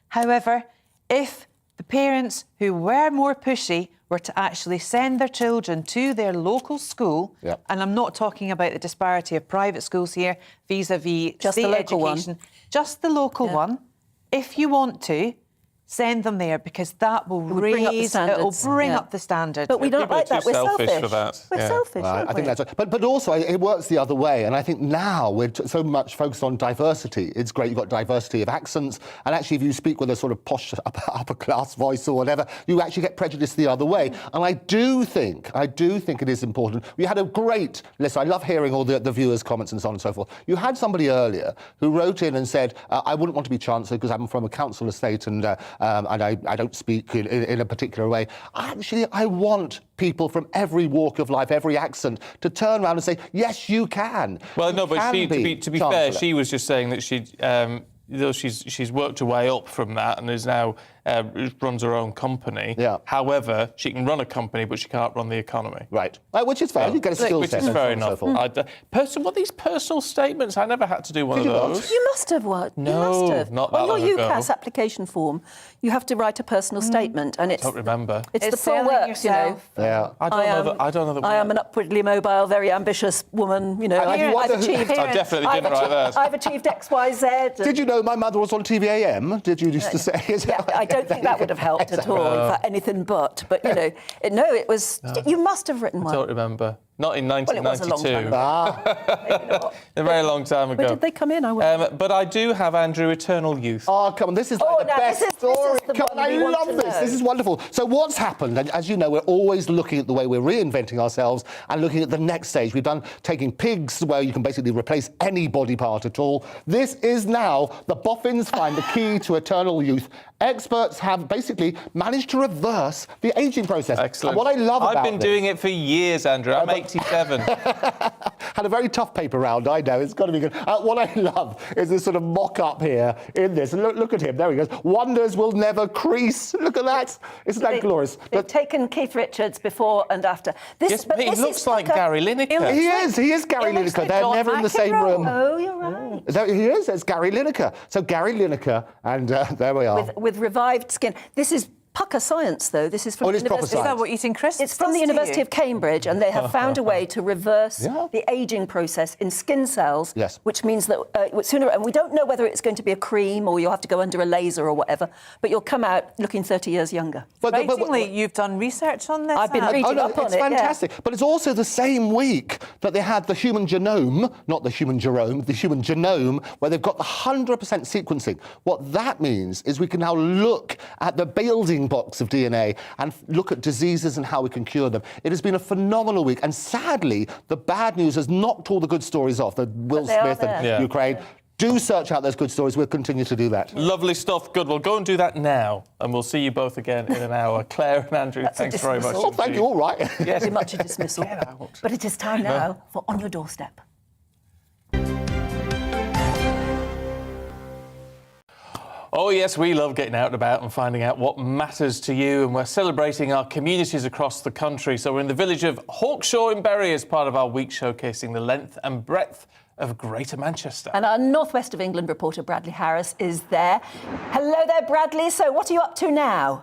Speaker 13: However, if the parents who were more pushy were to actually send their children to their local school, and I'm not talking about the disparity of private schools here vis-a-vis state education, just the local one. If you want to, send them there, because that will bring up the standards.
Speaker 3: But we don't like that. We're selfish.
Speaker 2: For that.
Speaker 3: We're selfish.
Speaker 14: I think that's right. But also it works the other way, and I think now we're so much focused on diversity. It's great you've got diversity of accents, and actually if you speak with a sort of posh upper class voice or whatever, you actually get prejudice the other way. And I do think it is important. We had a great list. I love hearing all the viewers' comments and so on and so forth. You had somebody earlier who wrote in and said, I wouldn't want to be Chancellor because I'm from a council estate and I don't speak in a particular way. Actually, I want people from every walk of life, every accent, to turn around and say, yes, you can.
Speaker 2: Well, no, but to be fair, she was just saying that though she's worked her way up from that and is now runs her own company.
Speaker 14: Yeah.
Speaker 2: However, she can run a company, but she can't run the economy.
Speaker 14: Right. Which is fair. You get a skill set.
Speaker 2: Which is fair enough.
Speaker 14: So
Speaker 2: What these personal statements? I never had to do one of those.
Speaker 3: You must have worked.
Speaker 2: No,
Speaker 3: you must have.
Speaker 2: not that
Speaker 3: on
Speaker 2: long
Speaker 3: your
Speaker 2: ago.
Speaker 3: UCAS application form, you have to write a personal statement, and it's.
Speaker 2: I don't remember.
Speaker 3: It's the full
Speaker 13: selling
Speaker 3: works, you know.
Speaker 13: yourself.
Speaker 14: Yeah.
Speaker 2: I don't know that.
Speaker 3: I am an upwardly mobile, very ambitious woman. You know, I've achieved.
Speaker 2: I definitely didn't write that.
Speaker 3: I've achieved X, Y, Z.
Speaker 14: Did you know my mother was on TV AM? Did you used to say?
Speaker 3: Yeah, I don't think that would have helped at all. In fact, anything but. But you know, it was. You must have written one.
Speaker 2: I don't remember. Not in 1992.
Speaker 3: Well, it was a long time ago.
Speaker 2: A very long time ago.
Speaker 3: Where did they come in?
Speaker 2: But I do have Andrew Eternal Youth.
Speaker 14: Oh, come on, this is like the best story. Come on, I love this. This is wonderful. So what's happened, and as you know, we're always looking at the way we're reinventing ourselves and looking at the next stage. We've done taking pigs, where you can basically replace any body part at all. This is now the boffins find the key to eternal youth. Experts have basically managed to reverse the ageing process.
Speaker 2: Excellent.
Speaker 14: And what I love about
Speaker 2: I've been doing it for years, Andrew. I'm 87.
Speaker 14: Had a very tough paper round, I know. It's got to be good. What I love is this sort of mock-up here in this. And look at him. There he goes. Wonders will never crease. Look at that. Isn't that glorious?
Speaker 3: They've taken Keith Richards before and after.
Speaker 2: Yes, but he looks like Gary Lineker.
Speaker 14: He is Gary Lineker. They're never in the same room.
Speaker 3: Oh, you're right.
Speaker 14: He is. It's Gary Lineker. So Gary Lineker, and there we are.
Speaker 3: With revived skin. This is pucker science, though. This is from
Speaker 14: it is
Speaker 3: the
Speaker 14: proper
Speaker 3: University.
Speaker 14: science.
Speaker 13: Is that what eating crisps
Speaker 3: It's from the
Speaker 13: does to
Speaker 3: University
Speaker 13: you?
Speaker 3: of Cambridge, and they have found a way to reverse the ageing process in skin cells.
Speaker 14: Yes.
Speaker 3: Which means that sooner, and we don't know whether it's going to be a cream or you'll have to go under a laser or whatever, but you'll come out looking 30 years younger.
Speaker 13: Surprisingly, you've done research on this.
Speaker 3: I've been reading up on
Speaker 14: it's
Speaker 3: it.
Speaker 14: fantastic. But it's also the same week that they had the human genome, not the human Jerome, the human genome, where they've got the 100% sequencing. What that means is we can now look at the building blocks of DNA and look at diseases and how we can cure them. It has been a phenomenal week, and sadly, the bad news has knocked all the good stories off, the Will Smith and Ukraine. Do search out those good stories. We'll continue to do that.
Speaker 2: Lovely stuff. Good. Well, go and do that now, and we'll see you both again in an hour. Claire and Andrew, thanks very much.
Speaker 14: Oh, thank you. All right.
Speaker 2: Yes.
Speaker 3: Very much a dismissal. But it is time now for On Your Doorstep.
Speaker 2: Oh, yes, we love getting out and about and finding out what matters to you, and we're celebrating our communities across the country. So we're in the village of Hawkshaw in Bury as part of our week showcasing the length and breadth of Greater Manchester.
Speaker 3: And our North West of England reporter, Bradley Harris, is there. Hello there, Bradley. So what are you up to now?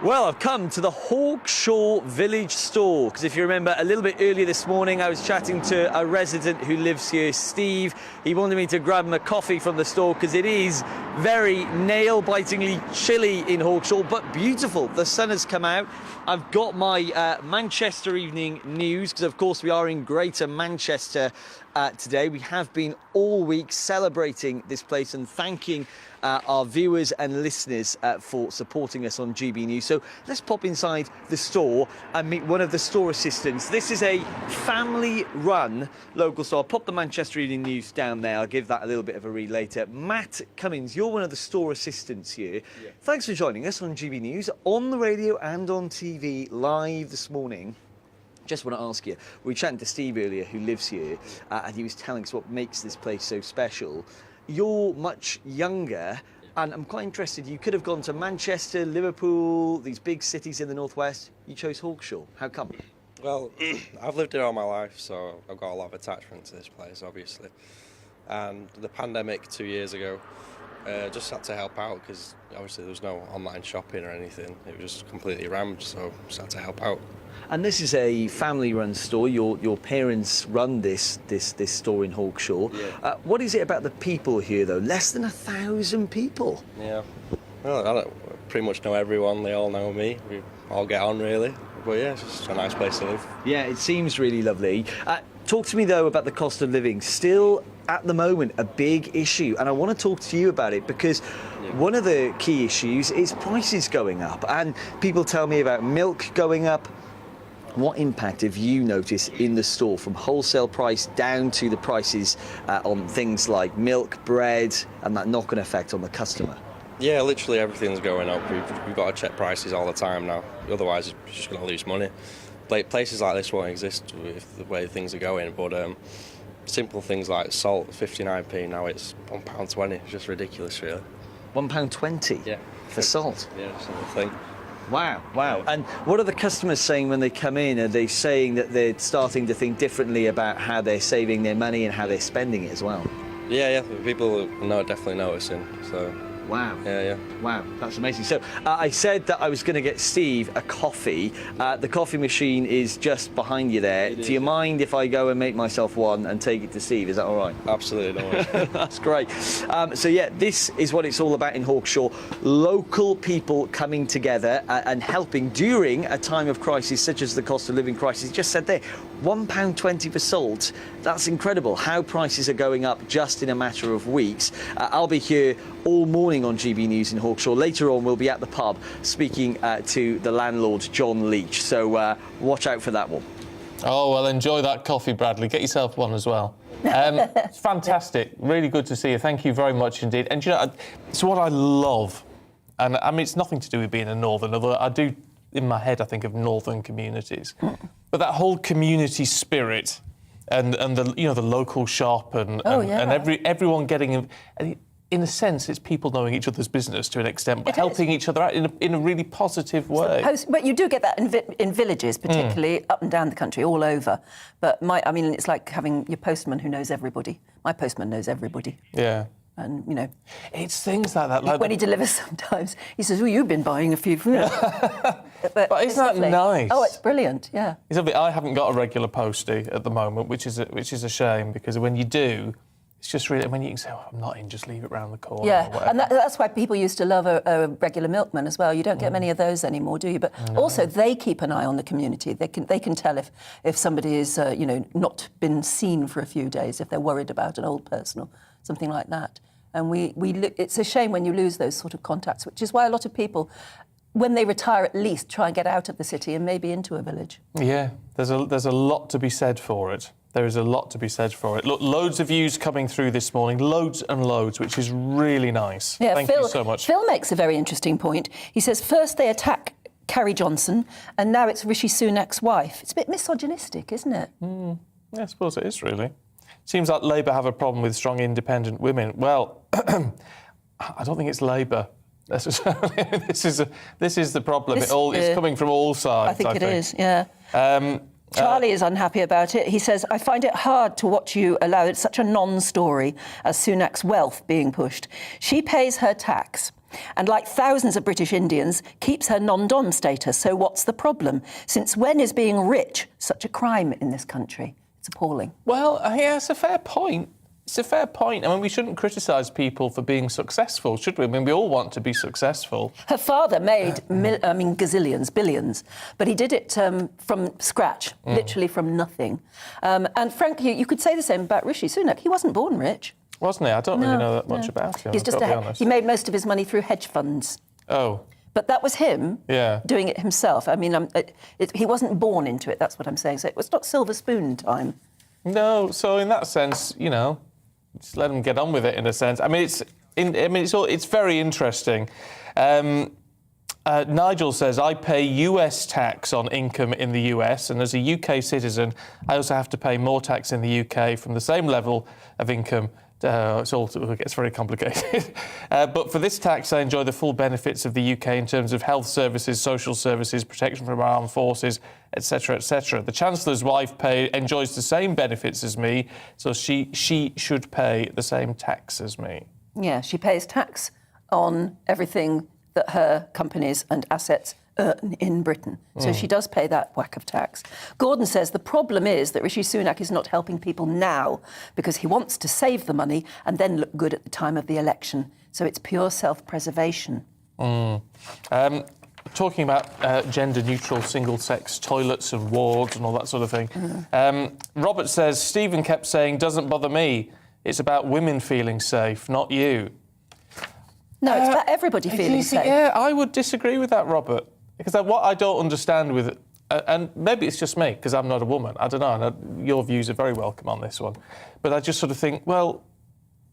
Speaker 10: Well, I've come to the Hawkshaw Village store, because if you remember, a little bit earlier this morning, I was chatting to a resident who lives here, Steve. He wanted me to grab him a coffee from the store, because it is very nail-bitingly chilly in Hawkshaw, but beautiful. The sun has come out. I've got my Manchester Evening News, because of course we are in Greater Manchester today. We have been all week celebrating this place and thanking our viewers and listeners for supporting us on GB News. So let's pop inside the store and meet one of the store assistants. This is a family-run local store. I'll pop the Manchester Evening News down there. I'll give that a little bit of a read later. Matt Cummins, you're one of the store assistants here. Yeah. Thanks for joining us on GB News, on the radio and on TV live this morning. Just want to ask you, we were chatting to Steve earlier, who lives here, and he was telling us what makes this place so special. You're much younger, and I'm quite interested. You could have gone to Manchester, Liverpool, these big cities in the northwest. You chose Hawkshaw. How come?
Speaker 6: Well, I've lived here all my life, so I've got a lot of attachment to this place, obviously. And the pandemic 2 years ago, just had to help out, because obviously there was no online shopping or anything. It was just completely rammed, so just had to help out.
Speaker 10: And this is a family-run store. Your parents run this store in Hawkshaw. Yeah. What is it about the people here, though? Less than 1,000 people.
Speaker 6: Yeah. Well, I pretty much know everyone. They all know me. We all get on, really. But yeah, it's just a nice place to live.
Speaker 10: Yeah, it seems really lovely. Talk to me, though, about the cost of living. Still, at the moment, a big issue. And I want to talk to you about it, because one of the key issues is prices going up. And people tell me about milk going up. What impact have you noticed in the store, from wholesale price down to the prices on things like milk, bread, and that knock-on effect on the customer?
Speaker 6: Yeah, literally everything's going up. We've got to check prices all the time now. Otherwise, you're just going to lose money. Places like this won't exist with the way things are going. But simple things like salt, 59p, now it's £1.20. It's just ridiculous, really.
Speaker 10: £1.20?
Speaker 6: Yeah.
Speaker 10: For salt?
Speaker 6: Yeah, that's the thing.
Speaker 10: Wow, wow. And what are the customers saying when they come in? Are they saying that they're starting to think differently about how they're saving their money and how they're spending it as well?
Speaker 6: Yeah, people are definitely noticing, so...
Speaker 10: Wow.
Speaker 6: Yeah.
Speaker 10: Wow, that's amazing. So I said that I was going to get Steve a coffee. The coffee machine is just behind you there. Do you mind if I go and make myself one and take it to Steve? Is that all right?
Speaker 6: Absolutely, no worries.
Speaker 10: That's great. So yeah, this is what it's all about in Hawkshaw. Local people coming together and helping during a time of crisis such as the cost of living crisis. You just said there, £1.20 for salt. That's incredible how prices are going up just in a matter of weeks. I'll be here all morning on GB News in Hawkshaw. Later on, we'll be at the pub speaking to the landlord, John Leach. So watch out for that one.
Speaker 2: Oh, well, enjoy that coffee, Bradley. Get yourself one as well. It's fantastic. Really good to see you. Thank you very much indeed. And, you know, it's what I love. And, I mean, it's nothing to do with being a northern, although I do, in my head, I think of northern communities. But that whole community spirit and the, you know, the local shop and everyone getting... in a sense, it's people knowing each other's business to an extent, but helping each other out in a really positive way.
Speaker 3: But you do get that in villages, particularly up and down the country, all over. But I mean, it's like having your postman who knows everybody. My postman knows everybody.
Speaker 2: Yeah.
Speaker 3: And, you know...
Speaker 2: It's things like that. Like
Speaker 3: when he delivers sometimes, he says, you've been buying a few...
Speaker 2: but isn't that nice?
Speaker 3: Oh, it's brilliant, yeah.
Speaker 2: I haven't got a regular postie at the moment, which is a shame, because when you do... It's just really, when you can say, oh, I'm not in, just leave it round the corner.
Speaker 3: Yeah, and that's why people used to love a regular milkman as well. You don't get many of those anymore, do you? But also, they keep an eye on the community. They can tell if somebody is, you know, not been seen for a few days, if they're worried about an old person or something like that. And it's a shame when you lose those sort of contacts, which is why a lot of people, when they retire, at least try and get out of the city and maybe into a village.
Speaker 2: Yeah, there's a lot to be said for it. There is a lot to be said for it. Look, loads of views coming through this morning, loads and loads, which is really nice.
Speaker 3: Yeah,
Speaker 2: Thank you so much.
Speaker 3: Phil makes a very interesting point. He says, first they attack Carrie Johnson, and now it's Rishi Sunak's wife. It's a bit misogynistic, isn't it?
Speaker 2: Yeah, I suppose it is, really. Seems like Labour have a problem with strong, independent women. Well, I don't think it's Labour. This is the problem. It's coming from all sides.
Speaker 3: I think it is, yeah. Charlie is unhappy about it. He says, I find it hard to watch you allow such a non-story as Sunak's wealth being pushed. She pays her tax and, like thousands of British Indians, keeps her non-dom status. So what's the problem? Since when is being rich such a crime in this country? It's appalling.
Speaker 2: Well, yeah, it's a fair point. It's a fair point. I mean, we shouldn't criticise people for being successful, should we? I mean, we all want to be successful.
Speaker 3: Her father made, gazillions, billions, but he did it from scratch, literally from nothing. And frankly, you could say the same about Rishi Sunak. He wasn't born rich.
Speaker 2: Wasn't he? I don't really know that much about him.
Speaker 3: He made most of his money through hedge funds.
Speaker 2: Oh.
Speaker 3: But that was him doing it himself. I mean, he wasn't born into it, that's what I'm saying. So it was not silver spoon time.
Speaker 2: No, so in that sense, you know, just let them get on with it in a sense. I mean, it's very interesting. Nigel says, I pay US tax on income in the US, and as a UK citizen, I also have to pay more tax in the UK from the same level of income. It gets very complicated. But for this tax, I enjoy the full benefits of the UK in terms of health services, social services, protection from our armed forces, etc., etc. The Chancellor's wife enjoys the same benefits as me, so she should pay the same tax as me.
Speaker 3: Yeah, she pays tax on everything that her companies and assets earn in Britain. So she does pay that whack of tax. Gordon says the problem is that Rishi Sunak is not helping people now because he wants to save the money and then look good at the time of the election. So it's pure self-preservation.
Speaker 2: Talking about gender-neutral single-sex toilets and wards and all that sort of thing. Robert says, Stephen kept saying, doesn't bother me. It's about women feeling safe, not you.
Speaker 3: No, it's about everybody feeling safe.
Speaker 2: Yeah, I would disagree with that, Robert. Because what I don't understand with it, and maybe it's just me, because I'm not a woman, I don't know, and your views are very welcome on this one, but I just sort of think, well,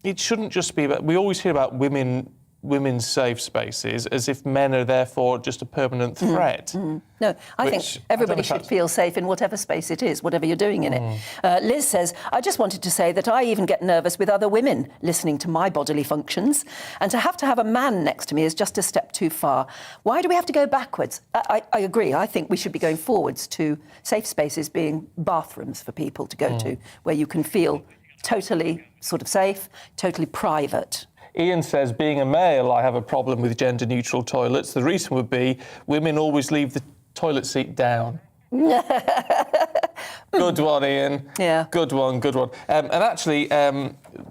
Speaker 2: it shouldn't just be about... We always hear about women women's safe spaces as if men are therefore just a permanent threat.
Speaker 3: No, I think everybody should feel safe in whatever space it is, whatever you're doing in it. Liz says, I just wanted to say that I even get nervous with other women listening to my bodily functions, and to have a man next to me is just a step too far. Why do we have to go backwards? I agree. I think we should be going forwards to safe spaces being bathrooms for people to go to, where you can feel totally sort of safe, totally private.
Speaker 2: Ian says, being a male, I have a problem with gender-neutral toilets. The reason would be women always leave the toilet seat down. Good one, Ian.
Speaker 3: Yeah.
Speaker 2: Good one, good one. And actually,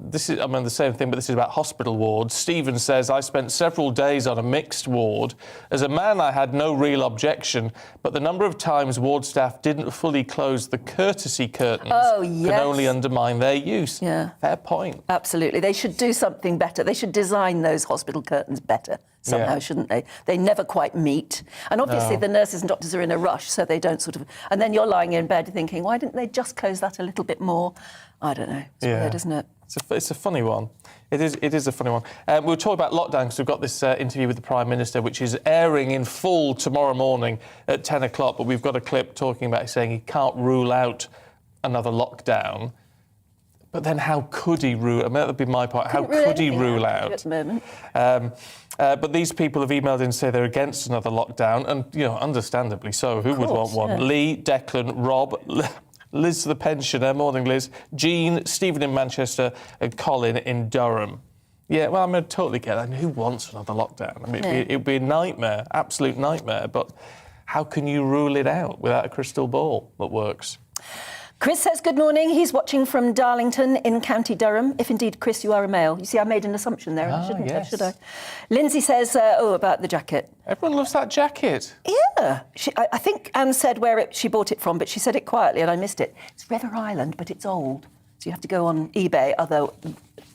Speaker 2: this is, I mean, the same thing, but this is about hospital wards. Stephen says, I spent several days on a mixed ward. As a man, I had no real objection, but the number of times ward staff didn't fully close the courtesy curtains can only undermine their use.
Speaker 3: Yeah.
Speaker 2: Fair point.
Speaker 3: Absolutely. They should do something better. They should design those hospital curtains better somehow, shouldn't they? They never quite meet. And obviously the nurses and doctors are in a rush, so they don't sort of... And then you're lying in bed thinking, why didn't they just close that a little bit more? I don't know. It's weird, isn't it?
Speaker 2: It's a funny one. It is a funny one. We'll talk about lockdown because we've got this interview with the Prime Minister, which is airing in full tomorrow morning at 10 o'clock. But we've got a clip talking about saying he can't rule out another lockdown. But then how could he rule... I mean, that would be my part. How could he rule out?
Speaker 3: At the moment.
Speaker 2: But these people have emailed in and say they're against another lockdown. And, you know, understandably so. Who would want one?
Speaker 3: Yeah.
Speaker 2: Lee, Declan, Rob... Liz the pensioner, morning Liz, Jean, Stephen in Manchester and Colin in Durham. Yeah, well, I mean, I totally get that. I mean, who wants another lockdown? I mean, it'd be a nightmare, absolute nightmare, but how can you rule it out without a crystal ball that works?
Speaker 3: Chris says, good morning. He's watching from Darlington in County Durham. If indeed, Chris, you are a male. You see, I made an assumption there, shouldn't I? Should I? Lindsay says, about the jacket.
Speaker 2: Everyone loves that jacket.
Speaker 3: Yeah. I think Anne said where she bought it from, but she said it quietly and I missed it. It's River Island, but it's old. So you have to go on eBay, other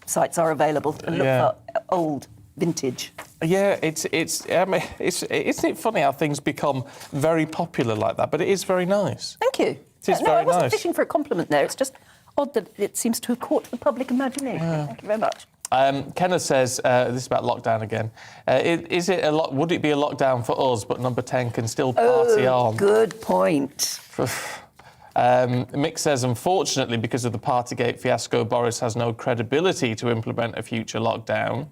Speaker 3: sites are available, and look for old vintage.
Speaker 2: Yeah, I mean, isn't it funny how things become very popular like that? But it is very nice.
Speaker 3: Thank you.
Speaker 2: It is
Speaker 3: no,
Speaker 2: very
Speaker 3: I wasn't
Speaker 2: nice.
Speaker 3: fishing for a compliment there. It's just odd that it seems to have caught the public imagination. Thank you very much.
Speaker 2: Kenneth says, this is about lockdown again. Would it be a lockdown for us, but Number 10 can still party on?
Speaker 3: Good point.
Speaker 2: Mick says, unfortunately, because of the Partygate fiasco, Boris has no credibility to implement a future lockdown.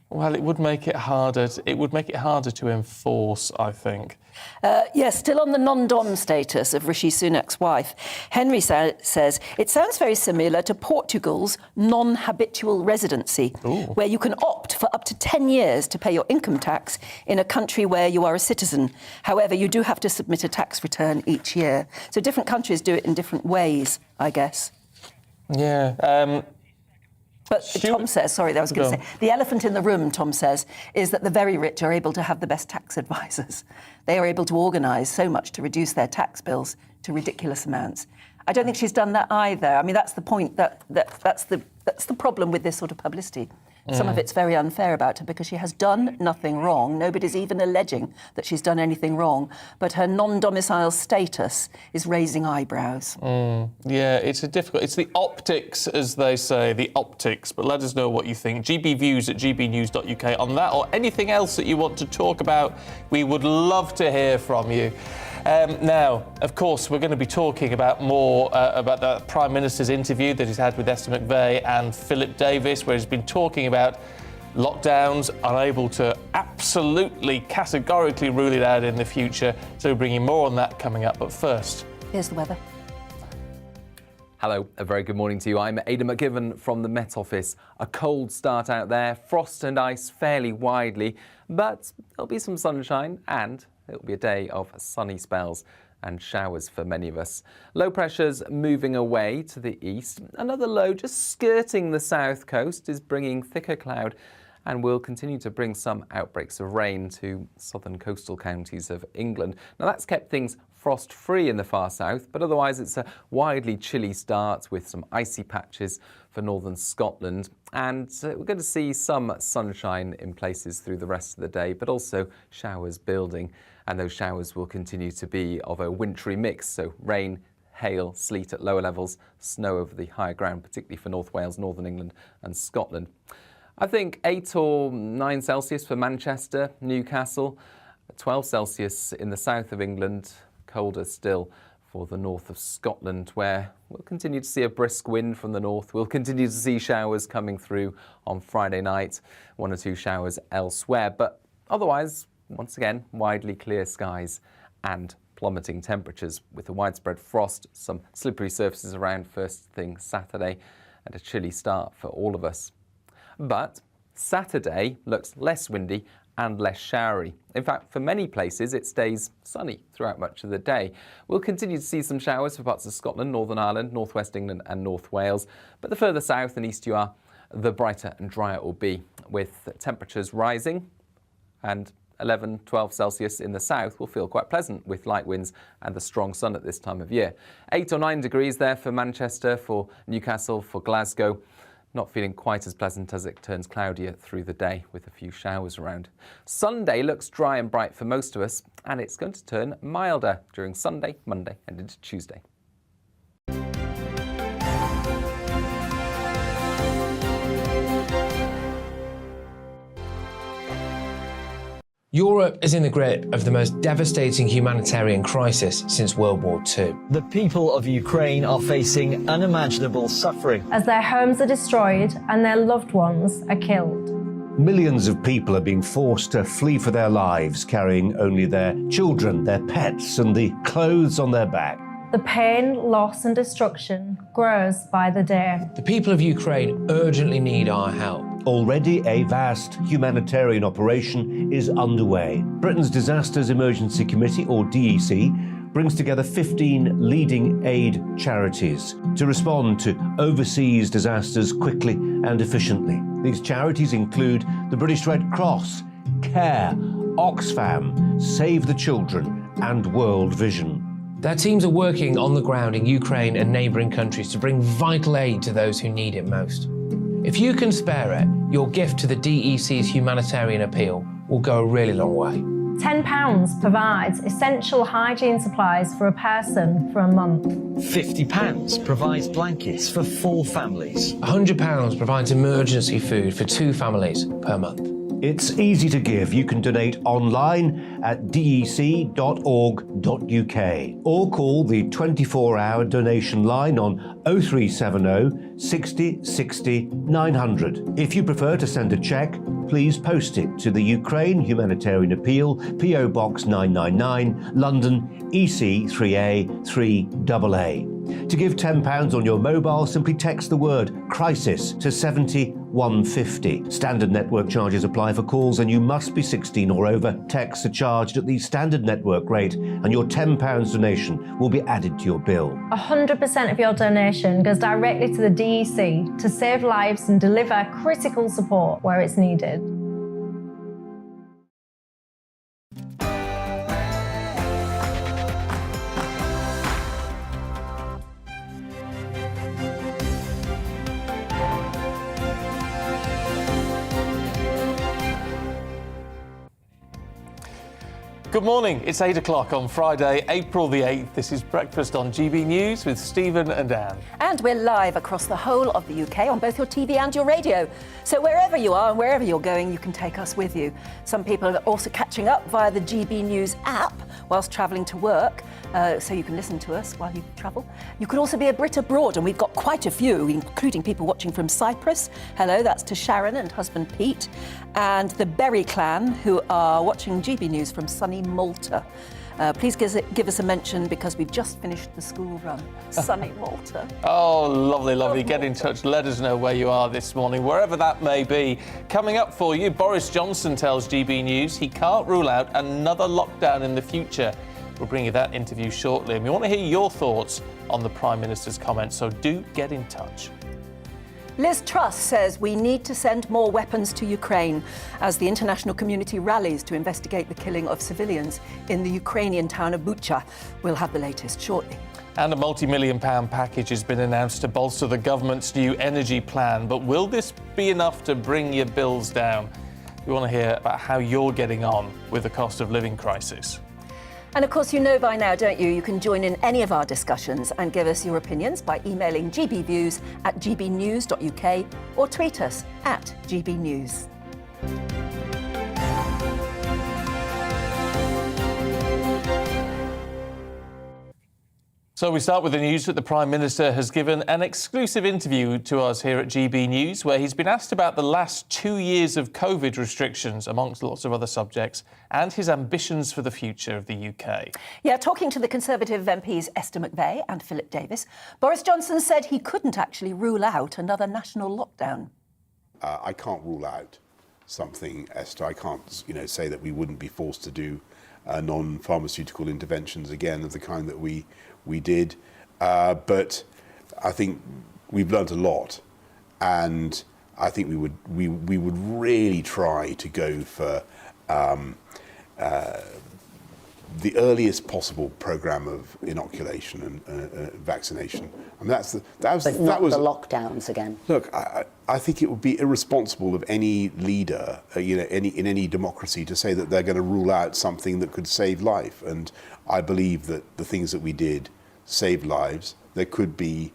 Speaker 2: Well, it would make it harder. It would make it harder to enforce, I think.
Speaker 3: Yes, still on the non-dom status of Rishi Sunak's wife, Henry says, it sounds very similar to Portugal's non-habitual residency, where you can opt for up to 10 years to pay your income tax in a country where you are a citizen. However, you do have to submit a tax return each year. So different countries do it in different ways, I guess.
Speaker 2: Yeah.
Speaker 3: But Tom says, sorry, I was going to say, the elephant in the room, Tom says, is that the very rich are able to have the best tax advisors. They are able to organise so much to reduce their tax bills to ridiculous amounts. I don't think she's done that either. I mean, that's the point, that's the problem with this sort of publicity. Some of it's very unfair about her because she has done nothing wrong. Nobody's even alleging that she's done anything wrong. But her non-domicile status is raising eyebrows.
Speaker 2: Yeah, it's the optics, as they say, the optics. But let us know what you think. GBviews at gbnews.uk on that or anything else that you want to talk about. We would love to hear from you. Now, of course, we're going to be talking about more about the Prime Minister's interview that he's had with Esther McVey and Philip Davis, where he's been talking about lockdowns, unable to absolutely categorically rule it out in the future. So we're bringing more on that coming up. But first,
Speaker 3: here's the weather.
Speaker 8: Hello, a very good morning to you. I'm Aidan McGivern from the Met Office. A cold start out there, frost and ice fairly widely, but there'll be some sunshine and it'll be a day of sunny spells and showers for many of us. Low pressure's moving away to the east. Another low just skirting the south coast is bringing thicker cloud and will continue to bring some outbreaks of rain to southern coastal counties of England. Now that's kept things frost-free in the far south, but otherwise it's a widely chilly start with some icy patches for northern Scotland. And we're going to see some sunshine in places through the rest of the day, but also showers building. And those showers will continue to be of a wintry mix, so rain, hail, sleet at lower levels, snow over the higher ground, particularly for North Wales, Northern England and Scotland. I think 8 or 9 Celsius for Manchester, Newcastle, 12 Celsius in the south of England, colder still for the north of Scotland, where we'll continue to see a brisk wind from the north. We'll continue to see showers coming through on Friday night, 1 or 2 showers elsewhere, but otherwise, once again, widely clear skies and plummeting temperatures with a widespread frost, some slippery surfaces around first thing Saturday, and a chilly start for all of us. But Saturday looks less windy and less showery. In fact, for many places, it stays sunny throughout much of the day. We'll continue to see some showers for parts of Scotland, Northern Ireland, North West England and North Wales. But the further south and east you are, the brighter and drier it will be, with temperatures rising, and 11, 12 Celsius in the south will feel quite pleasant with light winds and the strong sun at this time of year. 8 or 9 degrees there for Manchester, for Newcastle, for Glasgow. Not feeling quite as pleasant as it turns cloudier through the day with a few showers around. Sunday looks dry and bright for most of us, and it's going to turn milder during Sunday, Monday and into Tuesday.
Speaker 9: Europe is in the grip of the most devastating humanitarian crisis since World War II.
Speaker 10: The people of Ukraine are facing unimaginable suffering
Speaker 1: as their homes are destroyed and their loved ones are killed.
Speaker 11: Millions of people are being forced to flee for their lives, carrying only their children, their pets, and the clothes on their back.
Speaker 1: The pain, loss and destruction grows by the day.
Speaker 9: The people of Ukraine urgently need our help.
Speaker 11: Already a vast humanitarian operation is underway. Britain's Disasters Emergency Committee, or DEC, brings together 15 leading aid charities to respond to overseas disasters quickly and efficiently. These charities include the British Red Cross, CARE, Oxfam, Save the Children and World Vision.
Speaker 9: Their teams are working on the ground in Ukraine and neighbouring countries to bring vital aid to those who need it most. If you can spare it, your gift to the DEC's humanitarian appeal will go a really long way.
Speaker 1: £10 provides essential hygiene supplies for a person for a month.
Speaker 10: £50 provides blankets for 4 families.
Speaker 9: £100 provides emergency food for 2 families per month.
Speaker 11: It's easy to give. You can donate online at dec.org.uk or call the 24-hour donation line on 0370 60 60 900. If you prefer to send a cheque, please post it to the Ukraine Humanitarian Appeal, PO Box 999, London, EC 3A 3AA. To give £10 on your mobile, simply text the word crisis to 70150. Standard network charges apply for calls and you must be 16 or over. Texts are charged at the standard network rate and your £10 donation will be added to your bill.
Speaker 1: 100% of your donation goes directly to the DEC to save lives and deliver critical support where it's needed.
Speaker 2: Good morning. It's 8 o'clock on Friday, April the 8th. This is Breakfast on GB News with Stephen and Anne.
Speaker 3: And we're live across the whole of the UK on both your TV and your radio. So wherever you are and wherever you're going, you can take us with you. Some people are also catching up via the GB News app whilst travelling to work, so you can listen to us while you travel. You could also be a Brit abroad, and we've got quite a few, including people watching from Cyprus. Hello, that's to Sharon and husband Pete, and the Berry clan, who are watching GB News from sunny Malta. Please give us a mention because we've just finished the school run. Sunny Malta.
Speaker 2: Oh, lovely, lovely. Get in touch. Let us know where you are this morning, wherever that may be. Coming up for you, Boris Johnson tells GB News he can't rule out another lockdown in the future. We'll bring you that interview shortly. And we want to hear your thoughts on the Prime Minister's comments, so do get in touch.
Speaker 3: Liz Truss says we need to send more weapons to Ukraine as the international community rallies to investigate the killing of civilians in the Ukrainian town of Bucha. We'll have the latest shortly.
Speaker 2: And a multi-million-pound package has been announced to bolster the government's new energy plan. But will this be enough to bring your bills down? We want to hear about how you're getting on with the cost of living crisis.
Speaker 3: And of course, you know by now, don't you? You can join in any of our discussions and give us your opinions by emailing gbviews@gbnews.uk or tweet us @gbnews.
Speaker 2: So we start with the news that the Prime Minister has given an exclusive interview to us here at GB News, where he's been asked about the last 2 years of COVID restrictions, amongst lots of other subjects, and his ambitions for the future of the UK.
Speaker 3: Yeah, talking to the Conservative MPs Esther McVey and Philip Davis, Boris Johnson said he couldn't actually rule out another national lockdown.
Speaker 4: I can't rule out something, Esther. I can't, say that we wouldn't be forced to do non-pharmaceutical interventions again of the kind that we did, but I think we've learnt a lot, and I think we would really try to go for the earliest possible programme of inoculation and vaccination. I mean, that was
Speaker 5: the lockdowns again.
Speaker 4: Look, I think it would be irresponsible of any leader, in any democracy, to say that they're going to rule out something that could save life. And I believe that the things that we did saved lives. There could be,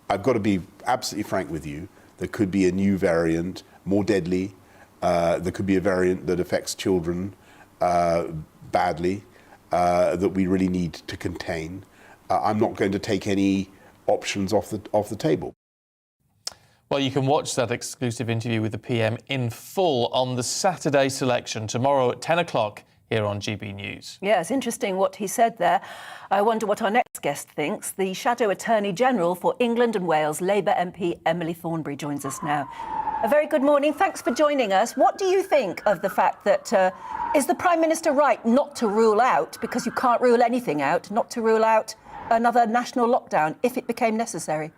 Speaker 4: I've got to be absolutely frank with you, there could be a new variant, more deadly. There could be a variant that affects children badly, that we really need to contain. I'm not going to take any options off the table.
Speaker 2: Well, you can watch that exclusive interview with the PM in full on the Saturday selection tomorrow at 10 o'clock here on GB News.
Speaker 3: Yeah, it's interesting what he said there. I wonder what our next guest thinks. The Shadow Attorney General for England and Wales, Labour MP Emily Thornberry joins us now. A very good morning. Thanks for joining us. What do you think of the fact that, is the Prime Minister right not to rule out, because you can't rule anything out, not to rule out another national lockdown if it became necessary?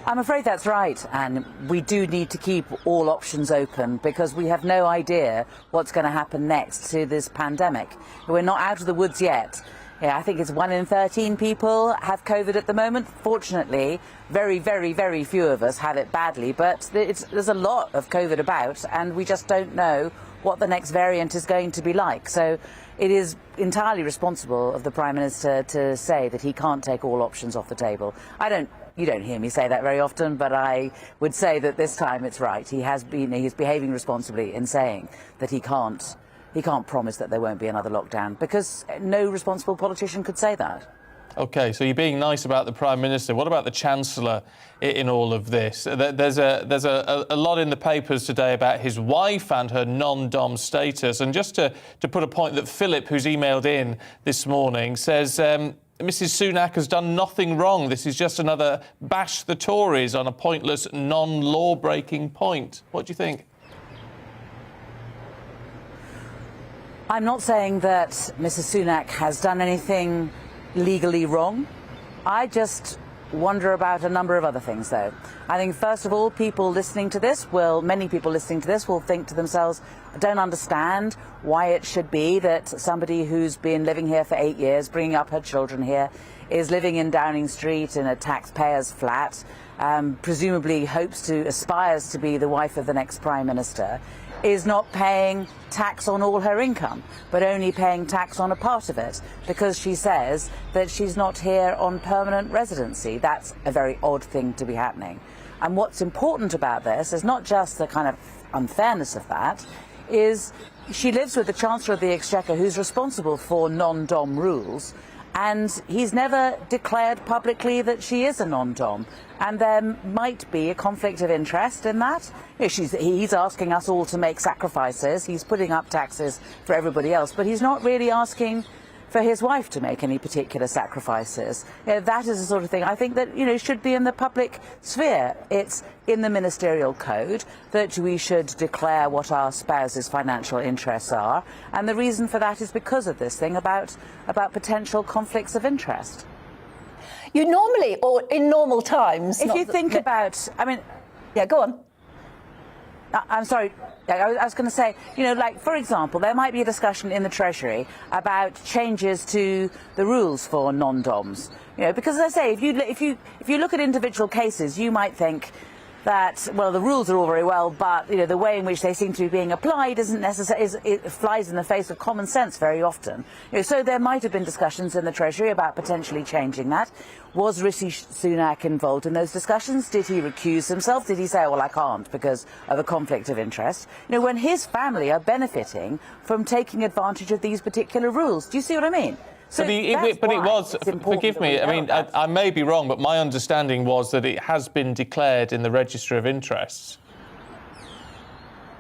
Speaker 7: I'm afraid that's right, and we do need to keep all options open because we have no idea what's going to happen next to this pandemic. We're not out of the woods yet. Yeah, I think it's 1 in 13 people have COVID at the moment. Fortunately, very, very, very few of us have it badly, but there's a lot of COVID about, and we just don't know what the next variant is going to be like. So it is entirely responsible of the Prime Minister to say that he can't take all options off the table. You don't hear me say that very often, but I would say that this time it's right. He's behaving responsibly in saying that he can't promise that there won't be another lockdown, because no responsible politician could say that.
Speaker 2: OK, so you're being nice about the Prime Minister. What about the Chancellor in all of this? There's a lot in the papers today about his wife and her non-dom status. And just to put a point that Philip, who's emailed in this morning, says Mrs Sunak has done nothing wrong. This is just another bash the Tories on a pointless, non-law-breaking point. What do you think?
Speaker 7: I'm not saying that Mrs Sunak has done anything legally wrong. I just wonder about a number of other things, though. I think, first of all, many people listening to this will think to themselves, I don't understand why it should be that somebody who's been living here for 8 years, bringing up her children here, is living in Downing Street in a taxpayer's flat, presumably aspires to be the wife of the next Prime Minister, is not paying tax on all her income, but only paying tax on a part of it, because she says that she's not here on permanent residency. That's a very odd thing to be happening. And what's important about this is not just the kind of unfairness of that, is she lives with the Chancellor of the Exchequer, who's responsible for non-dom rules, and he's never declared publicly that she is a non-dom. And there might be a conflict of interest in that. He's asking us all to make sacrifices. He's putting up taxes for everybody else, but he's not really asking for his wife to make any particular sacrifices. That is the sort of thing I think that should be in the public sphere. It's in the ministerial code that we should declare what our spouse's financial interests are, and the reason for that is because of this thing about potential conflicts of interest.
Speaker 3: You normally, or in normal times,
Speaker 7: if you think about,
Speaker 3: yeah, go on.
Speaker 7: I'm sorry, I was going to say, like, for example, there might be a discussion in the Treasury about changes to the rules for non-doms. Because as I say, if you look at individual cases, you might think that, well, the rules are all very well, but the way in which they seem to be being applied isn't necessarily, it flies in the face of common sense very often. So there might have been discussions in the Treasury about potentially changing that. Was Rishi Sunak involved in those discussions? Did he recuse himself? Did he say, well, I can't because of a conflict of interest? When his family are benefiting from taking advantage of these particular rules. Do you see what I mean? So
Speaker 2: but it was, forgive me, I mean, I may be wrong, but my understanding was that it has been declared in the Register of Interests.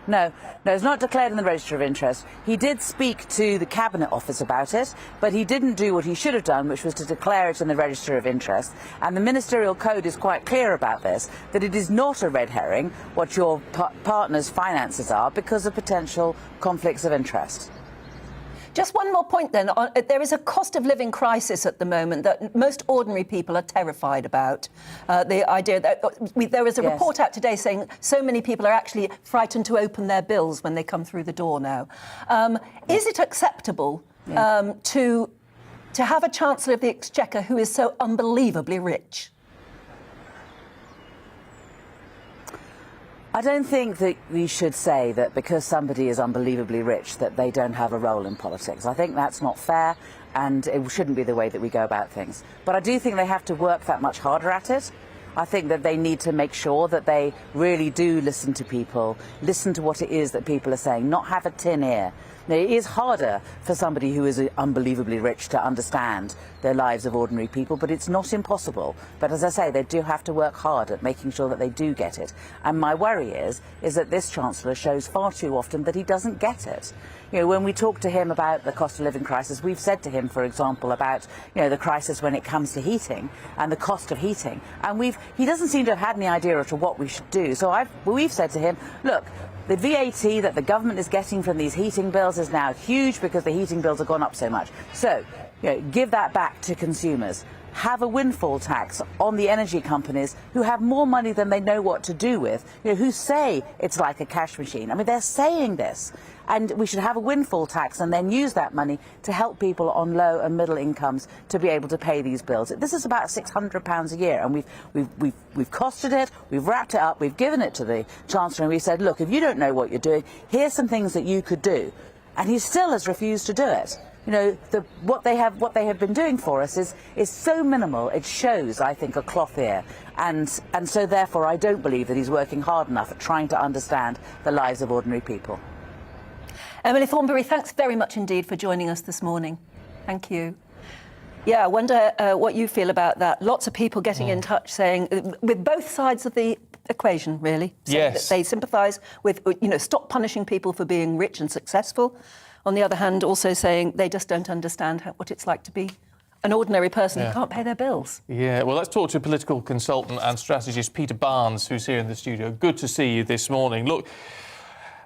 Speaker 7: No, it's not declared in the Register of Interest. He did speak to the Cabinet Office about it, but he didn't do what he should have done, which was to declare it in the Register of Interest. And the Ministerial Code is quite clear about this, that it is not a red herring what your partner's finances are because of potential conflicts of interest.
Speaker 3: Just one more point then. There is a cost of living crisis at the moment that most ordinary people are terrified about. The idea that there was a report out today saying so many people are actually frightened to open their bills when they come through the door now. Is it acceptable to have a Chancellor of the Exchequer who is so unbelievably rich?
Speaker 7: I don't think that we should say that because somebody is unbelievably rich that they don't have a role in politics. I think that's not fair, and it shouldn't be the way that we go about things. But I do think they have to work that much harder at it. I think that they need to make sure that they really do listen to people, listen to what it is that people are saying, not have a tin ear. Now, it is harder for somebody who is unbelievably rich to understand the lives of ordinary people, but it's not impossible. But as I say, they do have to work hard at making sure that they do get it. And my worry is that this Chancellor shows far too often that he doesn't get it. When we talk to him about the cost of living crisis, we've said to him, for example, about the crisis when it comes to heating and the cost of heating, and he doesn't seem to have had any idea as to what we should do. So we've said to him, look, the VAT that the government is getting from these heating bills is now huge because the heating bills have gone up so much. So, give that back to consumers. Have a windfall tax on the energy companies who have more money than they know what to do with, who say it's like a cash machine. I mean, they're saying this. And we should have a windfall tax and then use that money to help people on low and middle incomes to be able to pay these bills. This is about £600 a year, and we've costed it, we've wrapped it up, we've given it to the Chancellor, and we said, look, if you don't know what you're doing, here's some things that you could do. And he still has refused to do it. What they have been doing for us is so minimal. It shows, I think, a cloth ear, and so therefore I don't believe that he's working hard enough at trying to understand the lives of ordinary people.
Speaker 3: Emily Thornberry, thanks very much indeed for joining us this morning. Thank you. Yeah, I wonder what you feel about that. Lots of people getting in touch saying, with both sides of the equation, really. Yes. That they sympathise with, stop punishing people for being rich and successful. On the other hand, also saying they just don't understand what it's like to be an ordinary person who can't pay their bills.
Speaker 2: Yeah, well, let's talk to political consultant and strategist Peter Barnes, who's here in the studio. Good to see you this morning. Look,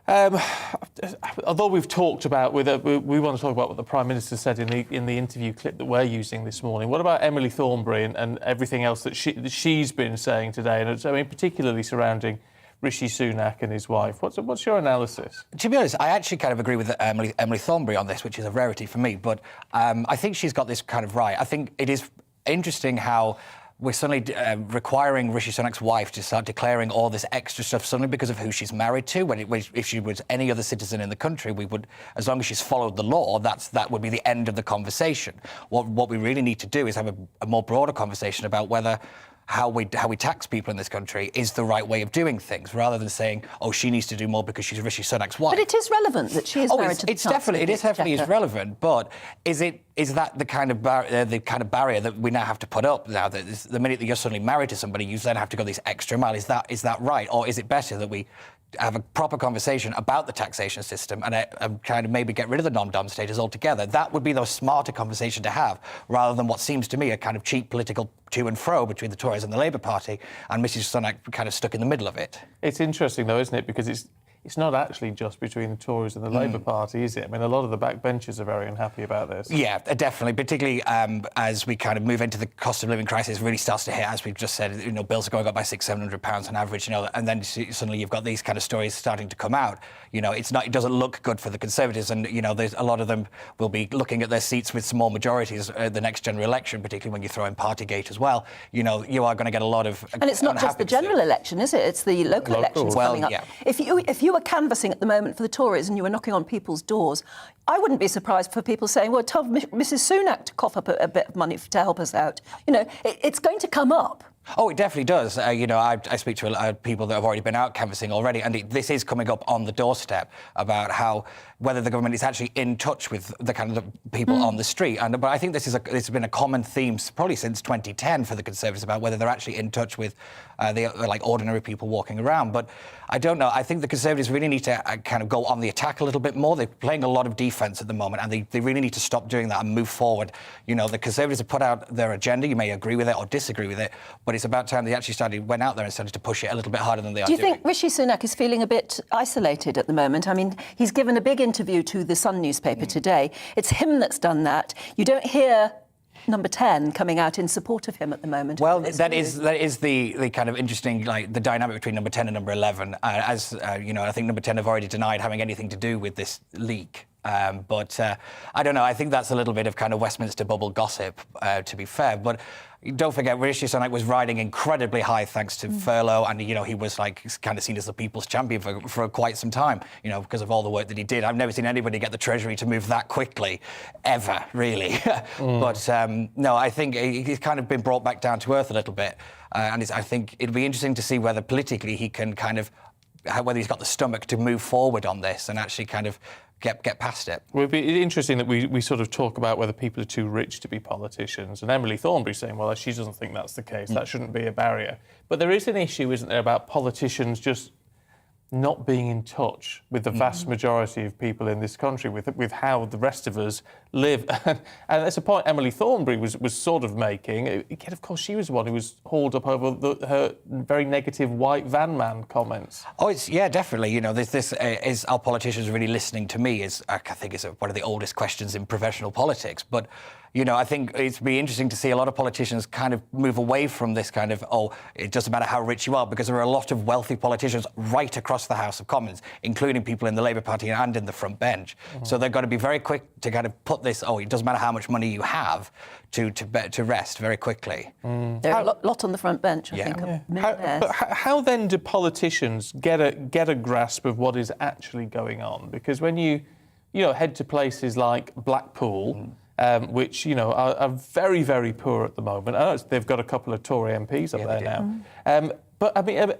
Speaker 2: although we've talked about, we want to talk about what the Prime Minister said in the interview clip that we're using this morning. What about Emily Thornberry and everything else that she's been saying today, and I mean particularly surrounding Rishi Sunak and his wife? What's your analysis?
Speaker 12: To be honest, I actually kind of agree with Emily Thornberry on this, which is a rarity for me. But I think she's got this kind of right. I think it is interesting how we're suddenly requiring Rishi Sunak's wife to start declaring all this extra stuff suddenly because of who she's married to. If she was any other citizen in the country, we would, as long as she's followed the law, that would be the end of the conversation. What we really need to do is have a more broader conversation about whether how we tax people in this country is the right way of doing things, rather than saying, oh, she needs to do more because she's Rishi Sunak's wife.
Speaker 3: But it is relevant that she is married to the Chancellor.
Speaker 12: It definitely is relevant, but is that the kind of barrier that we now have to put up now? That the minute that you're suddenly married to somebody, you then have to go this extra mile. Is that right, or is it better that we have a proper conversation about the taxation system and kind of maybe get rid of the non-dom status altogether? That would be the smarter conversation to have, rather than what seems to me a kind of cheap political to and fro between the Tories and the Labour Party, and Mrs Sunak kind of stuck in the middle of it.
Speaker 2: It's interesting, though, isn't it? Because it's not actually just between the Tories and the Labour Party, is it? I mean, a lot of the backbenchers are very unhappy about this.
Speaker 12: Yeah, definitely, particularly as we kind of move into the cost of living crisis really starts to hit, as we've just said, you know, bills are going up by £600-700 on average, you know, and then suddenly you've got these kind of stories starting to come out. You know, it doesn't look good for the Conservatives, and, you know, there's a lot of them will be looking at their seats with small majorities the next general election, particularly when you throw in Partygate as well. You know, you are going to get a lot of
Speaker 3: And it's not just the general election, is it? It's the local elections coming up.
Speaker 12: Yeah.
Speaker 3: If you were canvassing at the moment for the Tories and you were knocking on people's doors, I wouldn't be surprised for people saying, well, tell Mrs Sunak to cough up a bit of money to help us out. You know, it's going to come up.
Speaker 12: Oh, it definitely does. You know, I speak to people that have already been out canvassing already, and this is coming up on the doorstep about whether the government is actually in touch with the kind of the people on the street. But I think this has been a common theme probably since 2010 for the Conservatives about whether they're actually in touch with the ordinary people walking around. But I don't know. I think the Conservatives really need to kind of go on the attack a little bit more. They're playing a lot of defence at the moment, and they really need to stop doing that and move forward. You know, the Conservatives have put out their agenda. You may agree with it or disagree with it, but it's about time they actually went out there and started to push it a little bit harder than they are doing.
Speaker 3: Do you think Rishi Sunak is feeling a bit isolated at the moment? I mean, he's given a big interview to the Sun newspaper today. It's him that's done that. You don't hear Number 10 coming out in support of him at the moment.
Speaker 12: Well, that is the kind of interesting, like, the dynamic between Number 10 and Number 11. You know, I think Number 10 have already denied having anything to do with this leak. But I don't know. I think that's a little bit of kind of Westminster bubble gossip, to be fair. But don't forget, Rishi Sunak was riding incredibly high thanks to furlough, and, you know, he was like kind of seen as the people's champion for quite some time, you know, because of all the work that he did. I've never seen anybody get the Treasury to move that quickly, ever, really. But no, I think he's kind of been brought back down to earth a little bit, and I think it'd be interesting to see whether politically he can kind of whether he's got the stomach to move forward on this and actually kind of get past it.
Speaker 2: Well, it'd be interesting that we sort of talk about whether people are too rich to be politicians, and Emily Thornberry's saying, well, she doesn't think that's the case. That shouldn't be a barrier. But there is an issue, isn't there, about politicians just not being in touch with the vast majority of people in this country, with how the rest of us live. And that's a point Emily Thornberry was sort of making. Yet, of course, she was the one who was hauled up over her very negative white van man comments.
Speaker 12: Oh, yeah, definitely. You know, this is our politicians really listening to me? I think is one of the oldest questions in professional politics. But you know, I think it'd be interesting to see a lot of politicians kind of move away from this kind of, oh, it doesn't matter how rich you are, because there are a lot of wealthy politicians right across the House of Commons, including people in the Labour Party and in the front bench. So they've got to be very quick to kind of put this, oh, it doesn't matter how much money you have, to rest very quickly.
Speaker 3: There are a lot on the front bench, I think.
Speaker 2: How then do politicians get a grasp of what is actually going on? Because when you head to places like Blackpool, which, you know, are very, very poor at the moment. I know they've got a couple of Tory MPs up there now. But, I mean,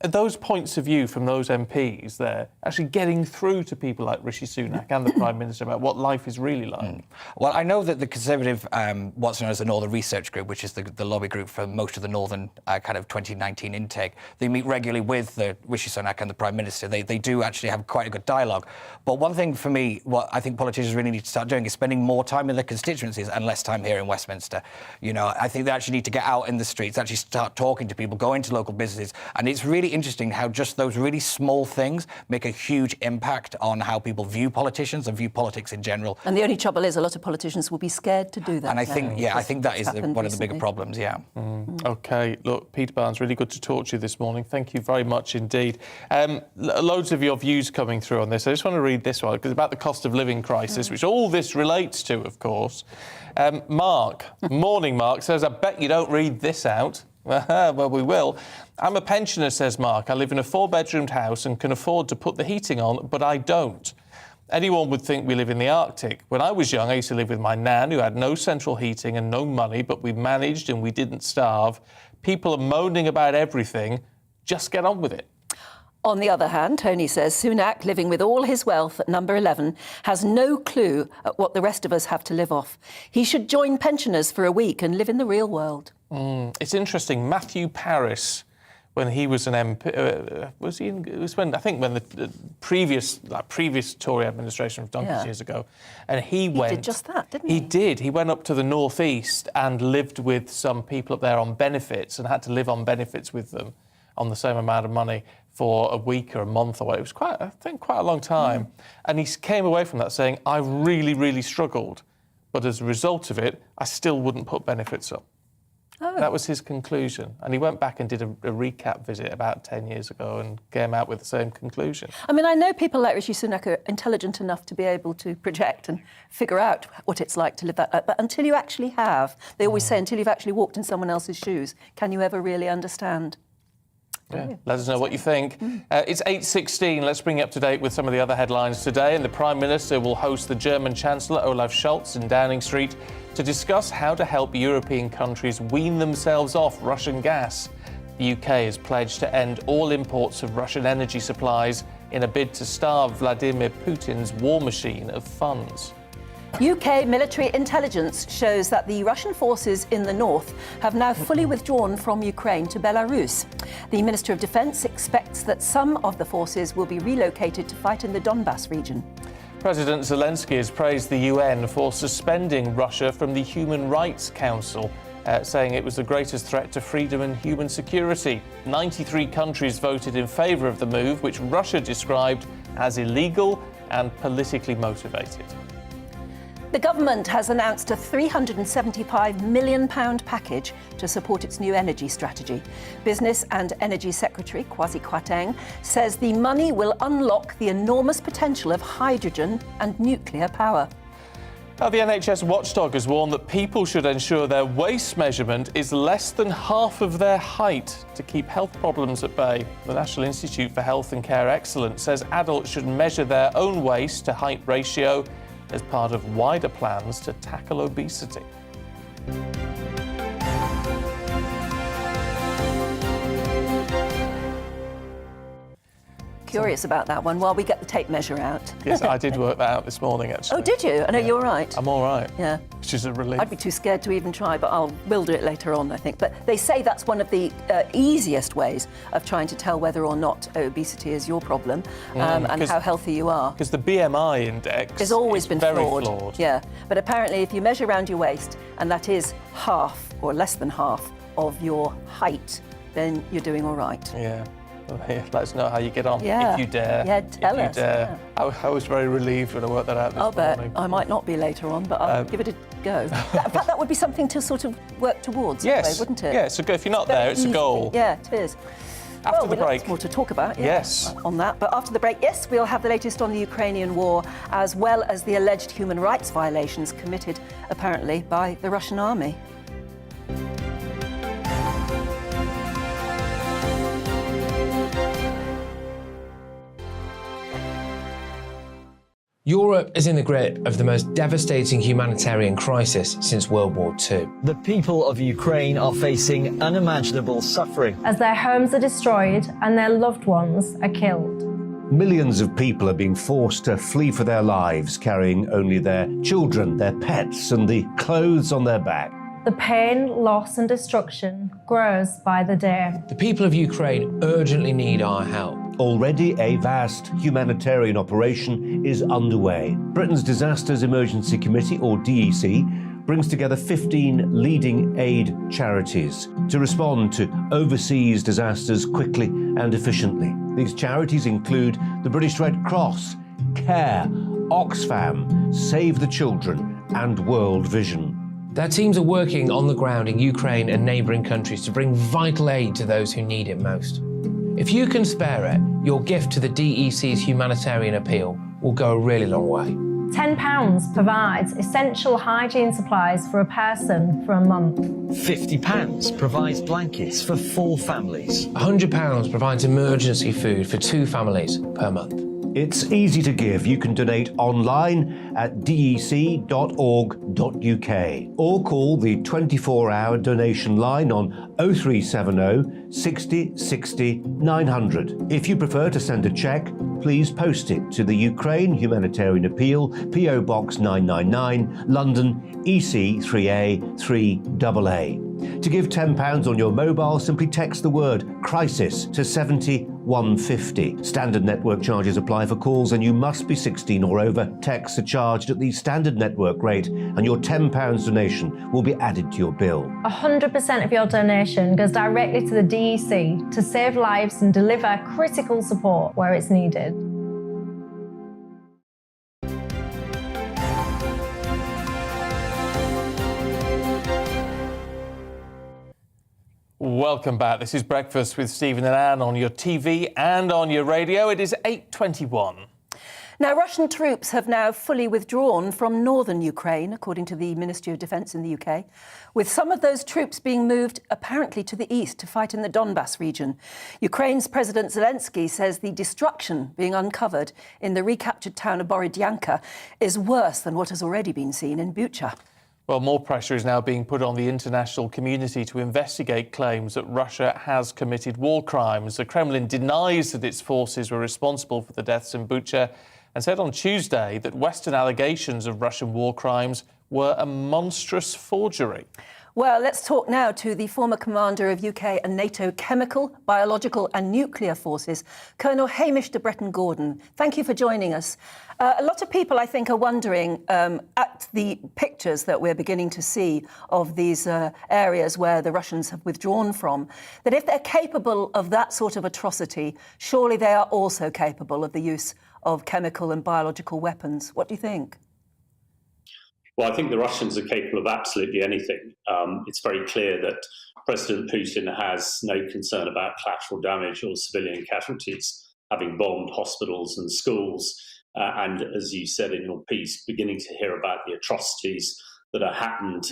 Speaker 2: are those points of view from those MPs there actually getting through to people like Rishi Sunak and the Prime Minister about what life is really like?
Speaker 12: Well, I know that the Conservative, what's known as the Northern Research Group, which is the lobby group for most of the Northern kind of 2019 intake, they meet regularly with Rishi Sunak and the Prime Minister. They do actually have quite a good dialogue. But one thing for me, what I think politicians really need to start doing is spending more time in their constituencies and less time here in Westminster. You know, I think they actually need to get out in the streets, actually start talking to people, go into local businesses. And it's really interesting how just those really small things make a huge impact on how people view politicians and view politics in general.
Speaker 3: And the only trouble is a lot of politicians will be scared to do that.
Speaker 12: And I think, I think that is one of the bigger problems,
Speaker 2: OK, look, Peter Barnes, really good to talk to you this morning. Thank you very much indeed. Loads of your views coming through on this. I just want to read this one, because it's about the cost of living crisis, which all this relates to, of course. Mark, morning Mark, says, I bet you don't read this out. Well, we will. I'm a pensioner, says Mark. I live in a 4-bedroomed house and can afford to put the heating on, but I don't. Anyone would think we live in the Arctic. When I was young, I used to live with my nan, who had no central heating and no money, but we managed and we didn't starve. People are moaning about everything. Just get on with it.
Speaker 3: On the other hand, Tony says Sunak, living with all his wealth at number 11, has no clue at what the rest of us have to live off. He should join pensioners for a week and live in the real world.
Speaker 2: It's interesting. Matthew Parris, when he was an MP, when the previous Tory administration was done years ago, and he did
Speaker 3: just that, didn't he?
Speaker 2: He did. He went up to the northeast and lived with some people up there on benefits and had to live on benefits with them on the same amount of money for a week or a month or whatever. It was quite a long time. And he came away from that saying, I really, really struggled. But as a result of it, I still wouldn't put benefits up.
Speaker 3: Oh.
Speaker 2: That was his conclusion. And he went back and did a recap visit about 10 years ago and came out with the same conclusion.
Speaker 3: I mean, I know people like Rishi Sunak are intelligent enough to be able to project and figure out what it's like to live that life. But until you actually have, they always say, until you've actually walked in someone else's shoes, can you ever really understand?
Speaker 2: Yeah. Let us know what you think. It's 8:16. Let's bring you up to date with some of the other headlines today. And the Prime Minister will host the German Chancellor Olaf Scholz in Downing Street to discuss how to help European countries wean themselves off Russian gas. The UK has pledged to end all imports of Russian energy supplies in a bid to starve Vladimir Putin's war machine of funds.
Speaker 3: UK military intelligence shows that the Russian forces in the north have now fully withdrawn from Ukraine to Belarus. The Minister of Defence expects that some of the forces will be relocated to fight in the Donbas region.
Speaker 2: President Zelensky has praised the UN for suspending Russia from the Human Rights Council, saying it was the greatest threat to freedom and human security. 93 countries voted in favour of the move, which Russia described as illegal and politically motivated.
Speaker 3: The government has announced a £375 million package to support its new energy strategy. Business and Energy Secretary Kwasi Kwarteng says the money will unlock the enormous potential of hydrogen and nuclear power.
Speaker 2: Now, the NHS watchdog has warned that people should ensure their waist measurement is less than half of their height to keep health problems at bay. The National Institute for Health and Care Excellence says adults should measure their own waist to height ratio as part of wider plans to tackle obesity.
Speaker 3: Curious about that one while we get the tape measure out.
Speaker 2: Yes, I did work that out this morning, actually.
Speaker 3: Oh, did you? I know you're all right.
Speaker 2: I'm all right.
Speaker 3: Yeah.
Speaker 2: Which is a relief.
Speaker 3: I'd be too scared to even try, but we'll do it later on, I think. But they say that's one of the easiest ways of trying to tell whether or not obesity is your problem and how healthy you are.
Speaker 2: Because the BMI index
Speaker 3: has always been
Speaker 2: very
Speaker 3: flawed. Yeah, but apparently if you measure around your waist and that is half or less than half of your height, then you're doing all right.
Speaker 2: Yeah. Well, yeah, let us know how you get on,
Speaker 3: Yeah.
Speaker 2: if you dare.
Speaker 3: Yeah, tell us.
Speaker 2: Yeah. I was very relieved when I worked that out this morning.
Speaker 3: I might not be later on, but I'll give it a go. In fact, that would be something to sort of work towards,
Speaker 2: Yes,
Speaker 3: wouldn't it?
Speaker 2: yeah, so if you're not there, it's a goal.
Speaker 3: Yeah, it is.
Speaker 2: After the
Speaker 3: we'll
Speaker 2: break.
Speaker 3: have more to talk about,
Speaker 2: Yes.
Speaker 3: on that. But after the break, yes, we'll have the latest on the Ukrainian war, as well as the alleged human rights violations committed, apparently, by the Russian army.
Speaker 9: Europe is in the grip of the most devastating humanitarian crisis since World War II.
Speaker 10: The people of Ukraine are facing unimaginable suffering
Speaker 1: as their homes are destroyed and their loved ones are killed.
Speaker 11: Millions of people are being forced to flee for their lives, carrying only their children, their pets, and the clothes on their back.
Speaker 1: The pain, loss and destruction grows by the day.
Speaker 9: The people of Ukraine urgently need our help.
Speaker 11: Already a vast humanitarian operation is underway. Britain's Disasters Emergency Committee, or DEC, brings together 15 leading aid charities to respond to overseas disasters quickly and efficiently. These charities include the British Red Cross, CARE, Oxfam, Save the Children and World Vision.
Speaker 9: Their teams are working on the ground in Ukraine and neighbouring countries to bring vital aid to those who need it most. If you can spare it, your gift to the DEC's humanitarian appeal will go a really long way.
Speaker 1: £10 provides essential hygiene supplies for a person for a month.
Speaker 10: £50 provides blankets for 4 families.
Speaker 9: £100 provides emergency food for 2 families per month.
Speaker 11: It's easy to give. You can donate online at dec.org.uk or call the 24-hour donation line on 0370 60 60 900. If you prefer to send a cheque, please post it to the Ukraine Humanitarian Appeal, PO Box 999, London, EC 3A 3AA. To give £10 on your mobile, simply text the word crisis to 70 150. Standard network charges apply for calls and you must be 16 or over. Texts are charged at the standard network rate and your £10 donation will be added to your bill.
Speaker 1: 100% of your donation goes directly to the DEC to save lives and deliver critical support where it's needed.
Speaker 2: Welcome back. This is Breakfast with Stephen and Anne on your TV and on your radio. It is 8:21.
Speaker 3: Now, Russian troops have now fully withdrawn from northern Ukraine, according to the Ministry of Defence in the UK, with some of those troops being moved apparently to the east to fight in the Donbas region. Ukraine's President Zelensky says the destruction being uncovered in the recaptured town of Borodyanka is worse than what has already been seen in Bucha.
Speaker 2: Well, more pressure is now being put on the international community to investigate claims that Russia has committed war crimes. The Kremlin denies that its forces were responsible for the deaths in Bucha and said on Tuesday that Western allegations of Russian war crimes were a monstrous forgery.
Speaker 3: Well, let's talk now to the former commander of UK and NATO chemical, biological and nuclear forces, Colonel Hamish de Bretton-Gordon. Thank you for joining us. A lot of people, I think, are wondering at the pictures that we're beginning to see of these areas where the Russians have withdrawn from, that if they're capable of that sort of atrocity, surely they are also capable of the use of chemical and biological weapons. What do you think?
Speaker 15: Well, I think the Russians are capable of absolutely anything. It's very clear that President Putin has no concern about collateral damage or civilian casualties, having bombed hospitals and schools. And as you said in your piece, beginning to hear about the atrocities that have happened,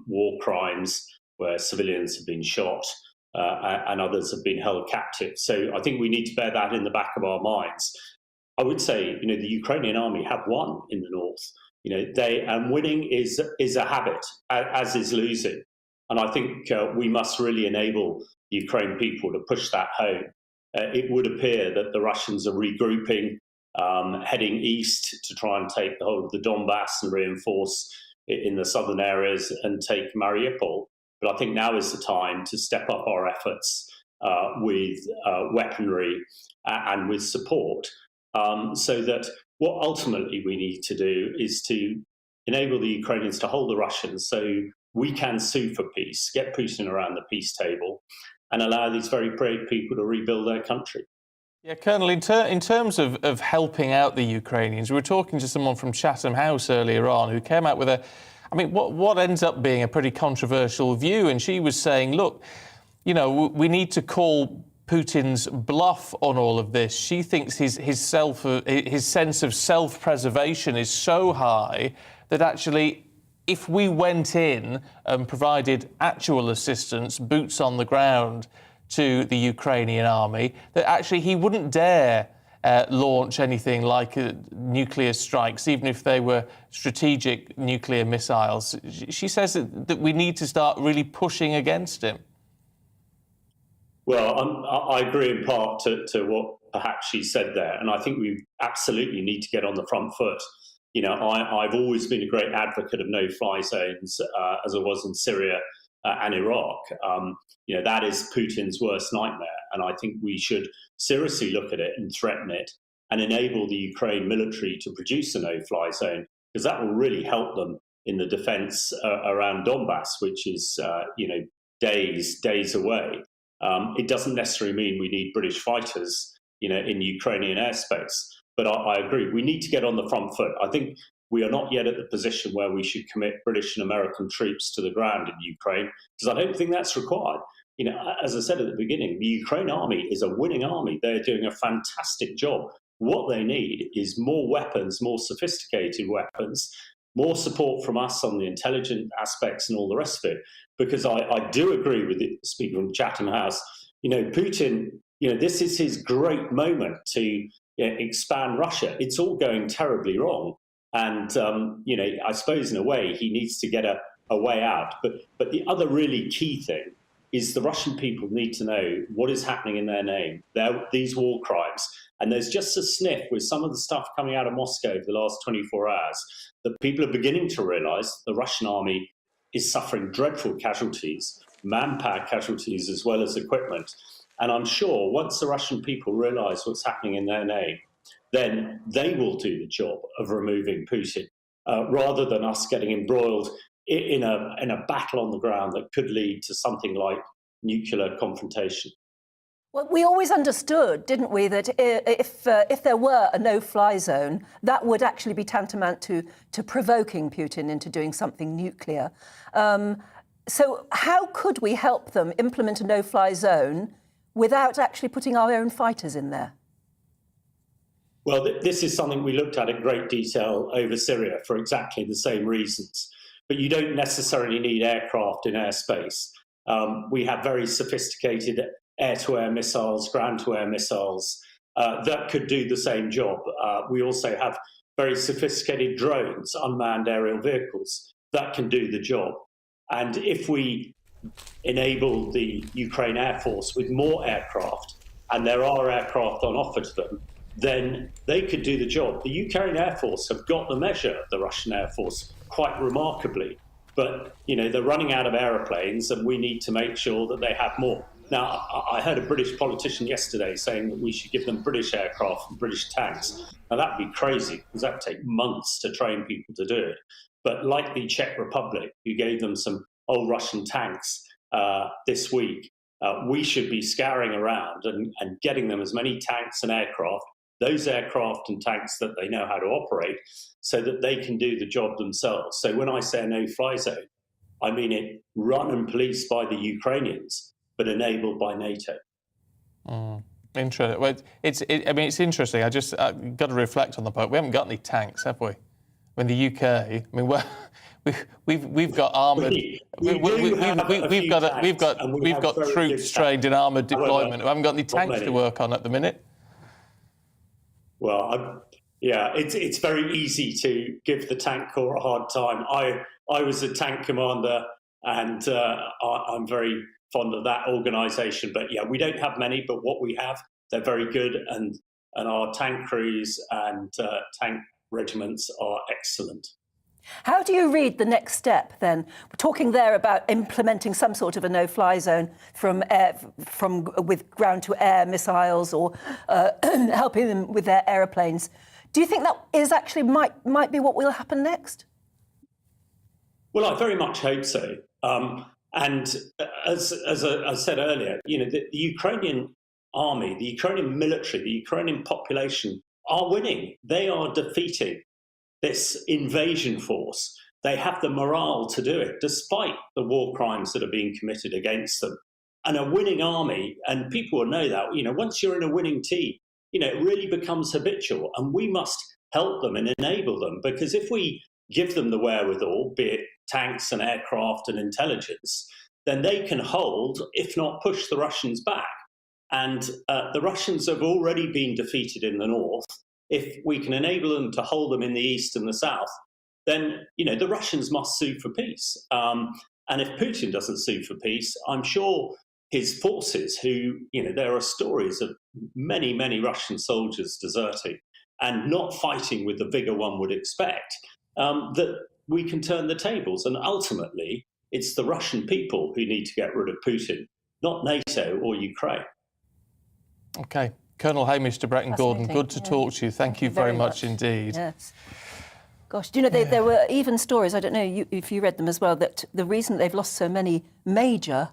Speaker 15: war crimes where civilians have been shot and others have been held captive. So I think we need to bear that in the back of our minds. I would say, the Ukrainian army have won in the north. Winning is a habit, as is losing. And I think we must really enable Ukraine people to push that home. It would appear that the Russians are regrouping, heading east to try and take the whole of the Donbass and reinforce it in the southern areas and take Mariupol. But I think now is the time to step up our efforts with weaponry and with support, so that what ultimately we need to do is to enable the Ukrainians to hold the Russians so we can sue for peace, get Putin around the peace table and allow these very brave people to rebuild their country.
Speaker 2: Yeah, Colonel, in terms of helping out the Ukrainians, we were talking to someone from Chatham House earlier on who came out with what ends up being a pretty controversial view. And she was saying, look, we need to call Putin's bluff on all of this. She thinks his sense of self-preservation is so high that actually, if we went in and provided actual assistance, boots on the ground, to the Ukrainian army, that actually he wouldn't dare launch anything like nuclear strikes, even if they were strategic nuclear missiles. She says that we need to start really pushing against him.
Speaker 15: Well, I agree in part to what perhaps she said there, and I think we absolutely need to get on the front foot. I've always been a great advocate of no-fly zones, as I was in Syria and Iraq. That is Putin's worst nightmare, and I think we should seriously look at it and threaten it and enable the Ukraine military to produce a no-fly zone, because that will really help them in the defence around Donbass, which is days away. It doesn't necessarily mean we need British fighters, in Ukrainian airspace. But I agree, we need to get on the front foot. I think we are not yet at the position where we should commit British and American troops to the ground in Ukraine, because I don't think that's required. As I said at the beginning, the Ukraine army is a winning army. They're doing a fantastic job. What they need is more weapons, more sophisticated weapons, more support from us on the intelligent aspects and all the rest of it. Because I do agree with the speaker from Chatham House. Putin, this is his great moment to expand Russia. It's all going terribly wrong. And, I suppose in a way he needs to get a way out. But the other really key thing is the Russian people need to know what is happening in their name, these war crimes. And there's just a sniff with some of the stuff coming out of Moscow over the last 24 hours that people are beginning to realise the Russian army is suffering dreadful casualties, manpower casualties as well as equipment. And I'm sure once the Russian people realise what's happening in their name, then they will do the job of removing Putin, rather than us getting embroiled in a battle on the ground that could lead to something like nuclear confrontation.
Speaker 3: Well, we always understood, didn't we, that if there were a no-fly zone, that would actually be tantamount to provoking Putin into doing something nuclear. So how could we help them implement a no-fly zone without actually putting our own fighters in there?
Speaker 15: Well, this is something we looked at in great detail over Syria for exactly the same reasons. But you don't necessarily need aircraft in airspace. We have very sophisticated air-to-air missiles, ground-to-air missiles that could do the same job. We also have very sophisticated drones, unmanned aerial vehicles that can do the job. And if we enable the Ukraine Air Force with more aircraft, and there are aircraft on offer to them, then they could do the job. The Ukraine Air Force have got the measure of the Russian Air Force quite remarkably. But, you know, they're running out of aeroplanes and we need to make sure that they have more. Now, I heard a British politician yesterday saying that we should give them British aircraft and British tanks. Now, that'd be crazy because that would take months to train people to do it. But like the Czech Republic, who gave them some old Russian tanks this week, we should be scouring around and getting them as many tanks and aircraft, those aircraft and tanks that they know how to operate, so that they can do the job themselves. So when I say a no-fly zone, I mean it run and policed by the Ukrainians, but enabled by NATO.
Speaker 2: Interesting. Well, I mean, it's interesting. I just got to reflect on the point. We haven't got any tanks, have we? In the UK, I mean, we've got armoured. We've got troops trained in armoured deployment. We haven't got any tanks to work on at the minute.
Speaker 15: Well, yeah, it's very easy to give the tank corps a hard time. I was a tank commander, and I'm very fond of that organisation. But yeah, we don't have many, but what we have, they're very good, and our tank crews and tank regiments are excellent.
Speaker 3: How do you read the next step then? We're talking there about implementing some sort of a no-fly zone with ground-to-air missiles or helping them with their aeroplanes. Do you think that is actually might be what will happen next?
Speaker 15: Well, I very much hope so. And as I said earlier, you know, the Ukrainian army, the Ukrainian military, the Ukrainian population are winning. They are defeating this invasion force. They have the morale to do it, despite the war crimes that are being committed against them. And a winning army, and people will know that, you know, once you're in a winning team, you know, it really becomes habitual. And we must help them and enable them, because if we give them the wherewithal, be it tanks and aircraft and intelligence, then they can hold, if not push the Russians back. And the Russians have already been defeated in the north. If we can enable them to hold them in the east and the south, then, you know, the Russians must sue for peace. And if Putin doesn't sue for peace, I'm sure his forces, who, you know, there are stories of many, many Russian soldiers deserting and not fighting with the vigor one would expect, that we can turn the tables. And ultimately, it's the Russian people who need to get rid of Putin, not NATO or Ukraine.
Speaker 2: OK. Colonel Hamish de Bretton-Gordon, good to talk to you. Thank you very much indeed.
Speaker 3: Yes. Gosh, do you know, there were even stories, I don't know if you read them as well, that the reason they've lost so many major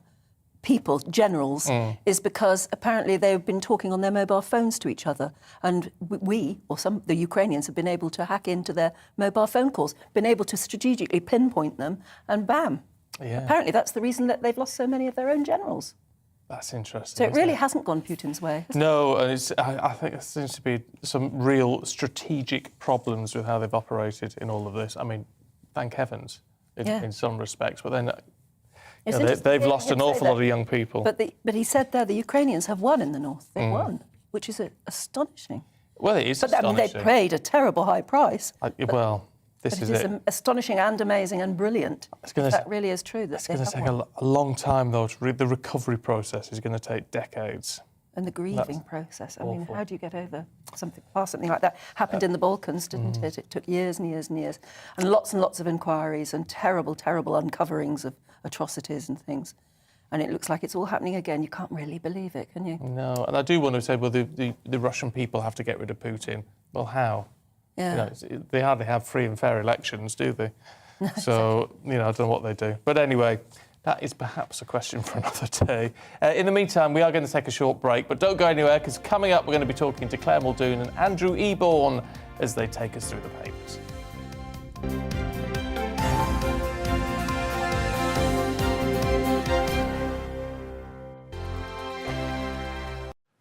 Speaker 3: people, generals, is because apparently they've been talking on their mobile phones to each other. And the Ukrainians have been able to hack into their mobile phone calls, been able to strategically pinpoint them, and bam. Yeah. Apparently that's the reason that they've lost so many of their own generals.
Speaker 2: That's interesting.
Speaker 3: So it really hasn't gone Putin's way.
Speaker 2: No, and I think there seems to be some real strategic problems with how they've operated in all of this. I mean, thank heavens in some respects, but then they've lost an awful lot of young people.
Speaker 3: But he said there the Ukrainians have won in the north. They've won, which is astonishing.
Speaker 2: Well, it is astonishing.
Speaker 3: I mean, they paid a terrible high price.
Speaker 2: This is
Speaker 3: it. Astonishing and amazing and brilliant. That really is true.
Speaker 2: It's going to take a long time, though. The recovery process is going to take decades.
Speaker 3: And the grieving process. I mean, how do you get over something like that? Happened in the Balkans, didn't it? It took years and years and years. And lots of inquiries and terrible, terrible uncoverings of atrocities and things. and it looks like it's all happening again. You can't really believe it, can you?
Speaker 2: No, and I do want to say, well, the Russian people have to get rid of Putin. Well, how?
Speaker 3: Yeah.
Speaker 2: They hardly have free and fair elections, do they? So, I don't know what they do. But anyway, that is perhaps a question for another day. In the meantime, we are going to take a short break, but don't go anywhere, because coming up, we're going to be talking to Claire Muldoon and Andrew Eborn as they take us through the papers.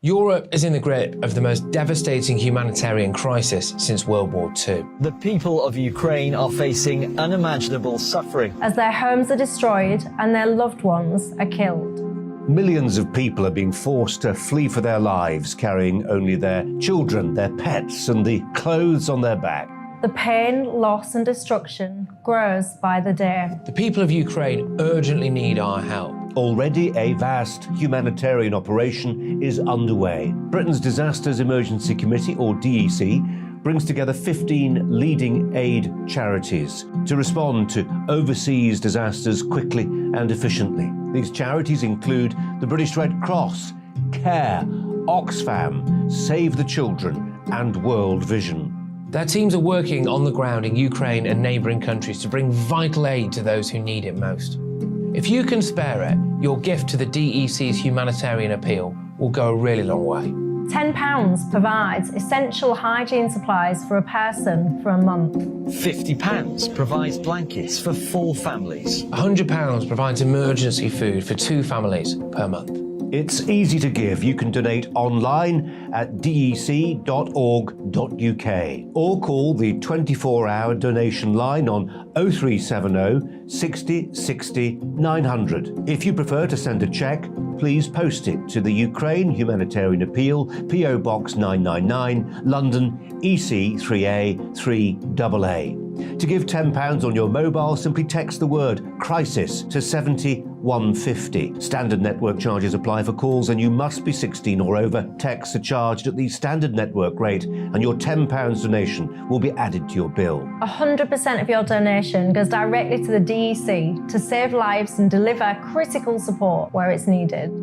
Speaker 9: Europe is in the grip of the most devastating humanitarian crisis since World War II.
Speaker 10: The people of Ukraine are facing unimaginable suffering.
Speaker 1: As their homes are destroyed and their loved ones are killed.
Speaker 11: Millions of people are being forced to flee for their lives, carrying only their children, their pets, and the clothes on their back.
Speaker 1: The pain, loss and destruction grows by the day.
Speaker 9: The people of Ukraine urgently need our help.
Speaker 11: Already a vast humanitarian operation is underway. Britain's Disasters Emergency Committee, or DEC, brings together 15 leading aid charities to respond to overseas disasters quickly and efficiently. These charities include the British Red Cross, CARE, Oxfam, Save the Children, and World Vision.
Speaker 9: Their teams are working on the ground in Ukraine and neighbouring countries to bring vital aid to those who need it most. If you can spare it, your gift to the DEC's humanitarian appeal will go a really long way.
Speaker 1: £10 provides essential hygiene supplies for a person for a month.
Speaker 10: £50 provides blankets for 4 families.
Speaker 9: £100 provides emergency food for 2 families per month.
Speaker 11: It's easy to give. You can donate online at dec.org.uk or call the 24-hour donation line on 0370 60 60 900. If you prefer to send a cheque, please post it to the Ukraine Humanitarian Appeal, PO Box 999, London, EC 3A 3AA. To give £10 on your mobile, simply text the word crisis to 70150. Standard network charges apply for calls, and you must be 16 or over. Texts are charged at the standard network rate, and your £10 donation will be added to your bill.
Speaker 1: 100% of your donation goes directly to the DEC to save lives and deliver critical support where it's needed.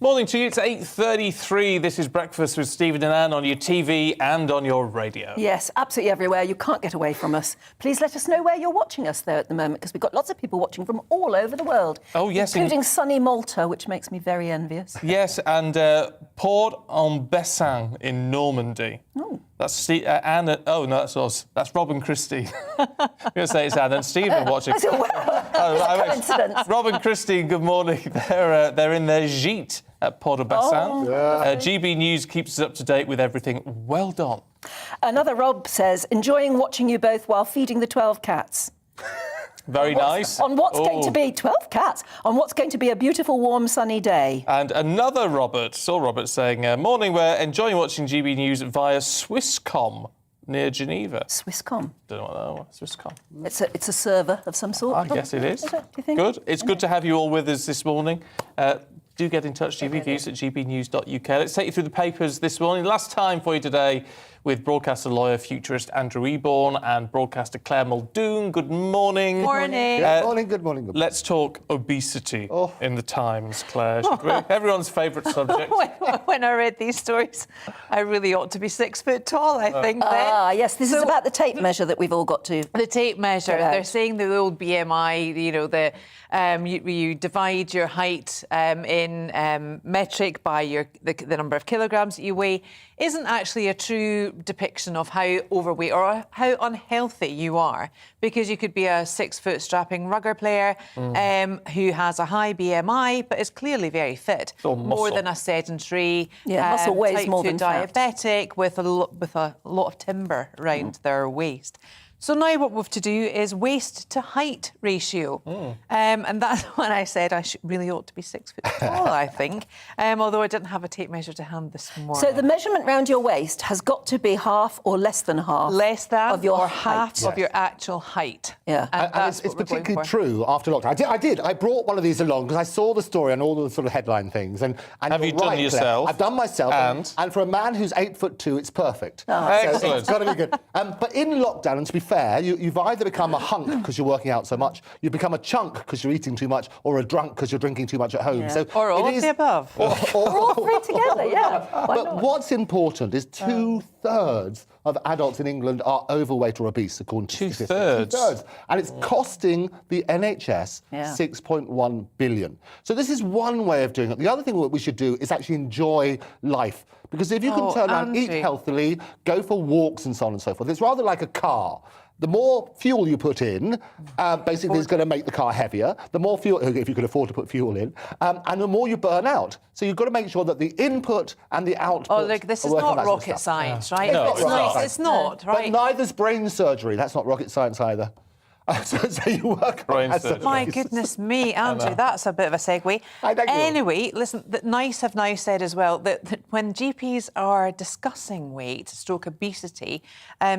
Speaker 2: Morning to you, it's 8:33. This is Breakfast with Stephen and Anne on your TV and on your radio.
Speaker 3: Yes, absolutely everywhere. You can't get away from us. Please let us know where you're watching us, though, at the moment, because we've got lots of people watching from all over the world.
Speaker 2: Oh, yes.
Speaker 3: Including sunny Malta, which makes me very envious.
Speaker 2: Yes, and Port-en-Bessin in Normandy.
Speaker 3: Oh.
Speaker 2: That's Anne. Oh, no, that's us. That's Rob and Christine. I'm going to say it's Anne and Stephen watching.
Speaker 3: Coincidence.
Speaker 2: Rob and Christine, good morning. They're in their gîte at Port-en-Bessin. GB News keeps us up to date with everything. Well done.
Speaker 3: Another Rob says, enjoying watching you both while feeding the 12 cats.
Speaker 2: Very nice.
Speaker 3: On what's going to be 12 cats, on what's going to be a beautiful, warm, sunny day.
Speaker 2: And another Robert, Saul Roberts, saying, morning, we're enjoying watching GB News via Swisscom near Geneva.
Speaker 3: Swisscom?
Speaker 2: Don't know what that was. Swisscom.
Speaker 3: It's a server of some sort.
Speaker 2: I guess it is.
Speaker 3: Do you think?
Speaker 2: Good. It's good to have you all with us this morning. Do get in touch, gbnews at gbnews.uk. Let's take you through the papers this morning. Last time for you today with broadcaster, lawyer, futurist Andrew Eborn and broadcaster Claire Muldoon. Good morning.
Speaker 13: Morning.
Speaker 14: Good morning, good morning.
Speaker 2: Let's talk obesity in the Times, Claire. Everyone's favourite subject.
Speaker 13: When I read these stories, I really ought to be 6 foot tall, I think.
Speaker 3: Yes, this is about the tape measure that we've all got to.
Speaker 13: The tape measure. They're saying the old BMI, you divide your height in metric by the number of kilograms that you weigh, isn't actually a true depiction of how overweight or how unhealthy you are, because you could be a 6 foot strapping rugger player who has a high BMI but is clearly very fit, more than a sedentary,
Speaker 3: muscle weighs
Speaker 13: type
Speaker 3: more
Speaker 13: 2
Speaker 3: than fat.
Speaker 13: diabetic with a lot of timber around their waist. So now what we have to do is waist to height ratio. And that's when I said I really ought to be 6 foot tall, I think, although I didn't have a tape measure to hand this morning.
Speaker 3: So the measurement round your waist has got to be half or less than half of your
Speaker 13: half of your actual height.
Speaker 3: Yeah.
Speaker 14: And it's particularly true after lockdown. I brought one of these along because I saw the story on all the sort of headline things. And
Speaker 2: have you done yourself?
Speaker 14: I've done myself. And for a man who's 8'2", it's perfect.
Speaker 2: Excellent.
Speaker 14: So it's got to be good. But in lockdown, and to be fair, you've either become a hunk because you're working out so much, you become a chunk because you're eating too much, or a drunk because you're drinking too much at home. So
Speaker 13: or all of the above.
Speaker 14: Or
Speaker 3: all three together, yeah.
Speaker 14: But what's important is 2/3 of adults in England are overweight or obese, according to statistics. 2/3. And it's costing the NHS 6.1 billion. So this is one way of doing it. The other thing that we should do is actually enjoy life. Because if you can turn around, eat healthily, go for walks and so on and so forth, it's rather like a car. The more fuel you put in, basically is going to make the car heavier. The more fuel, if you can afford to put fuel in, and the more you burn out. So you've got to make sure that the input and the output.
Speaker 13: Oh, look, this is not rocket science, right?
Speaker 14: No,
Speaker 13: it's not, right?
Speaker 14: But neither's brain surgery. That's not rocket science either. So you work on surgery.
Speaker 13: My goodness me, Andrew, that's a bit of a segue. Anyway, listen, NICE have now said as well that when GPs are discussing weight, stroke obesity,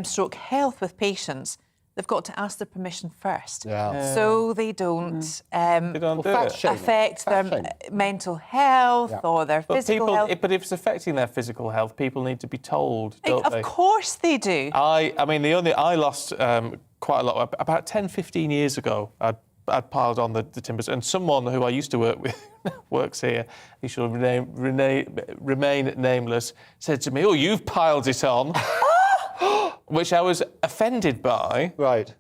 Speaker 13: stroke health with patients, they've got to ask their permission first. So they don't affect their mental health or their physical health.
Speaker 2: But if it's affecting their physical health, people need to be told, don't they?
Speaker 13: Of course they do.
Speaker 2: I mean, I lost quite a lot. About 10, 15 years ago, I'd piled on the timbers, and someone who I used to work with works here, he should remain nameless, said to me, "Oh, you've piled it on," which I was offended by.
Speaker 14: Right.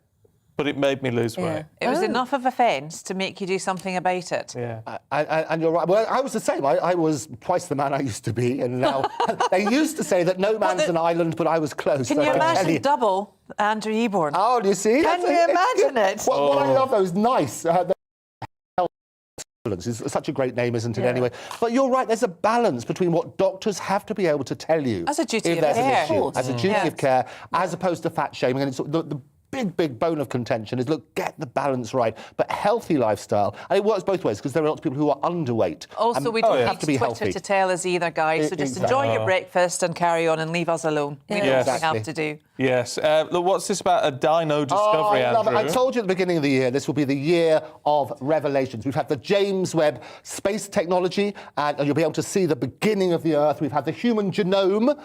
Speaker 2: But it made me lose weight.
Speaker 13: It was enough of offence to make you do something about it.
Speaker 2: Yeah.
Speaker 14: And you're right. Well, I was the same. I was twice the man I used to be, and now they used to say that no man's an island, but I was close.
Speaker 13: Can you imagine double Andrew Eborn?
Speaker 14: Oh, do you see?
Speaker 13: Can you imagine it?
Speaker 14: What I love those nice. It's such a great name, isn't it, anyway? But you're right, there's a balance between what doctors have to be able to tell you.
Speaker 13: As a duty
Speaker 14: if
Speaker 13: of
Speaker 14: there's
Speaker 13: care.
Speaker 14: an issue, as a duty of care, as opposed to fat shaming. And it's the big bone of contention is, look, get the balance right, but healthy lifestyle. And it works both ways, because there are lots of people who are underweight.
Speaker 13: Also, we don't
Speaker 14: have to be
Speaker 13: Twitter
Speaker 14: healthy
Speaker 13: to tell us either, guys. So just enjoy your breakfast and carry on and leave us alone. We know what we have to do.
Speaker 2: Yes. Look, what's this about a dino discovery,
Speaker 14: I love it.
Speaker 2: Andrew?
Speaker 14: I told you at the beginning of the year, this will be the year of revelations. We've had the James Webb space technology, and you'll be able to see the beginning of the Earth. We've had the human genome.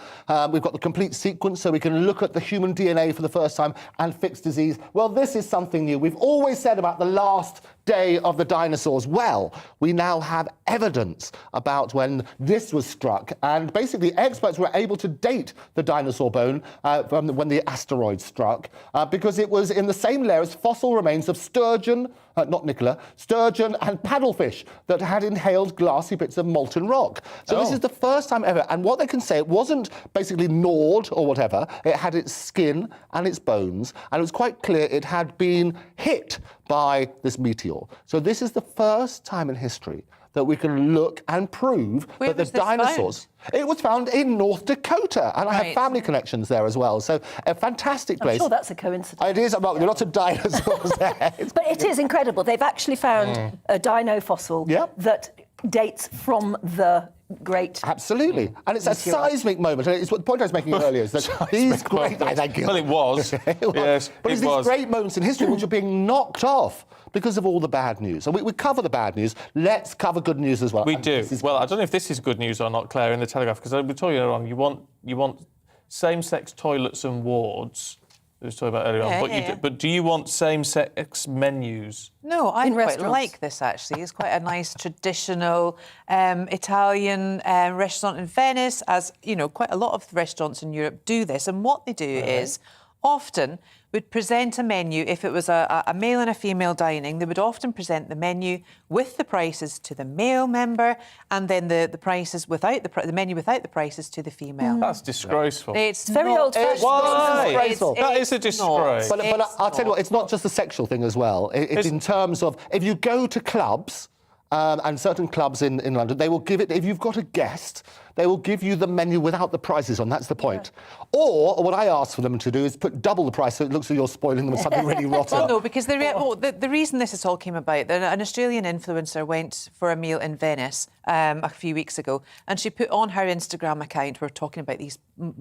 Speaker 14: We've got the complete sequence, so we can look at the human DNA for the first time and fix disease. Well, this is something new. We've always said about the last day of the dinosaurs. Well, we now have evidence about when this was struck, and basically experts were able to date the dinosaur bone from when the asteroid struck, because it was in the same layer as fossil remains of sturgeon, not Nicola, sturgeon and paddlefish that had inhaled glassy bits of molten rock. So this is the first time ever, and what they can say, it wasn't basically gnawed or whatever, it had its skin and its bones, and it was quite clear it had been hit by this meteor. So this is the first time in history that we can look and prove that the dinosaurs... It was found in North Dakota, and I have family connections there as well. So a fantastic place.
Speaker 3: I'm sure that's a coincidence.
Speaker 14: It is. There are lots of dinosaurs there.
Speaker 3: But it is incredible. They've actually found a dino fossil that dates from the great...
Speaker 14: Absolutely. And it's a seismic moment. And it's what the point I was making earlier is that these great...
Speaker 2: Well, it was. Yes,
Speaker 14: but it's these great moments in history which are being knocked off because of all the bad news. And we cover the bad news. Let's cover good news as well.
Speaker 2: We do. Well, I don't know if this is good news or not, Claire, in the Telegraph, because we told you earlier on, you want same-sex toilets and wards. We were talking about earlier on. But do you want same-sex menus?
Speaker 13: No, I quite like this, actually. It's quite a nice traditional Italian restaurant in Venice, as, you know, quite a lot of restaurants in Europe do this. And what they do is often would present a menu. If it was a male and a female dining, they would often present the menu with the prices to the male member, and then the prices without the menu without the prices to the female.
Speaker 2: That's disgraceful.
Speaker 13: It's
Speaker 3: very old-fashioned.
Speaker 2: Why? That is a disgrace.
Speaker 14: But I'll tell you what, it's not just a sexual thing as well. It's in terms of, if you go to clubs, and certain clubs in London, they will give it, if you've got a guest, they will give you the menu without the prices on. That's the point. Yeah. Or what I ask for them to do is put double the price so it looks like you're spoiling them with something really rotten.
Speaker 13: Well, no, because the reason this all came about, an Australian influencer went for a meal in Venice a few weeks ago, and she put on her Instagram account, we were talking about these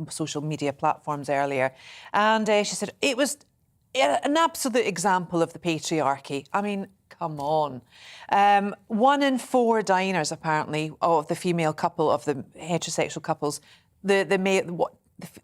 Speaker 13: social media platforms earlier, and she said it was an absolute example of the patriarchy. I mean, come on. 1 in 4 diners, apparently, of the female couple, of the heterosexual couples, the male,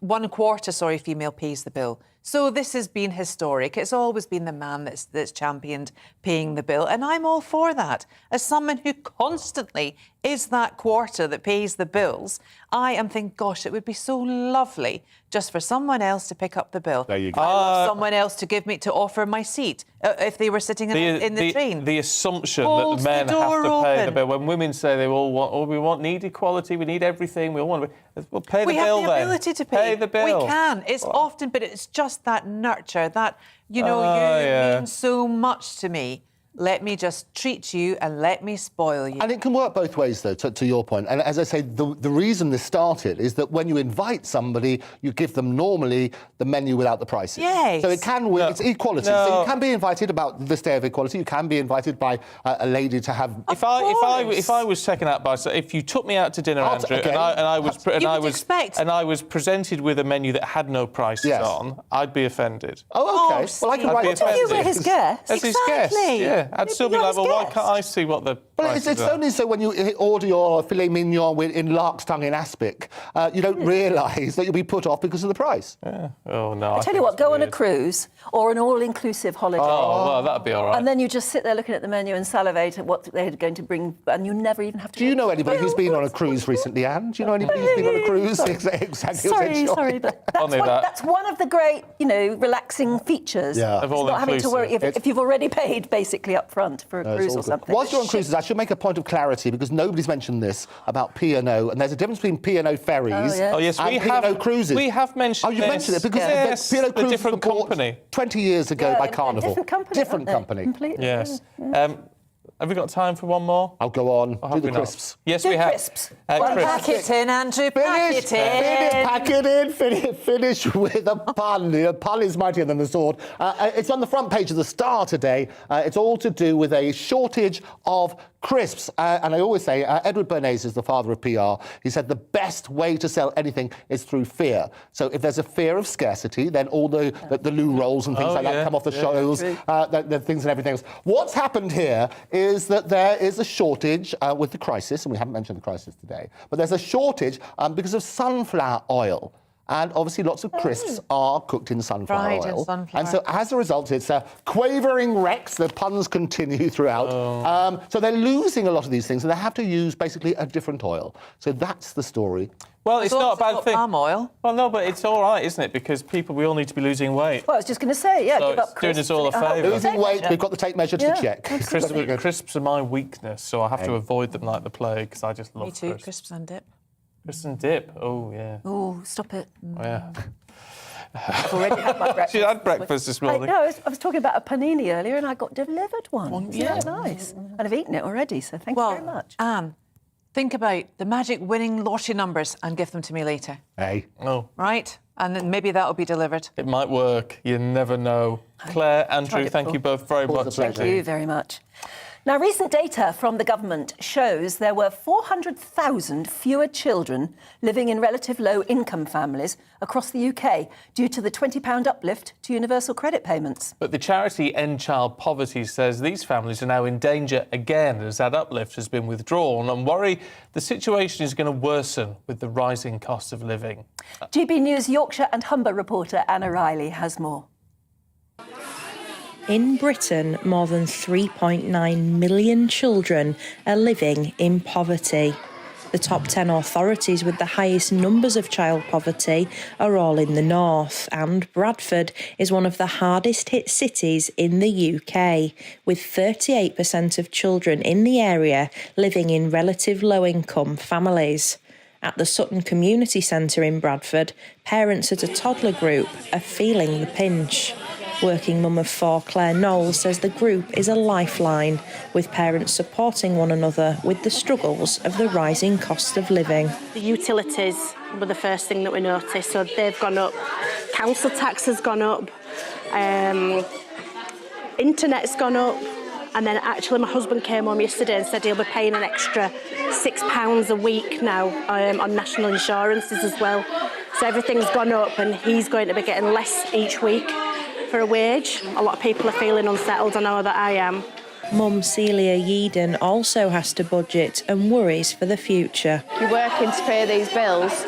Speaker 13: 1/4, female pays the bill. So this has been historic. It's always been the man that's championed paying the bill. And I'm all for that. As someone who constantly is that quarter that pays the bills, I am thinking, gosh, it would be so lovely just for someone else to pick up the bill.
Speaker 21: There you go.
Speaker 13: Someone else to offer my seat if they were sitting in the train.
Speaker 2: The assumption that the men have to pay the bill. When women say they all want, we want need equality, we need everything, we all want to... Well, pay the bill then.
Speaker 13: We have the ability to pay.
Speaker 2: Pay the bill.
Speaker 13: We can. It's often, but it's just that nurture, that, you mean so much to me. Let me just treat you and let me spoil you.
Speaker 14: And it can work both ways, though, to your point. And as I say, the reason this started is that when you invite somebody, you give them normally the menu without the prices.
Speaker 13: Yes.
Speaker 14: So it can work. It's equality.
Speaker 2: No.
Speaker 14: So you can be invited about this day of equality. You can be invited by a lady to have...
Speaker 2: If I was taken out by... If you took me out to dinner, Andrew,
Speaker 14: okay.
Speaker 2: and I was presented with a menu that had no prices on, I'd be offended.
Speaker 14: Oh, OK. Well, I can write...
Speaker 13: What if you were his guest?
Speaker 2: As his guest, yeah. I'd still be like, well, why can't I see what the prices
Speaker 14: it's
Speaker 2: are?
Speaker 14: only so when you order your filet mignon in lark's tongue in aspic, you don't realise that you'll be put off because of the price.
Speaker 2: Yeah. Oh, no.
Speaker 3: I tell you what, go on a cruise or an all-inclusive holiday.
Speaker 2: Oh, well, that'd be all right.
Speaker 3: And then you just sit there looking at the menu and salivate at what they're going to bring, and you never even have to...
Speaker 14: Do you know anybody who's been on a cruise recently, Anne? Do you know anybody who's been on a cruise? Exactly.
Speaker 3: Sorry, but that's one of the great, relaxing features.
Speaker 14: Yeah.
Speaker 3: It's not having to worry if you've already paid, basically, up front for a cruise or something.
Speaker 14: Whilst you're on cruises, I should make a point of clarity because nobody's mentioned this about P&O, and there's a difference between P&O ferries and P&O cruises.
Speaker 2: We have mentioned
Speaker 14: this. Oh, you've mentioned it because P&O cruises
Speaker 2: different company
Speaker 14: 20 years ago by Carnival.
Speaker 3: Different company.
Speaker 14: Completely.
Speaker 2: Yes. Have we got time for one more?
Speaker 14: I'll go on. Do the crisps.
Speaker 2: Yes, we have.
Speaker 3: Crisps.
Speaker 13: Pack it in, Andrew. Pack it in.
Speaker 14: Pack it in. Finish with a pun. A pun is mightier than the sword. It's on the front page of the Star today. It's all to do with a shortage of crisps. And I always say, Edward Bernays is the father of PR. He said the best way to sell anything is through fear. So if there's a fear of scarcity, then all the loo rolls and things that come off the shelves, the things and everything else. What's happened here is that there is a shortage with the crisis, and we haven't mentioned the crisis today, but there's a shortage because of sunflower oil. And obviously lots of crisps are cooked in sunflower oil. And so as a result, it's quavering wrecks. The puns continue throughout. So they're losing a lot of these things, and they have to use basically a different oil. So that's the story.
Speaker 2: Well, it's not a bad thing.
Speaker 13: Palm oil.
Speaker 2: Well, no, but it's all right, isn't it? Because we all need to be losing weight.
Speaker 3: Well, I was just going to say,
Speaker 2: so
Speaker 3: give up
Speaker 2: doing us all a favour.
Speaker 14: Losing weight, we've got the tape measure to check.
Speaker 2: Crisps are my weakness, so I have to avoid them like the plague because I just love
Speaker 13: Me too,
Speaker 2: crisps.
Speaker 13: crisps and dip.
Speaker 2: Crisps and dip, oh, yeah.
Speaker 3: Oh, stop it.
Speaker 2: Oh, yeah.
Speaker 3: I've already had my breakfast.
Speaker 2: She had breakfast this morning.
Speaker 3: I was talking about a panini earlier and I got delivered one. Yeah, nice. And I've eaten it already, so thank you very much.
Speaker 13: Anne, think about the magic winning lottery numbers and give them to me later.
Speaker 14: Hey.
Speaker 2: Oh.
Speaker 13: Right? And then maybe that'll be delivered.
Speaker 2: It might work. You never know. Claire, Andrew, thank you both very much.
Speaker 3: Thank you very much. Now, recent data from the government shows there were 400,000 fewer children living in relative low-income families across the UK due to the £20 uplift to universal credit payments.
Speaker 2: But the charity End Child Poverty says these families are now in danger again as that uplift has been withdrawn and worry the situation is going to worsen with the rising cost of living.
Speaker 3: GBNews Yorkshire and Humber reporter Anna Riley has more.
Speaker 17: In Britain, more than 3.9 million children are living in poverty. The top 10 authorities with the highest numbers of child poverty are all in the north, and Bradford is one of the hardest hit cities in the UK, with 38% of children in the area living in relative low-income families. At the Sutton Community Centre in Bradford, parents at a toddler group are feeling the pinch. Working mum of 4, Claire Knowles, says the group is a lifeline, with parents supporting one another with the struggles of the rising cost of living.
Speaker 16: The utilities were the first thing that we noticed, so they've gone up. Council tax has gone up. Internet's gone up. And then actually my husband came home yesterday and said he'll be paying an extra £6 a week now on national insurances as well. So everything's gone up and he's going to be getting less each week for a wage. A lot of people are feeling unsettled, I know that I am.
Speaker 17: Mum Celia Yeadon also has to budget and worries for the future.
Speaker 22: You're working to pay these bills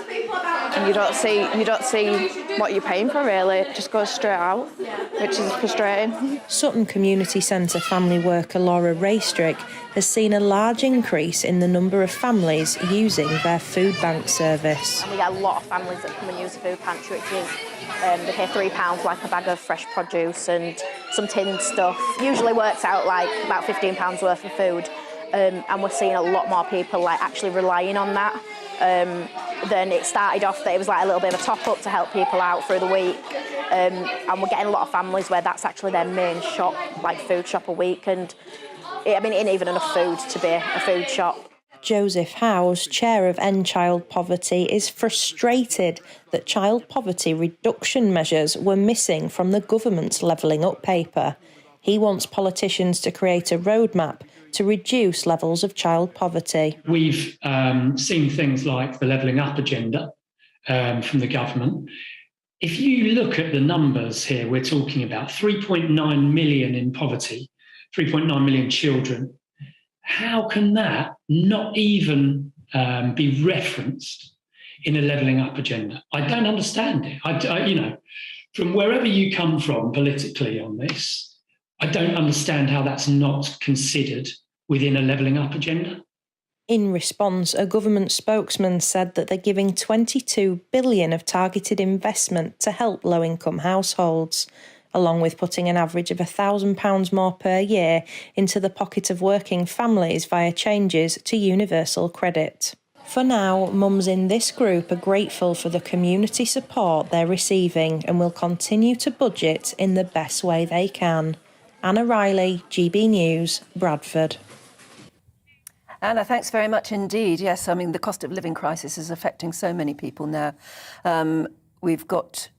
Speaker 22: and you don't see what you're paying for really. It just goes straight out, which is frustrating.
Speaker 17: Sutton Community Centre family worker Laura Raystrick has seen a large increase in the number of families using their food bank service.
Speaker 16: And we get a lot of families that come and use the food pantry, which is they pay £3 like a bag of fresh produce and some tinned stuff. Usually works out like about £15 worth of food, and we're seeing a lot more people like actually relying on that. Then it started off that it was like a little bit of a top-up to help people out through the week, and we're getting a lot of families where that's actually their main shop, like food shop a week, and it ain't even enough food to be a food shop.
Speaker 17: Joseph Howes, chair of End Child Poverty, is frustrated that child poverty reduction measures were missing from the government's Levelling Up paper. He wants politicians to create a roadmap to reduce levels of child poverty.
Speaker 23: We've seen things like the Levelling Up agenda from the government. If you look at the numbers here, we're talking about 3.9 million in poverty, 3.9 million children. How can that not even be referenced in a Levelling Up agenda? I don't understand it. From wherever you come from politically on this, I don't understand how that's not considered within a Levelling Up agenda.
Speaker 17: In response, a government spokesman said that they're giving $22 billion of targeted investment to help low-income households, along with putting an average of £1,000 more per year into the pocket of working families via changes to universal credit. For now, mums in this group are grateful for the community support they're receiving and will continue to budget in the best way they can. Anna Riley, GB News, Bradford.
Speaker 3: Anna, thanks very much indeed. Yes, I mean, the cost of living crisis is affecting so many people now. We've got...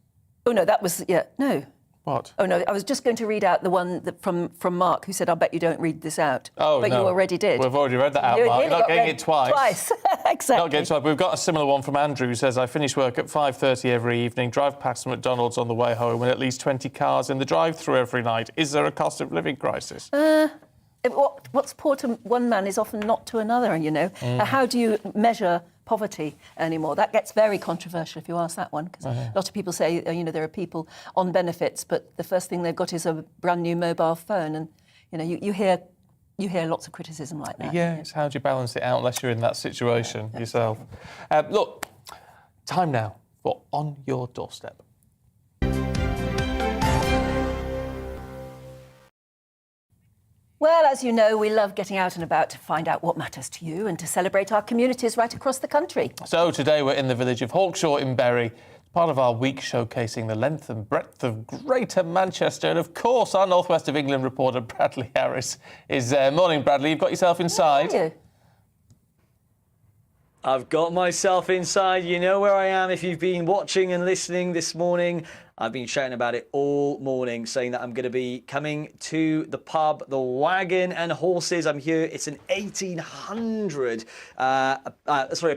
Speaker 3: Oh, no, that was... Yeah, no.
Speaker 2: What?
Speaker 3: Oh, no, I was just going to read out the one that from Mark, who said, I bet you don't read this out.
Speaker 2: Oh,
Speaker 3: but
Speaker 2: no.
Speaker 3: you already did.
Speaker 2: We've already read that out,
Speaker 3: You
Speaker 2: Mark.
Speaker 3: nearly
Speaker 2: You're not
Speaker 3: got
Speaker 2: getting
Speaker 3: read
Speaker 2: it twice.
Speaker 3: Twice, exactly.
Speaker 2: Not getting it twice. We've got a similar one from Andrew, who says, I finish work at 5:30 every evening, drive past McDonald's on the way home and at least 20 cars in the drive-through every night. Is there a cost of living crisis?
Speaker 3: What's poor to one man is often not to another, you know. How do you measure poverty anymore? That gets very controversial if you ask that one, because a lot of people say, there are people on benefits, but the first thing they've got is a brand new mobile phone, and you hear lots of criticism like that.
Speaker 2: Yeah, it's how do you balance it out unless you're in that situation yourself. Look, time now for On Your Doorstep.
Speaker 3: Well, as you know, we love getting out and about to find out what matters to you and to celebrate our communities right across the country.
Speaker 2: So today we're in the village of Hawkshaw in Bury, part of our week showcasing the length and breadth of Greater Manchester. And of course, our North West of England reporter, Bradley Harris, is there. Morning, Bradley. You've got yourself inside.
Speaker 3: How are you?
Speaker 10: I've got myself inside. You know where I am if you've been watching and listening this morning. I've been shouting about it all morning, saying that I'm going to be coming to the pub, the Wagon and Horses. I'm here. It's an 1800, a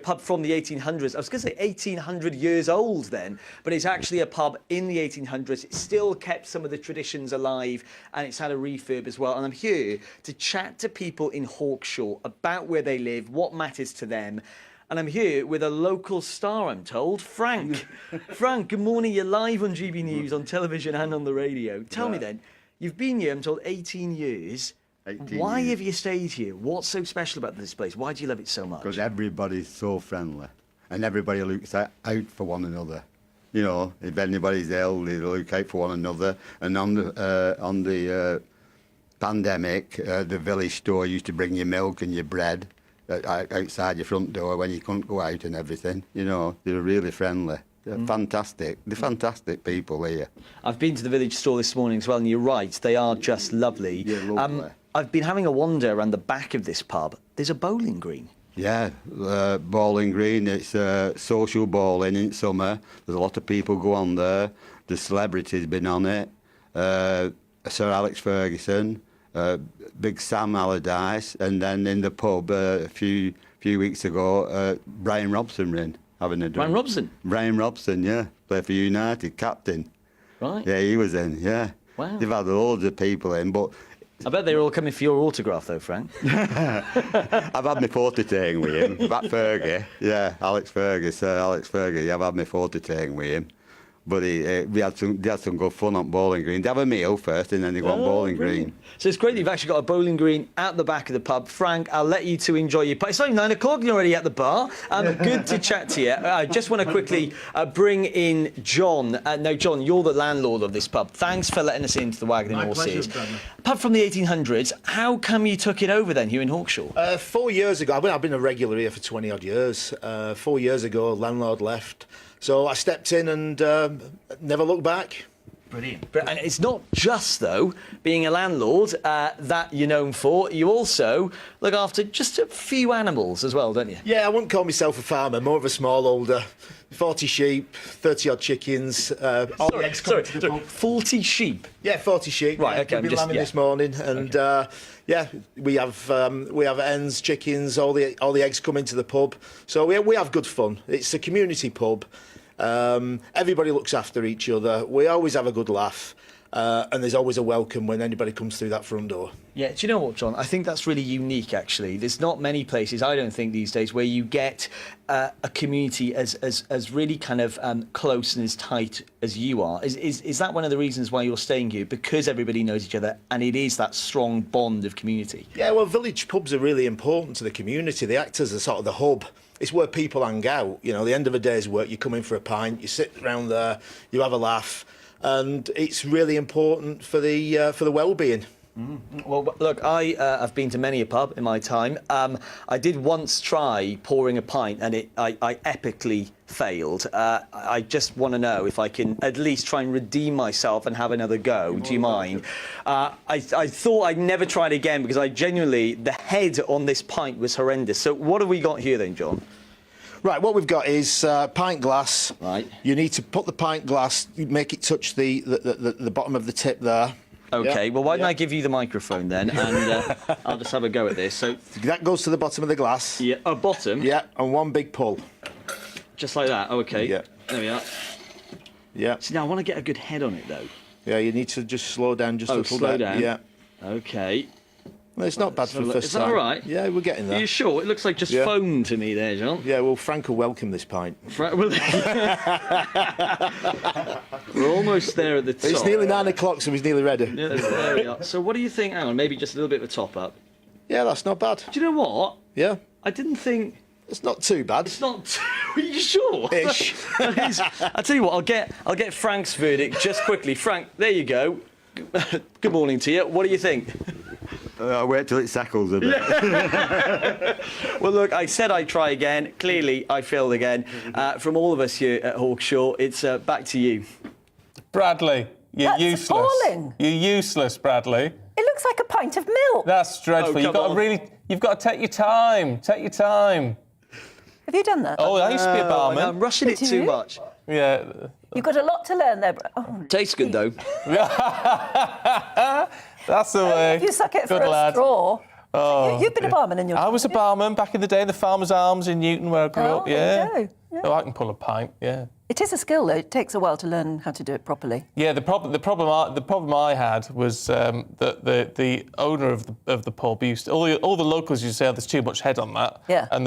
Speaker 10: pub from the 1800s. I was going to say 1800 years old then, but it's actually a pub in the 1800s. It still kept some of the traditions alive, and it's had a refurb as well. And I'm here to chat to people in Hawkshaw about where they live, what matters to them. And I'm here with a local star, I'm told, Frank. Frank, good morning. You're live on GB News, on television and on the radio. Tell me then, you've been here, I'm told, 18 years.
Speaker 24: 18
Speaker 10: Why
Speaker 24: years.
Speaker 10: have you stayed here? What's so special about this place? Why do you love it so much?
Speaker 24: Because everybody's so friendly and everybody looks out for one another. You know, if anybody's ill, they look out for one another. And on the pandemic, the village store used to bring you milk and your bread outside your front door when you couldn't go out and everything. You know, they were really friendly. They're fantastic. They're fantastic people here.
Speaker 10: I've been to the village store this morning as well, and you're right, they are just lovely.
Speaker 24: Yeah, lovely.
Speaker 10: I've been having a wander around the back of this pub. There's a bowling green.
Speaker 24: Yeah, bowling green. It's social bowling in summer. There's a lot of people go on there. The celebrities been on it. Sir Alex Ferguson, Big Sam Allardyce, and then in the pub a few weeks ago, Brian Robson ran having a drink.
Speaker 10: Brian Robson?
Speaker 24: Brian Robson, yeah, played for United, captain.
Speaker 10: Right.
Speaker 24: Yeah, he was in. Yeah.
Speaker 10: Wow.
Speaker 24: They've had loads of people in, but.
Speaker 10: I bet they're all coming for your autograph, though, Frank.
Speaker 24: I've had my photo taken with him. That Fergie, yeah, Alex Fergie. Yeah, I've had my photo taken with him. But they had some good fun on bowling green. They have a meal first, and then they go on bowling green.
Speaker 10: So it's great that you've actually got a bowling green at the back of the pub. Frank, I'll let you to enjoy your pub. It's only 9 o'clock, you're already at the bar. Good to chat to you. I just want to quickly bring in John. Now, John, you're the landlord of this pub. Thanks for letting us into the Wagon and Horses. Pub from the 1800s. How come you took it over then, here in Hawkshaw?
Speaker 6: 4 years ago, I've been a regular here for 20-odd years. 4 years ago, landlord left. So I stepped in and never looked back.
Speaker 10: Brilliant. And it's not just, though, being a landlord that you're known for. You also look after just a few animals as well, don't you?
Speaker 6: Yeah, I wouldn't call myself a farmer, more of a smallholder. 40 sheep, 30-odd chickens. All the eggs come to the pub.
Speaker 10: 40 sheep?
Speaker 6: Yeah, 40 sheep.
Speaker 10: Right, OK.
Speaker 6: We've been lambing this morning, and yeah, we have hens, chickens, all the eggs come into the pub. So we have good fun. It's a community pub. Everybody looks after each other. We always have a good laugh. And there's always a welcome when anybody comes through that front door.
Speaker 10: Yeah, do you know what, John? I think that's really unique, actually. There's not many places, I don't think, these days where you get a community as really kind of close and as tight as you are. Is that one of the reasons why you're staying here? Because everybody knows each other and it is that strong bond of community?
Speaker 6: Yeah, well, village pubs are really important to the community. They act as a sort of the hub. It's where people hang out. You know, the end of a day's work, you come in for a pint, you sit around there, you have a laugh. And it's really important for the well-being.
Speaker 10: Well, look, I have been to many a pub in my time. I did once try pouring a pint, and I epically failed. I just want to know if I can at least try and redeem myself and have another go. Do you mind? I thought I'd never try it again because I genuinely, the head on this pint was horrendous. So what have we got here then, John?
Speaker 6: Right, what we've got is pint glass.
Speaker 10: Right.
Speaker 6: You need to put the pint glass, make it touch the bottom of the tip there.
Speaker 10: OK,
Speaker 6: yeah.
Speaker 10: well, why don't I give you the microphone then, and I'll just have a go at this. So
Speaker 6: that goes to the bottom of the glass.
Speaker 10: Yeah, bottom?
Speaker 6: Yeah, and one big pull.
Speaker 10: Just like that? OK.
Speaker 6: Yeah.
Speaker 10: There we are.
Speaker 6: Yeah.
Speaker 10: See, now I want to get a good head on it, though.
Speaker 6: Yeah, you need to just slow down just a little bit.
Speaker 10: Slow down?
Speaker 6: Yeah.
Speaker 10: OK.
Speaker 6: Well, it's not bad for the first time.
Speaker 10: Is that all right?
Speaker 6: Yeah, we're getting there.
Speaker 10: Are you sure? It looks like just foam to me there, John.
Speaker 6: Yeah, well, Frank will welcome this pint.
Speaker 10: We're almost there at the top.
Speaker 6: It's nearly 9 o'clock, so he's nearly ready.
Speaker 10: Yeah, there we are. So what do you think? Hang on, maybe just a little bit of a top-up.
Speaker 6: Yeah, that's not bad.
Speaker 10: Do you know what?
Speaker 6: Yeah.
Speaker 10: I didn't think...
Speaker 6: It's not too bad.
Speaker 10: It's not... Are you sure?
Speaker 6: Ish.
Speaker 10: I'll tell you what, I'll get Frank's verdict just quickly. Frank, there you go. Good morning to you. What do you think?
Speaker 24: I'll wait till it settles a bit.
Speaker 10: Yeah. Well, look, I said I'd try again. Clearly, I failed again. From all of us here at Hawkshaw, it's back to you.
Speaker 2: Bradley, you're
Speaker 3: That's
Speaker 2: useless.
Speaker 3: appalling.
Speaker 2: You're useless, Bradley.
Speaker 3: It looks like a pint of milk.
Speaker 2: That's dreadful. You've got to take your time. Take your time.
Speaker 3: Have you done that?
Speaker 2: Oh, I used to be a barman.
Speaker 10: I'm rushing it too much.
Speaker 2: Yeah.
Speaker 3: You've got a lot to learn there. Oh,
Speaker 10: tastes good, though.
Speaker 2: That's the way.
Speaker 3: If you suck it
Speaker 2: Good
Speaker 3: for
Speaker 2: lad.
Speaker 3: a straw.
Speaker 2: Oh,
Speaker 3: You've been a barman in your...
Speaker 2: I was a barman back in the day, the Farmer's Arms in Newton, where I grew up. Yeah.
Speaker 3: There you go. Yeah.
Speaker 2: Oh, I can pull a pint. Yeah.
Speaker 3: It is a skill, though. It takes a while to learn how to do it properly.
Speaker 2: Yeah. The problem I had was that the owner of the pub used to, all the locals used to say, oh, there's too much head on that.
Speaker 3: Yeah.
Speaker 2: And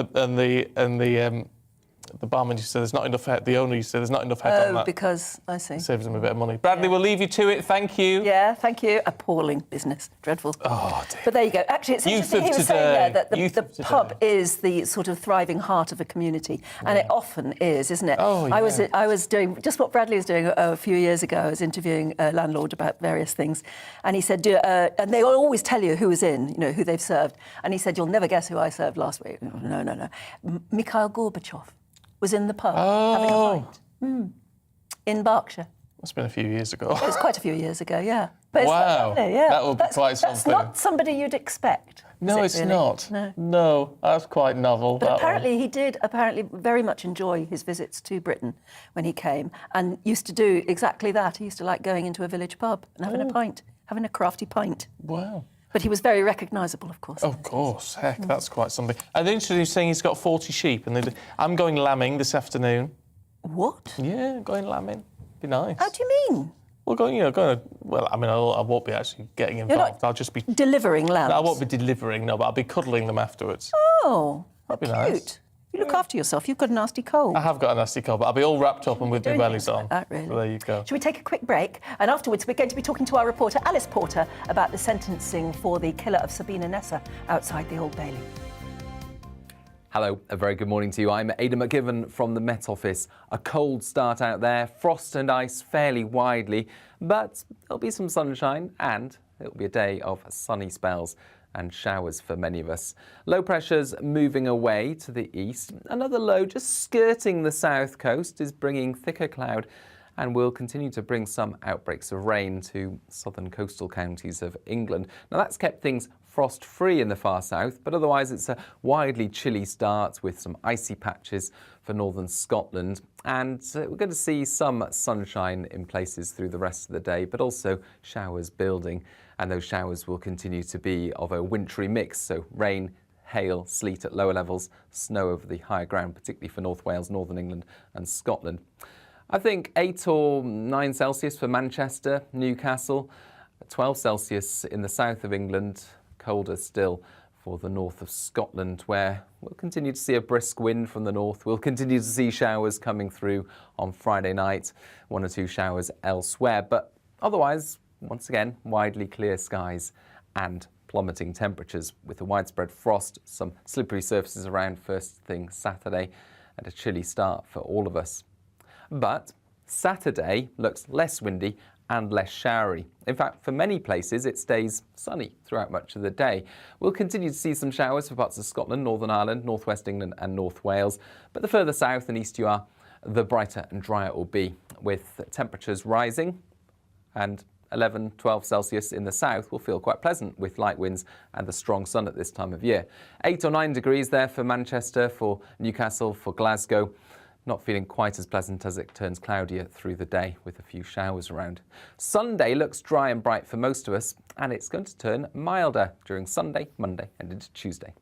Speaker 2: the barman used to say there's not enough head. The owner used to say there's not enough head on that.
Speaker 3: Because I see.
Speaker 2: Saves them a bit of money. Bradley, we'll leave you to it. Thank you.
Speaker 3: Yeah, thank you. Appalling business. Dreadful.
Speaker 2: Oh, dear.
Speaker 3: But there you go. Actually, it's interesting he was saying there that the pub is the sort of thriving heart of a community, and it often is, isn't it?
Speaker 2: Oh, yeah.
Speaker 3: I was doing just what Bradley was doing a few years ago. I was interviewing a landlord about various things, and he said, and they always tell you who was in, you know, who they've served, and he said, you'll never guess who I served last week. No. Mikhail Gorbachev was in the pub having a pint. In Berkshire.
Speaker 2: It's been a few years ago.
Speaker 3: It was quite a few years ago, yeah. But
Speaker 2: Wow, that would be quite
Speaker 3: That's
Speaker 2: something.
Speaker 3: not somebody you'd expect.
Speaker 2: No,
Speaker 3: is
Speaker 2: it's
Speaker 3: it really?
Speaker 2: not.
Speaker 3: No.
Speaker 2: No, that's quite novel.
Speaker 3: But
Speaker 2: that
Speaker 3: apparently he did very much enjoy his visits to Britain when he came, and used to do exactly that. He used to like going into a village pub and having a pint, having a crafty pint.
Speaker 2: Wow.
Speaker 3: But he was very recognisable, of course.
Speaker 2: Of course, heck, that's quite something. And the interesting thing, he's got 40 sheep, and I'm going lambing this afternoon.
Speaker 3: What?
Speaker 2: Yeah, going lambing. Be nice.
Speaker 3: How do you mean?
Speaker 2: Well, well, I mean, I won't be actually getting
Speaker 3: You're
Speaker 2: involved.
Speaker 3: not
Speaker 2: I'll just be
Speaker 3: delivering lambs.
Speaker 2: No, I won't be delivering, no, but I'll be cuddling them afterwards.
Speaker 3: Oh,
Speaker 2: That'd be
Speaker 3: cute.
Speaker 2: nice.
Speaker 3: You look after yourself. You've got a nasty cold.
Speaker 2: I have got a nasty cold, but I'll be all wrapped up and with my
Speaker 3: Doing
Speaker 2: bellies
Speaker 3: things
Speaker 2: on.
Speaker 3: like that, really.
Speaker 2: So there you go.
Speaker 3: Shall we take a quick break? And afterwards, we're going to be talking to our reporter, Alice Porter, about the sentencing for the killer of Sabina Nessa outside the Old Bailey.
Speaker 8: Hello, a very good morning to you. I'm Aidan McGiven from the Met Office. A cold start out there, frost and ice fairly widely, but there'll be some sunshine and it'll be a day of sunny spells and showers for many of us. Low pressure's moving away to the east. Another low just skirting the south coast is bringing thicker cloud and will continue to bring some outbreaks of rain to southern coastal counties of England. Now that's kept things frost-free in the far south, but otherwise it's a widely chilly start with some icy patches for northern Scotland. And we're going to see some sunshine in places through the rest of the day, but also showers building. And those showers will continue to be of a wintry mix, so rain, hail, sleet at lower levels, snow over the higher ground, particularly for North Wales, Northern England and Scotland. I think 8 or 9 Celsius for Manchester, Newcastle, 12 Celsius in the south of England, colder still for the north of Scotland, where we'll continue to see a brisk wind from the north. We'll continue to see showers coming through on Friday night, 1 or 2 showers elsewhere, but otherwise, once again, widely clear skies and plummeting temperatures with a widespread frost, some slippery surfaces around first thing Saturday, and a chilly start for all of us. But Saturday looks less windy and less showery. In fact, for many places, it stays sunny throughout much of the day. We'll continue to see some showers for parts of Scotland, Northern Ireland, North West England and North Wales. But the further south and east you are, the brighter and drier it will be, with temperatures rising, and 11, 12 Celsius in the south will feel quite pleasant with light winds and the strong sun at this time of year. 8 or 9 degrees there for Manchester, for Newcastle, for Glasgow. Not feeling quite as pleasant as it turns cloudier through the day with a few showers around. Sunday looks dry and bright for most of us, and it's going to turn milder during Sunday, Monday and into Tuesday.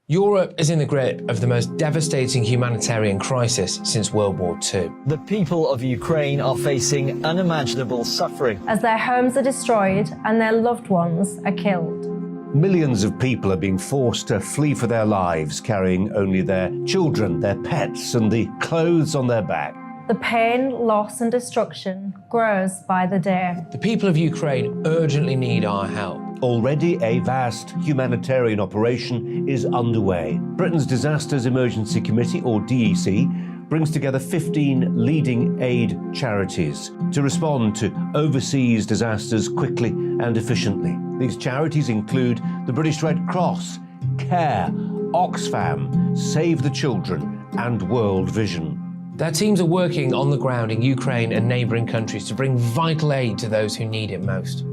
Speaker 9: Europe is in the grip of the most devastating humanitarian crisis since World War II.
Speaker 10: The people of Ukraine are facing unimaginable suffering
Speaker 1: as their homes are destroyed and their loved ones are killed.
Speaker 11: Millions of people are being forced to flee for their lives, carrying only their children, their pets, and the clothes on their back.
Speaker 1: The pain, loss and destruction grows by the day.
Speaker 9: The people of Ukraine urgently need our help.
Speaker 11: Already a vast humanitarian operation is underway. Britain's Disasters Emergency Committee, or DEC, brings together 15 leading aid charities to respond to overseas disasters quickly and efficiently. These charities include the British Red Cross, CARE, Oxfam, Save the Children and World Vision.
Speaker 9: Their teams are working on the ground in Ukraine and neighbouring countries to bring vital aid to those who need it most.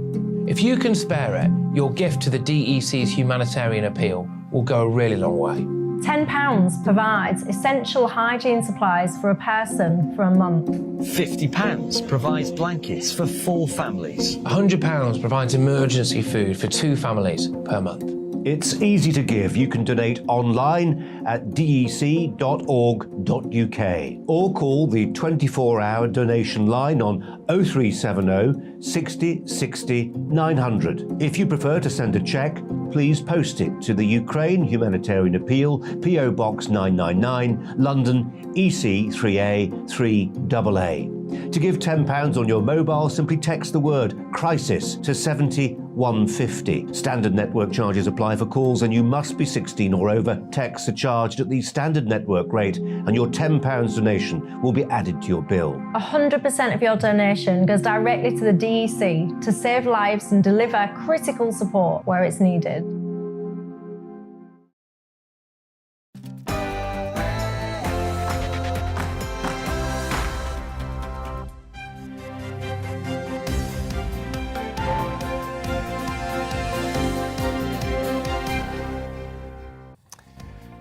Speaker 9: If you can spare it, your gift to the DEC's humanitarian appeal will go a really long way.
Speaker 1: £10 provides essential hygiene supplies for a person for a month.
Speaker 10: £50 provides blankets for 4 families.
Speaker 9: £100 provides emergency food for 2 families per month.
Speaker 11: It's easy to give. You can donate online at dec.org.uk or call the 24-hour donation line on 0370 60 60 900. If you prefer to send a cheque, please post it to the Ukraine Humanitarian Appeal, PO Box 999, London, EC 3A 3AA. To give £10 on your mobile, simply text the word crisis to 70 150. Standard network charges apply for calls and you must be 16 or over. Texts are charged at the standard network rate and your £10 donation will be added to your bill.
Speaker 1: 100% of your donation goes directly to the DEC to save lives and deliver critical support where it's needed.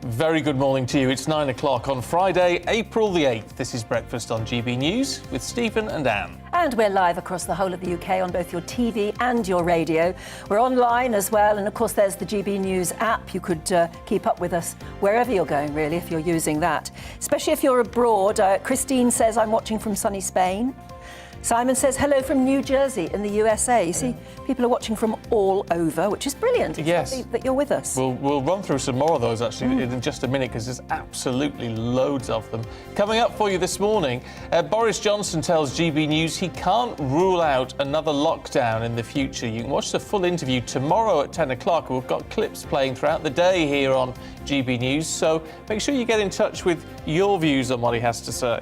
Speaker 2: Very good morning to you. It's 9 o'clock on Friday, April the 8th. This is Breakfast on GB News with Stephen and Anne.
Speaker 3: And we're live across the whole of the UK on both your TV and your radio. We're online as well, and of course there's the GB News app. You could keep up with us wherever you're going, really, if you're using that. Especially if you're abroad. Christine says, I'm watching from sunny Spain. Simon says, hello from New Jersey in the USA. You see, people are watching from all over, which is brilliant. It's lovely that you're with us.
Speaker 2: We'll run through some more of those, actually, in just a minute, because there's absolutely loads of them. Coming up for you this morning, Boris Johnson tells GB News he can't rule out another lockdown in the future. You can watch the full interview tomorrow at 10 o'clock. We've got clips playing throughout the day here on GB News, so make sure you get in touch with your views on what he has to say.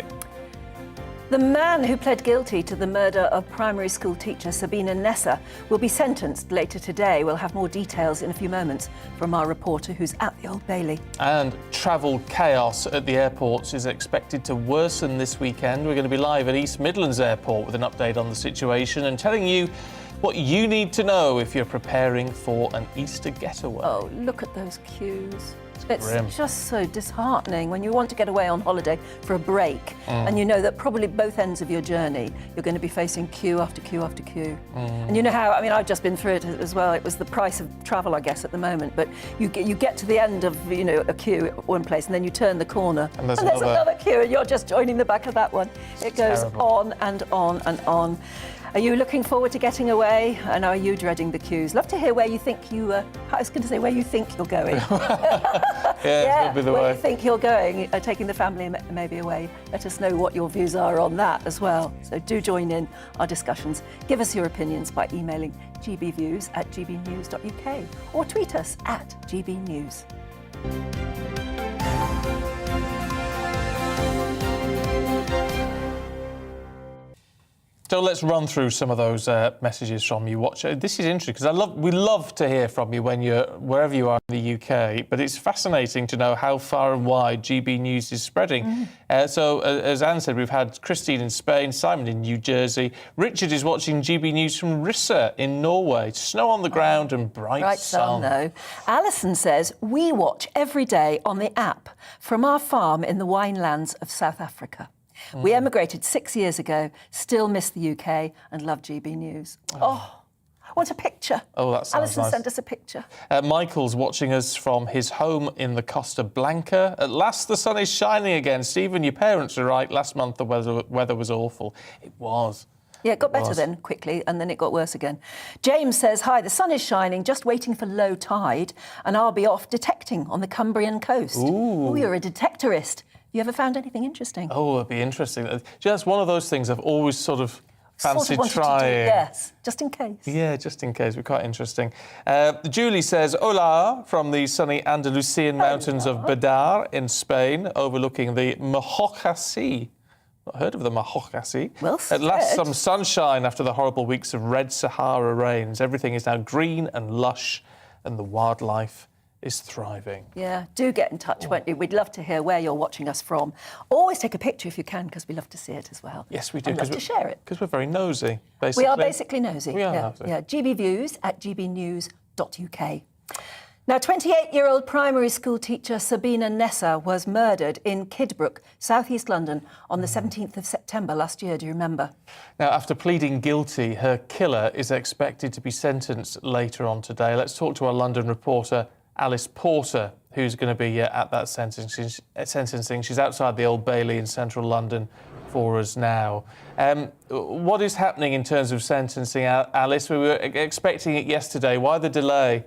Speaker 3: The man who pled guilty to the murder of primary school teacher Sabina Nessa will be sentenced later today. We'll have more details in a few moments from our reporter who's at the Old Bailey.
Speaker 2: And travel chaos at the airports is expected to worsen this weekend. We're going to be live at East Midlands Airport with an update on the situation and telling you what you need to know if you're preparing for an Easter getaway.
Speaker 3: Oh, look at those queues. It's
Speaker 2: grim.
Speaker 3: just so disheartening when you want to get away on holiday for a break and you know that probably both ends of your journey you're going to be facing queue after queue after queue. And you know how, I mean, I've just been through it as well. It was the price of travel, I guess, at the moment. But you get to the end of, you know, a queue at one place and then you turn the corner
Speaker 2: and there's
Speaker 3: another queue and you're just joining the back of that one. It goes on and on and on. Are you looking forward to getting away? And are you dreading the queues? Love to hear where you think you, I was going to say where you think you're going.
Speaker 2: It'll be the
Speaker 3: where
Speaker 2: way.
Speaker 3: you think you're going, taking the family maybe away. Let us know what your views are on that as well. So do join in our discussions. Give us your opinions by emailing gbviews@gbnews.uk or tweet us at gbnews.
Speaker 2: So let's run through some of those messages from you. This is interesting because we love to hear from you when you're wherever you are in the UK. But it's fascinating to know how far and wide GB News is spreading. So as Anne said, we've had Christine in Spain, Simon in New Jersey. Richard is watching GB News from Rissa in Norway. Snow on the ground and bright sun.
Speaker 3: Though. Alison says we watch every day on the app from our farm in the winelands of South Africa. We emigrated 6 years ago, still miss the UK and love GB News. Oh, I want a picture.
Speaker 2: Oh, that sounds
Speaker 3: Alison,
Speaker 2: nice.
Speaker 3: send us a picture.
Speaker 2: Michael's watching us from his home in the Costa Blanca. At last the sun is shining again. Stephen, your parents are right. Last month the weather was awful. It was.
Speaker 3: Yeah, it got better then, quickly, and then it got worse again. James says, hi, the sun is shining, just waiting for low tide, and I'll be off detecting on the Cumbrian coast. Ooh, you're a detectorist. You ever found anything interesting?
Speaker 2: Oh, it'd be interesting. Just one of those things I've always sort of fancied trying.
Speaker 3: Yes, just in case.
Speaker 2: Yeah, just in case. We're quite interesting. Julie says, hola, from the sunny Andalusian mountains of Badar in Spain, overlooking the Majorca Sea. Not heard of the Majorca Sea.
Speaker 3: Well said.
Speaker 2: At last, some sunshine after the horrible weeks of red Sahara rains. Everything is now green and lush, and the wildlife is thriving.
Speaker 3: Yeah, do get in touch, won't you? We'd love to hear where you're watching us from. Always take a picture if you can, because we love to see it as well.
Speaker 2: Yes, we do.
Speaker 3: And love to share it.
Speaker 2: Because we're very nosy, basically.
Speaker 3: We are basically nosy.
Speaker 2: We are
Speaker 3: nosy.
Speaker 2: nosy.
Speaker 3: Yeah, gbviews@gbnews.uk. Now, 28-year-old primary school teacher Sabina Nessa was murdered in Kidbrooke, southeast London, on the 17th of September last year. Do you remember?
Speaker 2: Now, after pleading guilty, her killer is expected to be sentenced later on today. Let's talk to our London reporter, Alice Porter, who's going to be at that sentencing. She's outside the Old Bailey in central London for us now. What is happening in terms of sentencing, Alice? We were expecting it yesterday. Why the delay?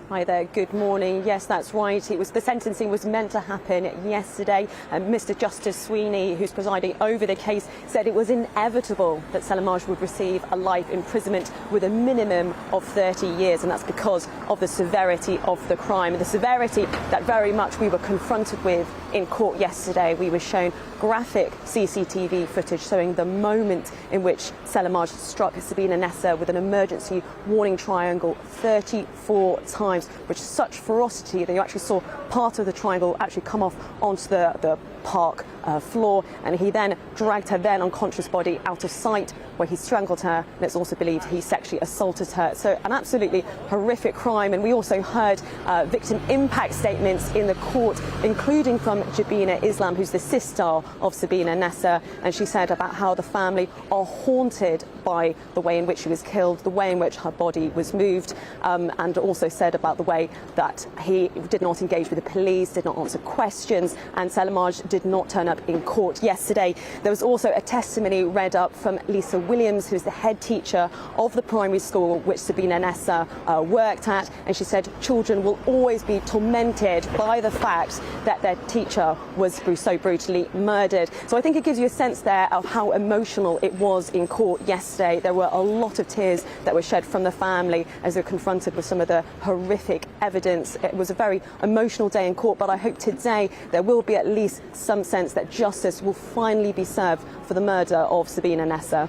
Speaker 5: Hi there, good morning. Yes, that's right. The sentencing was meant to happen yesterday, and Mr. Justice Sweeney, who's presiding over the case, said it was inevitable that Selimaj would receive a life imprisonment with a minimum of 30 years, and that's because of the severity of the crime, and the severity that very much we were confronted with in court yesterday. We were shown graphic CCTV footage showing the moment in which Selimaj struck Sabina Nessa with an emergency warning triangle 34 times, with such ferocity that you actually saw part of the triangle actually come off onto the park floor, and he then dragged her then unconscious body out of sight, where he strangled her, and it's also believed he sexually assaulted her. So an absolutely horrific crime. And we also heard victim impact statements in the court, including from Jabina Islam, who's the sister of Sabina Nessa, and she said about how the family are haunted by the way in which she was killed, the way in which her body was moved, and also said about the way that he did not engage with the police, did not answer questions, and Selimaj did not turn up in court yesterday. There was also a testimony read up from Lisa Williams, who's the head teacher of the primary school which Sabina Nessa worked at, and she said children will always be tormented by the fact that their teacher was so brutally murdered. So I think it gives you a sense there of how emotional it was in court yesterday. There were a lot of tears that were shed from the family as they were confronted with some of the horrific evidence. It was a very emotional day in court, but I hope today there will be at least some sense that justice will finally be served for the murder of Sabina Nessa.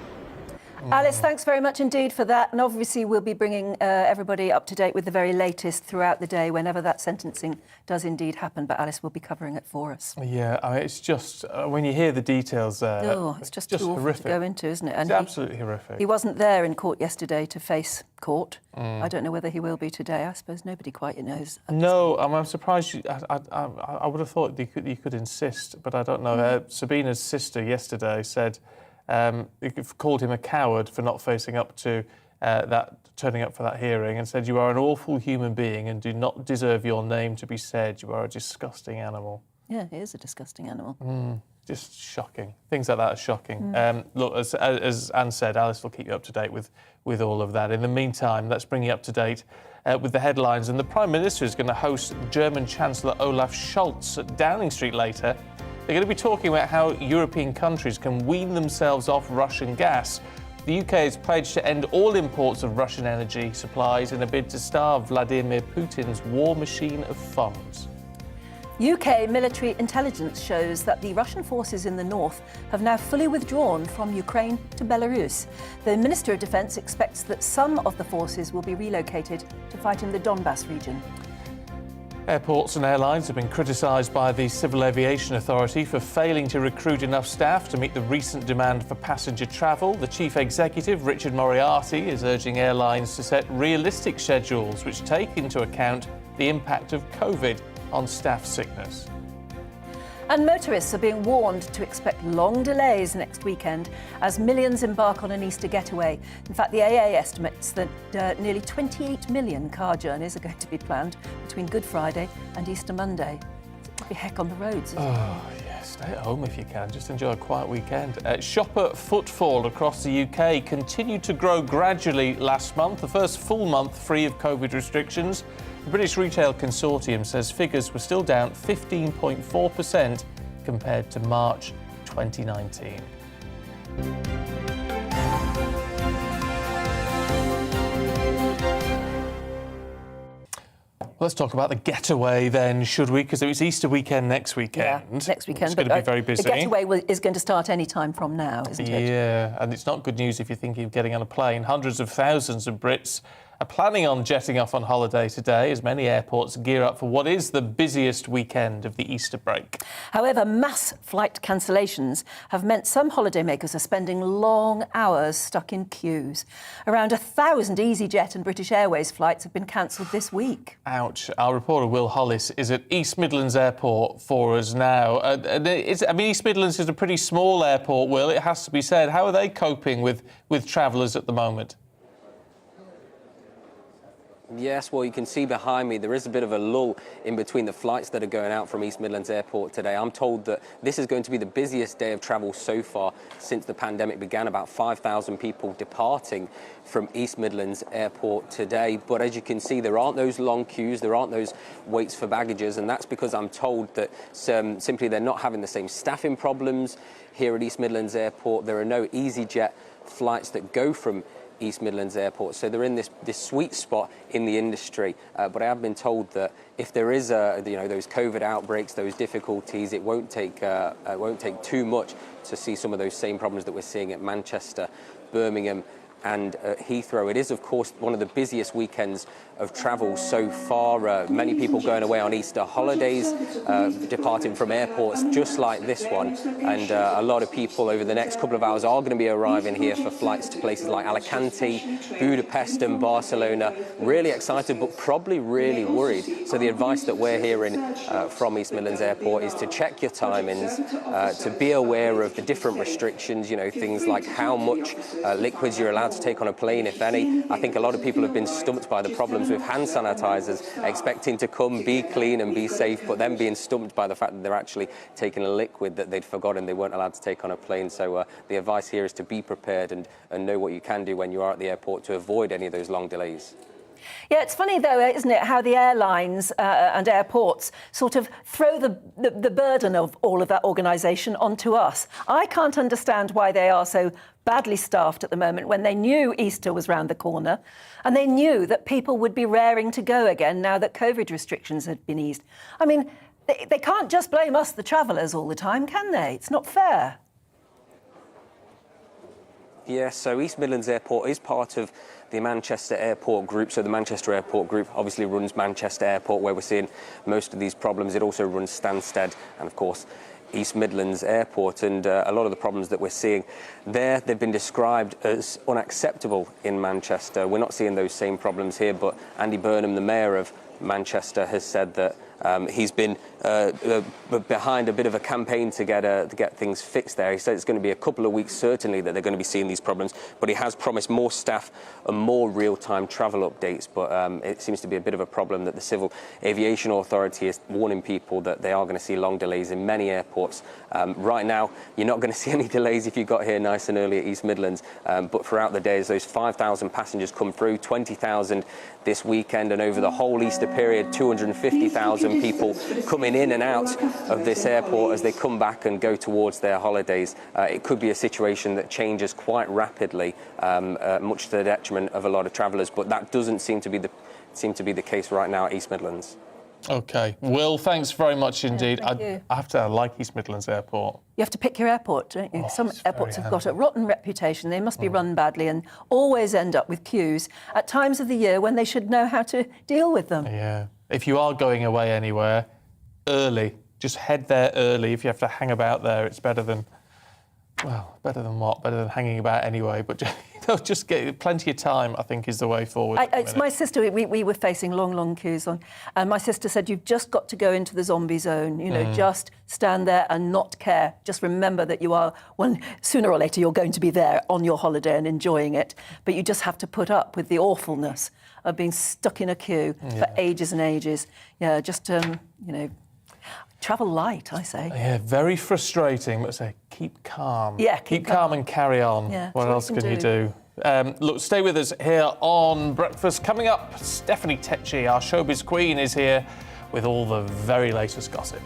Speaker 3: Alice, thanks very much indeed for that. And obviously we'll be bringing everybody up to date with the very latest throughout the day whenever that sentencing does indeed happen. But Alice will be covering it for us.
Speaker 2: Yeah, I mean, it's just, when you hear the details there,
Speaker 3: it's just too
Speaker 2: horrific.
Speaker 3: awful to go into, isn't it? And
Speaker 2: it's absolutely horrific.
Speaker 3: He wasn't there in court yesterday to face court. I don't know whether he will be today. I suppose nobody quite knows.
Speaker 2: No, I'm surprised. I would have thought you could insist, but I don't know. Sabina's sister yesterday said called him a coward for not facing up to turning up for that hearing, and said, "You are an awful human being and do not deserve your name to be said. You are a disgusting animal."
Speaker 3: Yeah, he is a disgusting animal.
Speaker 2: Just shocking. Things like that are shocking. Look, as Anne said, Alice will keep you up to date with all of that. In the meantime, let's bring you up to date with the headlines. And the Prime Minister is going to host German Chancellor Olaf Scholz at Downing Street later. They're going to be talking about how European countries can wean themselves off Russian gas. The UK has pledged to end all imports of Russian energy supplies in a bid to starve Vladimir Putin's war machine of funds.
Speaker 3: UK military intelligence shows that the Russian forces in the north have now fully withdrawn from Ukraine to Belarus. The Minister of Defence expects that some of the forces will be relocated to fight in the Donbass region.
Speaker 2: Airports and airlines have been criticised by the Civil Aviation Authority for failing to recruit enough staff to meet the recent demand for passenger travel. The Chief Executive, Richard Moriarty, is urging airlines to set realistic schedules which take into account the impact of COVID on staff sickness.
Speaker 3: And motorists are being warned to expect long delays next weekend as millions embark on an Easter getaway. In fact, the AA estimates that nearly 28 million car journeys are going to be planned between Good Friday and Easter Monday. It's a big heck on the roads, isn't it?
Speaker 2: Oh, yeah, stay at home if you can. Just enjoy a quiet weekend. Shopper footfall across the UK continued to grow gradually last month, the first full month free of COVID restrictions. The British Retail Consortium says figures were still down 15.4% compared to March 2019. Let's talk about the getaway then, should we? Because it's Easter weekend next weekend.
Speaker 3: Yeah, next weekend.
Speaker 2: It's going to be very busy.
Speaker 3: The getaway is going to start any time from now, isn't it?
Speaker 2: Yeah, and it's not good news if you're thinking of getting on a plane. Hundreds of thousands of Brits are planning on jetting off on holiday today as many airports gear up for what is the busiest weekend of the Easter break.
Speaker 3: However, mass flight cancellations have meant some holidaymakers are spending long hours stuck in queues. Around 1,000 EasyJet and British Airways flights have been cancelled this week.
Speaker 2: Ouch. Our reporter Will Hollis is at East Midlands Airport for us now. East Midlands is a pretty small airport, Will, it has to be said. How are they coping with travellers at the moment?
Speaker 4: Yes, well, you can see behind me there is a bit of a lull in between the flights that are going out from East Midlands Airport today. I'm told that this is going to be the busiest day of travel so far since the pandemic began, about 5,000 people departing from East Midlands Airport today. But as you can see, there aren't those long queues, there aren't those waits for baggages, and that's because I'm told that simply they're not having the same staffing problems here at East Midlands Airport. There are no EasyJet flights that go from East Midlands Airport, so they're in this sweet spot in the industry. But I have been told that if there is those COVID outbreaks, those difficulties, it won't take too much to see some of those same problems that we're seeing at Manchester, Birmingham, and Heathrow. It is, of course, one of the busiest weekends of travel so far. Many people going away on Easter holidays, departing from airports just like this one. And a lot of people over the next couple of hours are going to be arriving here for flights to places like Alicante, Budapest and Barcelona. Really excited, but probably really worried. So the advice that we're hearing from East Midlands Airport is to check your timings, to be aware of the different restrictions, you know, things like how much liquids you're allowed to take on a plane, if any. I think a lot of people have been stumped by the problems with hand sanitizers, expecting to come, be clean and be safe, but then being stumped by the fact that they're actually taking a liquid that they'd forgotten they weren't allowed to take on a plane. So the advice here is to be prepared and know what you can do when you are at the airport to avoid any of those long delays.
Speaker 3: Yeah, it's funny though, isn't it, how the airlines and airports sort of throw the burden of all of that organisation onto us. I can't understand why they are so badly staffed at the moment when they knew Easter was round the corner and they knew that people would be raring to go again now that COVID restrictions had been eased. I mean, they can't just blame us, the travellers, all the time, can they? It's not fair.
Speaker 4: Yes, so East Midlands Airport is part of the Manchester Airport Group. So the Manchester Airport Group obviously runs Manchester Airport, where we're seeing most of these problems. It also runs Stansted and, of course, East Midlands Airport. And a lot of the problems that we're seeing there, they've been described as unacceptable in Manchester. We're not seeing those same problems here, but Andy Burnham, the Mayor of Manchester, has said that he's been behind a bit of a campaign to get things fixed there. He said it's going to be a couple of weeks, certainly, that they're going to be seeing these problems, but he has promised more staff and more real-time travel updates. But it seems to be a bit of a problem that the Civil Aviation Authority is warning people that they are going to see long delays in many airports. Right now, you're not going to see any delays if you got here nice and early at East Midlands, but throughout the day, as those 5,000 passengers come through, 20,000 this weekend, and over the whole Easter period, 250,000 people coming in and out of this airport as they come back and go towards their holidays. It could be a situation that changes quite rapidly, much to the detriment of a lot of travellers, but that doesn't seem to be the case right now at East Midlands.
Speaker 2: OK. Will, thanks very much indeed.
Speaker 3: I
Speaker 2: have to like East Midlands Airport.
Speaker 3: You have to pick your airport, don't you? Some airports have got a rotten reputation. They must be run badly and always end up with queues at times of the year when they should know how to deal with them.
Speaker 2: Yeah. If you are going away anywhere, early. Just head there early. If you have to hang about there, it's better than... Well, better than what? Better than hanging about anyway. But just get plenty of time, I think, is the way forward.
Speaker 3: It's my sister. We were facing long queues on, and my sister said, "You've just got to go into the zombie zone. You know, just stand there and not care. Just remember that you are sooner or later you're going to be there on your holiday and enjoying it. But you just have to put up with the awfulness of being stuck in a queue for ages and ages. Yeah, just travel light, I say.
Speaker 2: Yeah, very frustrating, but say, keep calm.
Speaker 3: Yeah,
Speaker 2: keep calm and carry on.
Speaker 3: Yeah,
Speaker 2: what else can you do? Look, stay with us here on Breakfast. Coming up, Stephanie Tecci, our showbiz queen, is here with all the very latest gossip.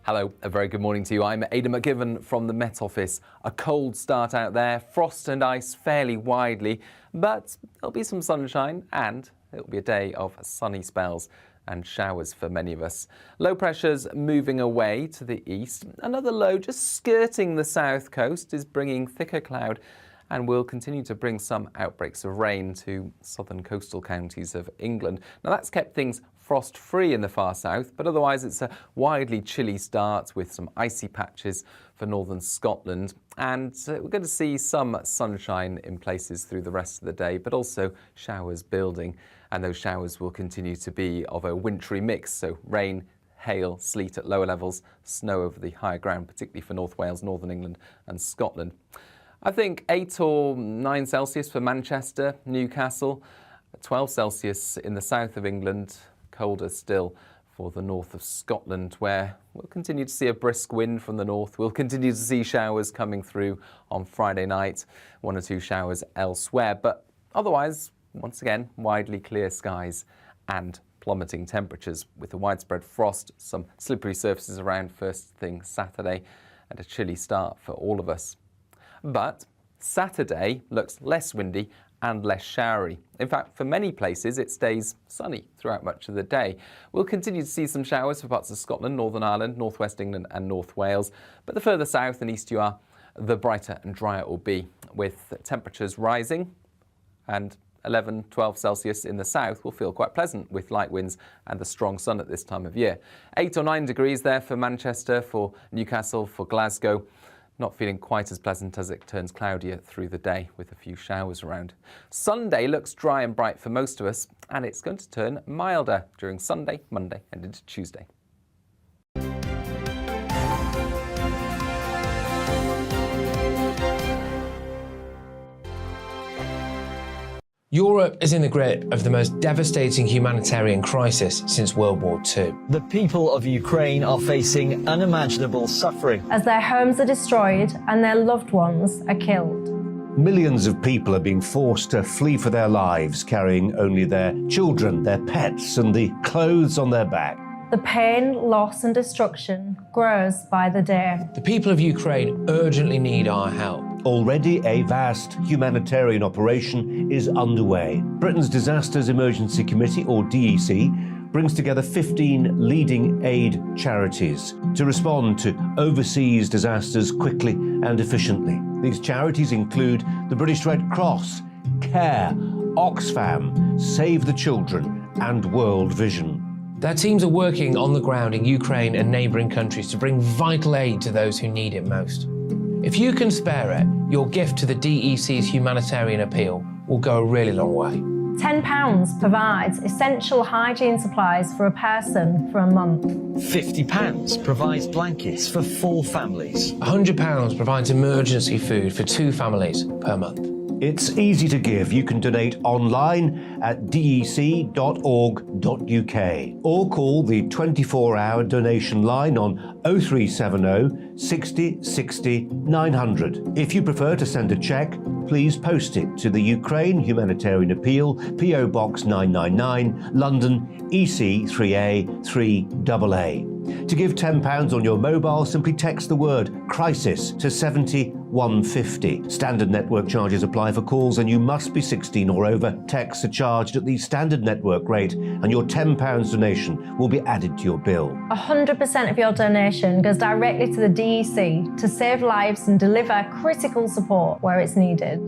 Speaker 8: Hello, a very good morning to you. I'm Ada McGivern from the Met Office. A cold start out there, frost and ice fairly widely, but there'll be some sunshine and it'll be a day of sunny spells and showers for many of us. Low pressure's moving away to the east. Another low just skirting the south coast is bringing thicker cloud and will continue to bring some outbreaks of rain to southern coastal counties of England. Now that's kept things frost-free in the far south, but otherwise it's a widely chilly start with some icy patches for northern Scotland. And we're going to see some sunshine in places through the rest of the day, but also showers building. And those showers will continue to be of a wintry mix, so rain, hail, sleet at lower levels, snow over the higher ground, particularly for North Wales, Northern England and Scotland. I think 8 or 9 Celsius for Manchester, Newcastle, 12 Celsius in the south of England, colder still for the north of Scotland, where we'll continue to see a brisk wind from the north. We'll continue to see showers coming through on Friday night, 1 or 2 showers elsewhere, but otherwise, once again, widely clear skies and plummeting temperatures with a widespread frost, some slippery surfaces around first thing Saturday, and a chilly start for all of us. But Saturday looks less windy and less showery. In fact, for many places, it stays sunny throughout much of the day. We'll continue to see some showers for parts of Scotland, Northern Ireland, North West England and North Wales. But the further south and east you are, the brighter and drier it will be, with temperatures rising, and 11, 12 Celsius in the south will feel quite pleasant with light winds and the strong sun at this time of year. 8 or 9 degrees there for Manchester, for Newcastle, for Glasgow. Not feeling quite as pleasant as it turns cloudier through the day with a few showers around. Sunday looks dry and bright for most of us, and it's going to turn milder during Sunday, Monday and into Tuesday.
Speaker 9: Europe is in the grip of the most devastating humanitarian crisis since World War II.
Speaker 10: The people of Ukraine are facing unimaginable suffering
Speaker 1: as their homes are destroyed and their loved ones are killed.
Speaker 11: Millions of people are being forced to flee for their lives, carrying only their children, their pets, and the clothes on their back.
Speaker 1: The pain, loss and destruction grows by the day.
Speaker 9: The people of Ukraine urgently need our help.
Speaker 11: Already a vast humanitarian operation is underway. Britain's Disasters Emergency Committee, or DEC, brings together 15 leading aid charities to respond to overseas disasters quickly and efficiently. These charities include the British Red Cross, CARE, Oxfam, Save the Children and World Vision.
Speaker 9: Their teams are working on the ground in Ukraine and neighbouring countries to bring vital aid to those who need it most. If you can spare it, your gift to the DEC's humanitarian appeal will go a really long way.
Speaker 1: £10 provides essential hygiene supplies for a person for a month.
Speaker 10: £50 provides blankets for 4 families.
Speaker 9: £100 provides emergency food for 2 families per month.
Speaker 11: It's easy to give. You can donate online at dec.org.uk or call the 24-hour donation line on 0370 60 60 900. If you prefer to send a cheque, please post it to the Ukraine Humanitarian Appeal, PO Box 999, London EC 3A 3AA. To give £10 on your mobile, simply text the word crisis to 70150. Standard network charges apply for calls and you must be 16 or over. Texts are charged at the standard network rate and your £10 donation will be added to your bill.
Speaker 1: 100% of your donation goes directly to the DEC to save lives and deliver critical support where it's needed.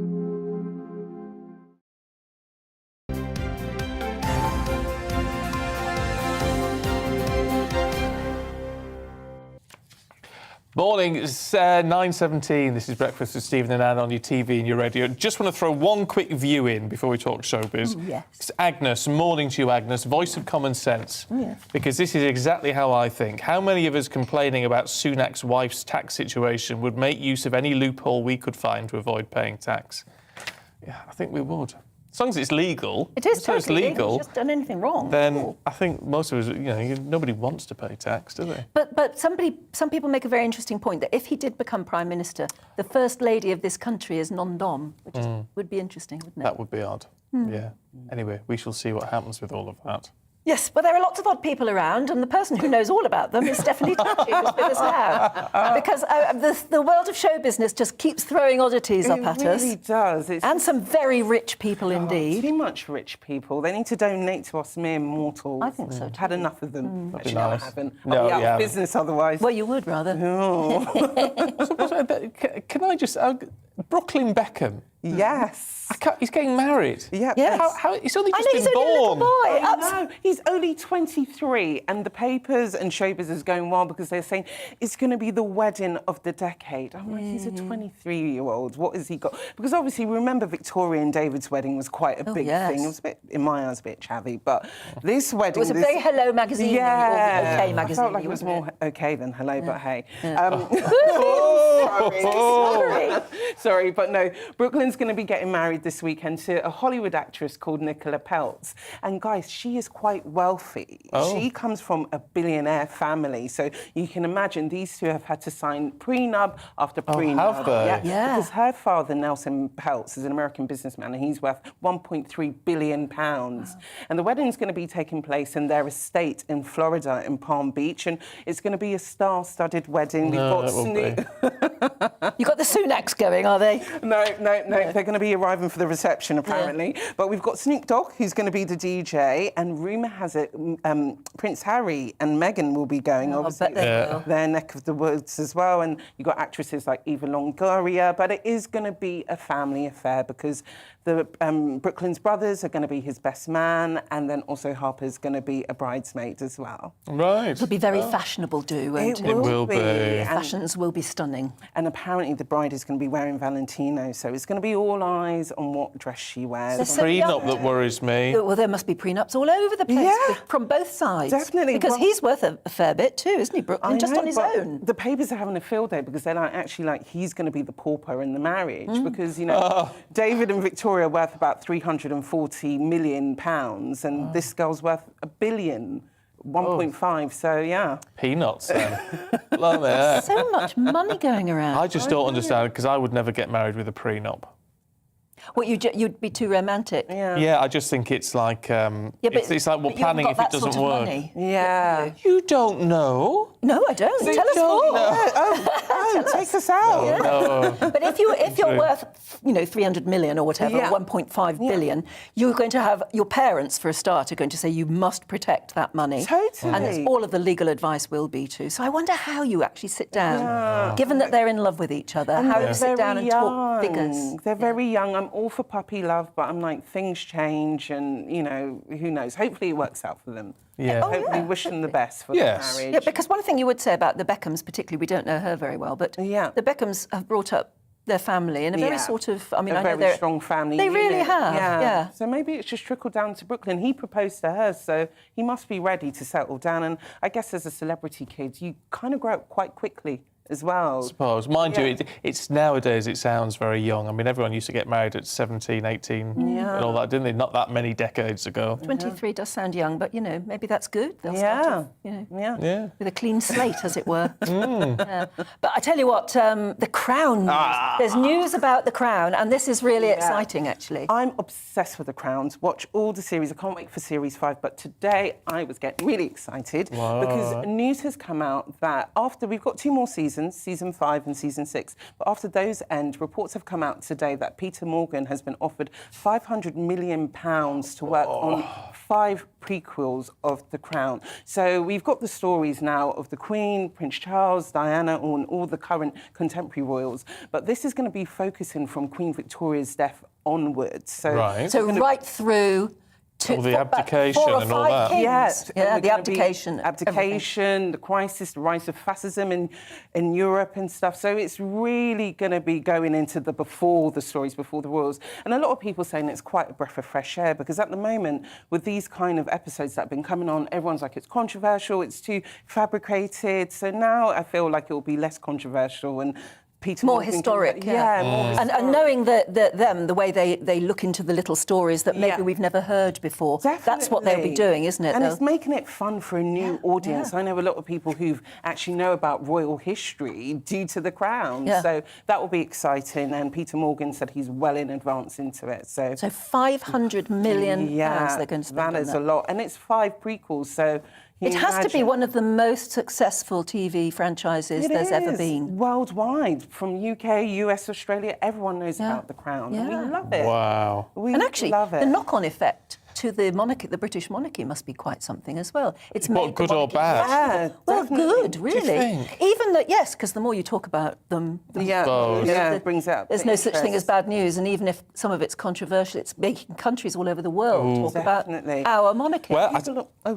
Speaker 2: Morning, it's 9:17. This is Breakfast with Stephen and Anne on your TV and your radio. Just want to throw one quick view in before we talk showbiz.
Speaker 3: Yes.
Speaker 2: It's Agnes. Morning to you, Agnes. Voice of common sense.
Speaker 3: Yes.
Speaker 2: Because this is exactly how I think. How many of us complaining about Sunak's wife's tax situation would make use of any loophole we could find to avoid paying tax? Yeah, I think we would. As long as it's legal.
Speaker 3: It is
Speaker 2: totally
Speaker 3: totally legal. He's just done anything wrong.
Speaker 2: Then I think most of us, nobody wants to pay tax, do they?
Speaker 3: But some people make a very interesting point that if he did become Prime Minister, the First Lady of this country is non-dom, which would be interesting, wouldn't it?
Speaker 2: That would be odd. Yeah. Anyway, we shall see what happens with all of that.
Speaker 3: Yes, but there are lots of odd people around, and the person who knows all about them is Stephanie Tatchie, who's with us now. Because the world of show business just keeps throwing oddities up at us.
Speaker 7: It really does.
Speaker 3: And some very rich people indeed.
Speaker 7: Too much rich people. They need to donate to us mere mortals.
Speaker 3: I think so too.
Speaker 7: Had enough of them.
Speaker 2: That'd be
Speaker 7: Actually,
Speaker 2: nice.
Speaker 7: I haven't.
Speaker 2: No,
Speaker 7: I'll be out
Speaker 2: you
Speaker 7: of
Speaker 2: haven't.
Speaker 7: business otherwise.
Speaker 3: Well, you would rather.
Speaker 2: Can I just... Brooklyn Beckham.
Speaker 7: Yes.
Speaker 2: He's getting married.
Speaker 7: Yeah.
Speaker 3: Yes.
Speaker 2: He's only
Speaker 3: I
Speaker 2: just
Speaker 3: know, he's
Speaker 2: been
Speaker 3: only a little
Speaker 2: born.
Speaker 3: boy.
Speaker 7: No, he's only 23, and the papers and Showbiz is going wild because they're saying it's going to be the wedding of the decade. I'm like, he's a 23-year-old. What has he got? Because obviously, remember Victoria and David's wedding was quite a big thing. It was a bit, in my eyes, a bit chavvy, but this wedding...
Speaker 3: It was a very Hello magazine.
Speaker 7: Yeah.
Speaker 3: Or OK magazine.
Speaker 7: I felt like it was more OK than Hello, but hey. Sorry, but no. Brooklyn's going to be getting married this weekend to a Hollywood actress called Nicola Peltz. And guys, she is quite wealthy. She comes from a billionaire family. So you can imagine these two have had to sign prenup after prenup.
Speaker 2: Have they?
Speaker 7: Yeah. Because her father, Nelson Peltz, is an American businessman and he's worth £1.3 billion. And the wedding's going to be taking place in their estate in Florida, in Palm Beach. And it's going to be a star-studded wedding. We've got
Speaker 3: You got the Sunaks going, are they?
Speaker 7: No. They're going to be arriving for the reception, apparently. Yeah. But we've got Snoop Dogg, who's going to be the DJ, and rumour has it Prince Harry and Meghan will be going. Obviously, their neck of the woods as well. And you've got actresses like Eva Longoria. But it is going to be a family affair because the Brooklyn's brothers are going to be his best man, and then also Harper's going to be a bridesmaid as well.
Speaker 2: Right.
Speaker 3: It'll be very fashionable, won't it?
Speaker 7: It will be.
Speaker 3: Fashions will be stunning.
Speaker 7: And apparently the bride is going to be wearing Valentino, so it's going to be all eyes on what dress she wears.
Speaker 2: It's the prenup that worries me.
Speaker 3: Well, there must be prenups all over the place from both sides.
Speaker 7: Definitely.
Speaker 3: Because he's worth a fair bit too, isn't he, Brooklyn? Just on his own.
Speaker 7: The papers are having a field day because they're he's going to be the pauper in the marriage because, David and Victoria are worth about £340 million and this girl's worth $1 billion. 1.5, so yeah.
Speaker 2: Peanuts, then. Blimey,
Speaker 3: so much money going around.
Speaker 2: I just don't understand, because I would never get married with a prenup.
Speaker 3: What, you'd be too romantic?
Speaker 2: Yeah, I just think it's like... it's like, well, planning if it doesn't work.
Speaker 3: Money.
Speaker 7: Yeah.
Speaker 2: You don't know.
Speaker 3: No, I don't. Tell us more.
Speaker 7: Take us out.
Speaker 2: Oh, no.
Speaker 3: But if you're worth, 300 million or whatever, 1.5 billion, you're going to have your parents, for a start, are going to say you must protect that money.
Speaker 7: Totally.
Speaker 3: And all of the legal advice will be too. So I wonder how you actually sit down, given that they're in love with each other, how you sit down and talk figures.
Speaker 7: They're very young. I'm all for puppy love, but I'm like, things change and, who knows? Hopefully it works out for them.
Speaker 2: Yeah.
Speaker 7: Hopefully wish them the best for the marriage.
Speaker 3: Yeah, because one thing you would say about the Beckhams, particularly, we don't know her very well, but the Beckhams have brought up their family in a very sort of, I know
Speaker 7: very
Speaker 3: they're
Speaker 7: strong family.
Speaker 3: They really have, yeah.
Speaker 7: So maybe it's just trickled down to Brooklyn. He proposed to her, so he must be ready to settle down. And I guess as a celebrity kid, you kind of grow up quite quickly as well.
Speaker 2: I suppose. Mind you, it's nowadays it sounds very young. I mean, everyone used to get married at 17, 18 and all that, didn't they? Not that many decades ago.
Speaker 3: 23 does sound young, but, maybe that's good. They'll start off, with a clean slate, as it were. But I tell you what, The Crown. There's news about The Crown, and this is really exciting, actually.
Speaker 7: I'm obsessed with The Crown. Watch all the series. I can't wait for Series 5, but today I was getting really excited because news has come out that after we've got 2 more seasons, Season 5 and Season 6. But after those end, reports have come out today that Peter Morgan has been offered £500 million to work on 5 prequels of The Crown. So we've got the stories now of the Queen, Prince Charles, Diana, and all the current contemporary royals. But this is going to be focusing from Queen Victoria's death onwards. So,
Speaker 3: right through...
Speaker 2: all the abdication and all that.
Speaker 7: Yes,
Speaker 3: the abdication.
Speaker 7: The crisis, the rise of fascism in Europe and stuff. So it's really going to be going into the stories before the royals. And a lot of people saying it's quite a breath of fresh air because at the moment, with these kind of episodes that have been coming on, everyone's like, it's controversial, it's too fabricated. So now I feel like it will be less controversial and
Speaker 3: more historic, and knowing that them, the way they look into the little stories that maybe we've never heard before. That's what they'll be doing, isn't it?
Speaker 7: And it's making it fun for a new audience. I know a lot of people who actually know about royal history due to The Crown. So that will be exciting. And Peter Morgan said he's well in advance into it. So £500
Speaker 3: million they're going to spend on
Speaker 7: that is a lot. And it's 5 prequels, so...
Speaker 3: It has to be one of the most successful TV franchises there's ever been.
Speaker 7: Worldwide, from UK, US, Australia, everyone knows about The Crown. And we love it.
Speaker 2: Wow.
Speaker 3: And actually, the knock-on effect to the monarchy, the British monarchy, must be quite something as well. It's made
Speaker 2: good or bad?
Speaker 3: Well, good, really.
Speaker 2: Do you think?
Speaker 3: Even that, yes, because the more you talk about them,
Speaker 7: it brings out.
Speaker 3: There's no such thing as bad news, and even if some of it's controversial, it's making countries all over the world talk about our monarchy.
Speaker 2: Well,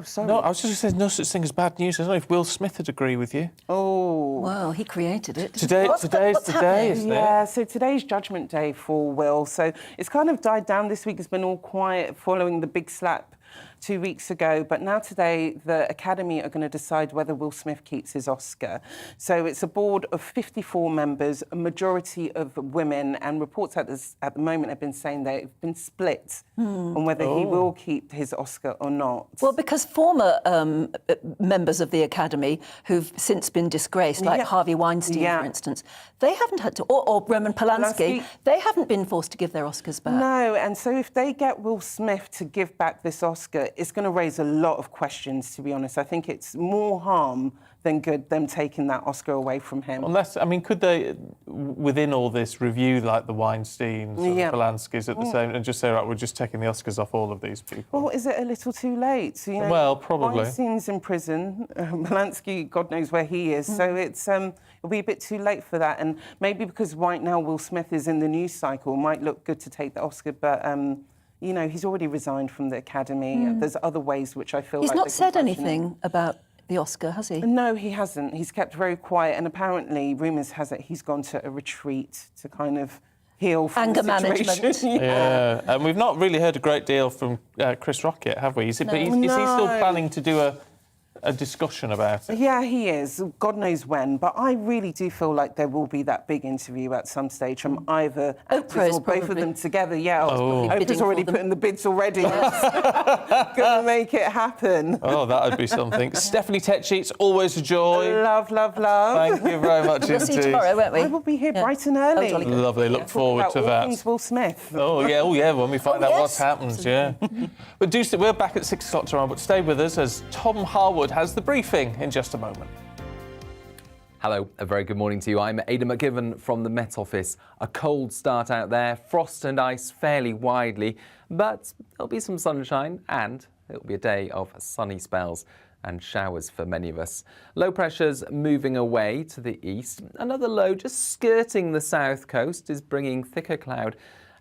Speaker 7: sorry.
Speaker 2: No, I was just going to say no such thing as bad news. I don't know if Will Smith would agree with you.
Speaker 3: Well, he created it.
Speaker 2: Today's the day, isn't it?
Speaker 7: Yeah, so today's Judgment Day for Will. So it's kind of died down this week. It's been all quiet following the big slap 2 weeks ago, but now today the Academy are going to decide whether Will Smith keeps his Oscar. So it's a board of 54 members, a majority of women, and reports at the moment have been saying they've been split on whether he will keep his Oscar or not.
Speaker 3: Well, because former members of the Academy who've since been disgraced, like Harvey Weinstein, for instance, they haven't had to, or Roman Polanski, they haven't been forced to give their Oscars back.
Speaker 7: No, and so if they get Will Smith to give back this Oscar, it's going to raise a lot of questions, to be honest. I think it's more harm than good, them taking that Oscar away from him.
Speaker 2: Unless, I mean, could they, within all this, review, like, the Weinsteins and the Polanskis at the same, and just say, right, we're just taking the Oscars off all of these people?
Speaker 7: Well, is it a little too late? You know,
Speaker 2: well, probably.
Speaker 7: Weinstein's in prison. Polanski, God knows where he is. So it's it'll be a bit too late for that. And maybe because right now Will Smith is in the news cycle, it might look good to take the Oscar, but... you know, he's already resigned from the Academy. There's other ways which I feel
Speaker 3: he's
Speaker 7: like...
Speaker 3: He's not said anything about the Oscar, has he?
Speaker 7: No, he hasn't. He's kept very quiet, and apparently, rumours has it he's gone to a retreat to kind of heal from
Speaker 3: anger
Speaker 7: the situation.
Speaker 3: management.
Speaker 2: Yeah, and we've not really heard a great deal from Chris Rock yet, have we? Is he still planning to do a discussion about it?
Speaker 7: Yeah, he is. God knows when. But I really do feel like there will be that big interview at some stage from either actors or both of them together. Yeah, Oprah's already put in the bids already. Gonna make it happen.
Speaker 2: Oh, that would be something. Stephanie Tetchy, it's always a joy.
Speaker 7: Love, love, love.
Speaker 2: Thank you very much indeed.
Speaker 3: We'll see you tomorrow, won't we?
Speaker 7: I will be here bright and early.
Speaker 2: Lovely, look forward to that.
Speaker 7: Will Smith.
Speaker 2: Oh yeah, when we find out what's happened, yeah. But we're back at 6 o'clock tomorrow, but stay with us as Tom Harwood has the briefing in just a moment.
Speaker 8: Hello, a very good morning to you. I'm Ada McGivern from the Met Office. A cold start out there, frost and ice fairly widely, but there'll be some sunshine and it'll be a day of sunny spells and showers for many of us. Low pressure's moving away to the east. Another low just skirting the south coast is bringing thicker cloud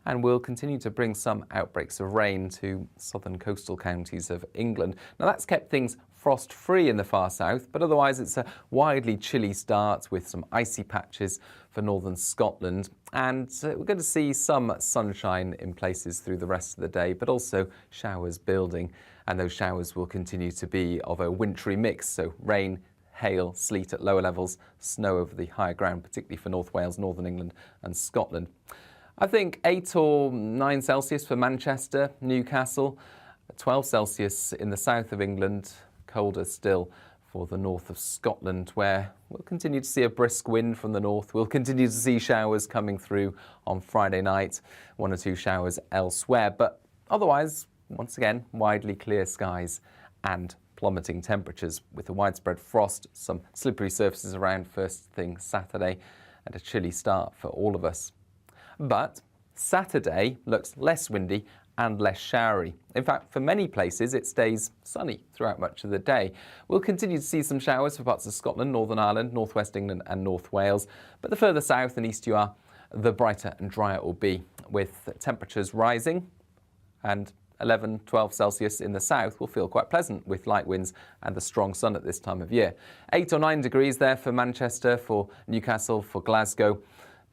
Speaker 8: and will continue to bring some outbreaks of rain to southern coastal counties of England. Now that's kept things frost-free in the far south, but otherwise it's a widely chilly start with some icy patches for northern Scotland. And we're going to see some sunshine in places through the rest of the day, but also showers building. And those showers will continue to be of a wintry mix, so rain, hail, sleet at lower levels, snow over the higher ground, particularly for North Wales, Northern England and Scotland. I think 8 or 9 Celsius for Manchester, Newcastle, 12 Celsius in the south of England, colder still for the north of Scotland, where we'll continue to see a brisk wind from the north. We'll continue to see showers coming through on Friday night, 1 or 2 showers elsewhere, but otherwise, once again, widely clear skies and plummeting temperatures with a widespread frost, some slippery surfaces around first thing Saturday, and a chilly start for all of us. But Saturday looks less windy and less showery. In fact, for many places, it stays sunny throughout much of the day. We'll continue to see some showers for parts of Scotland, Northern Ireland, North West England and North Wales. But the further south and east you are, the brighter and drier it will be, with temperatures rising, and 11, 12 Celsius in the south will feel quite pleasant with light winds and the strong sun at this time of year. 8 or 9 degrees there for Manchester, for Newcastle, for Glasgow.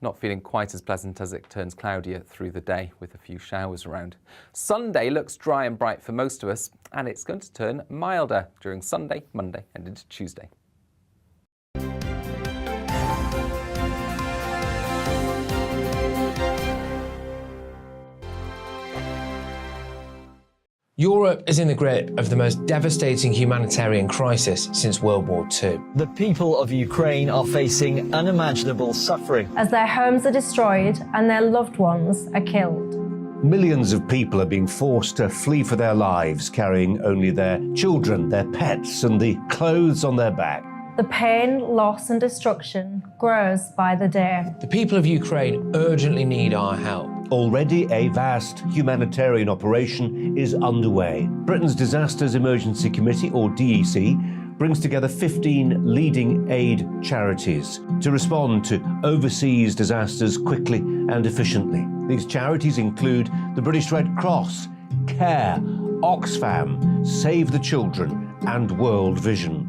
Speaker 8: Not feeling quite as pleasant as it turns cloudier through the day with a few showers around. Sunday looks dry and bright for most of us, and it's going to turn milder during Sunday, Monday and into Tuesday.
Speaker 9: Europe is in the grip of the most devastating humanitarian crisis since World War II.
Speaker 10: The people of Ukraine are facing unimaginable suffering
Speaker 1: as their homes are destroyed and their loved ones are killed.
Speaker 11: Millions of people are being forced to flee for their lives, carrying only their children, their pets, and the clothes on their back.
Speaker 1: The pain, loss and destruction grows by the day.
Speaker 9: The people of Ukraine urgently need our help.
Speaker 11: Already a vast humanitarian operation is underway. Britain's Disasters Emergency Committee, or DEC, brings together 15 leading aid charities to respond to overseas disasters quickly and efficiently. These charities include the British Red Cross, CARE, Oxfam, Save the Children and World Vision.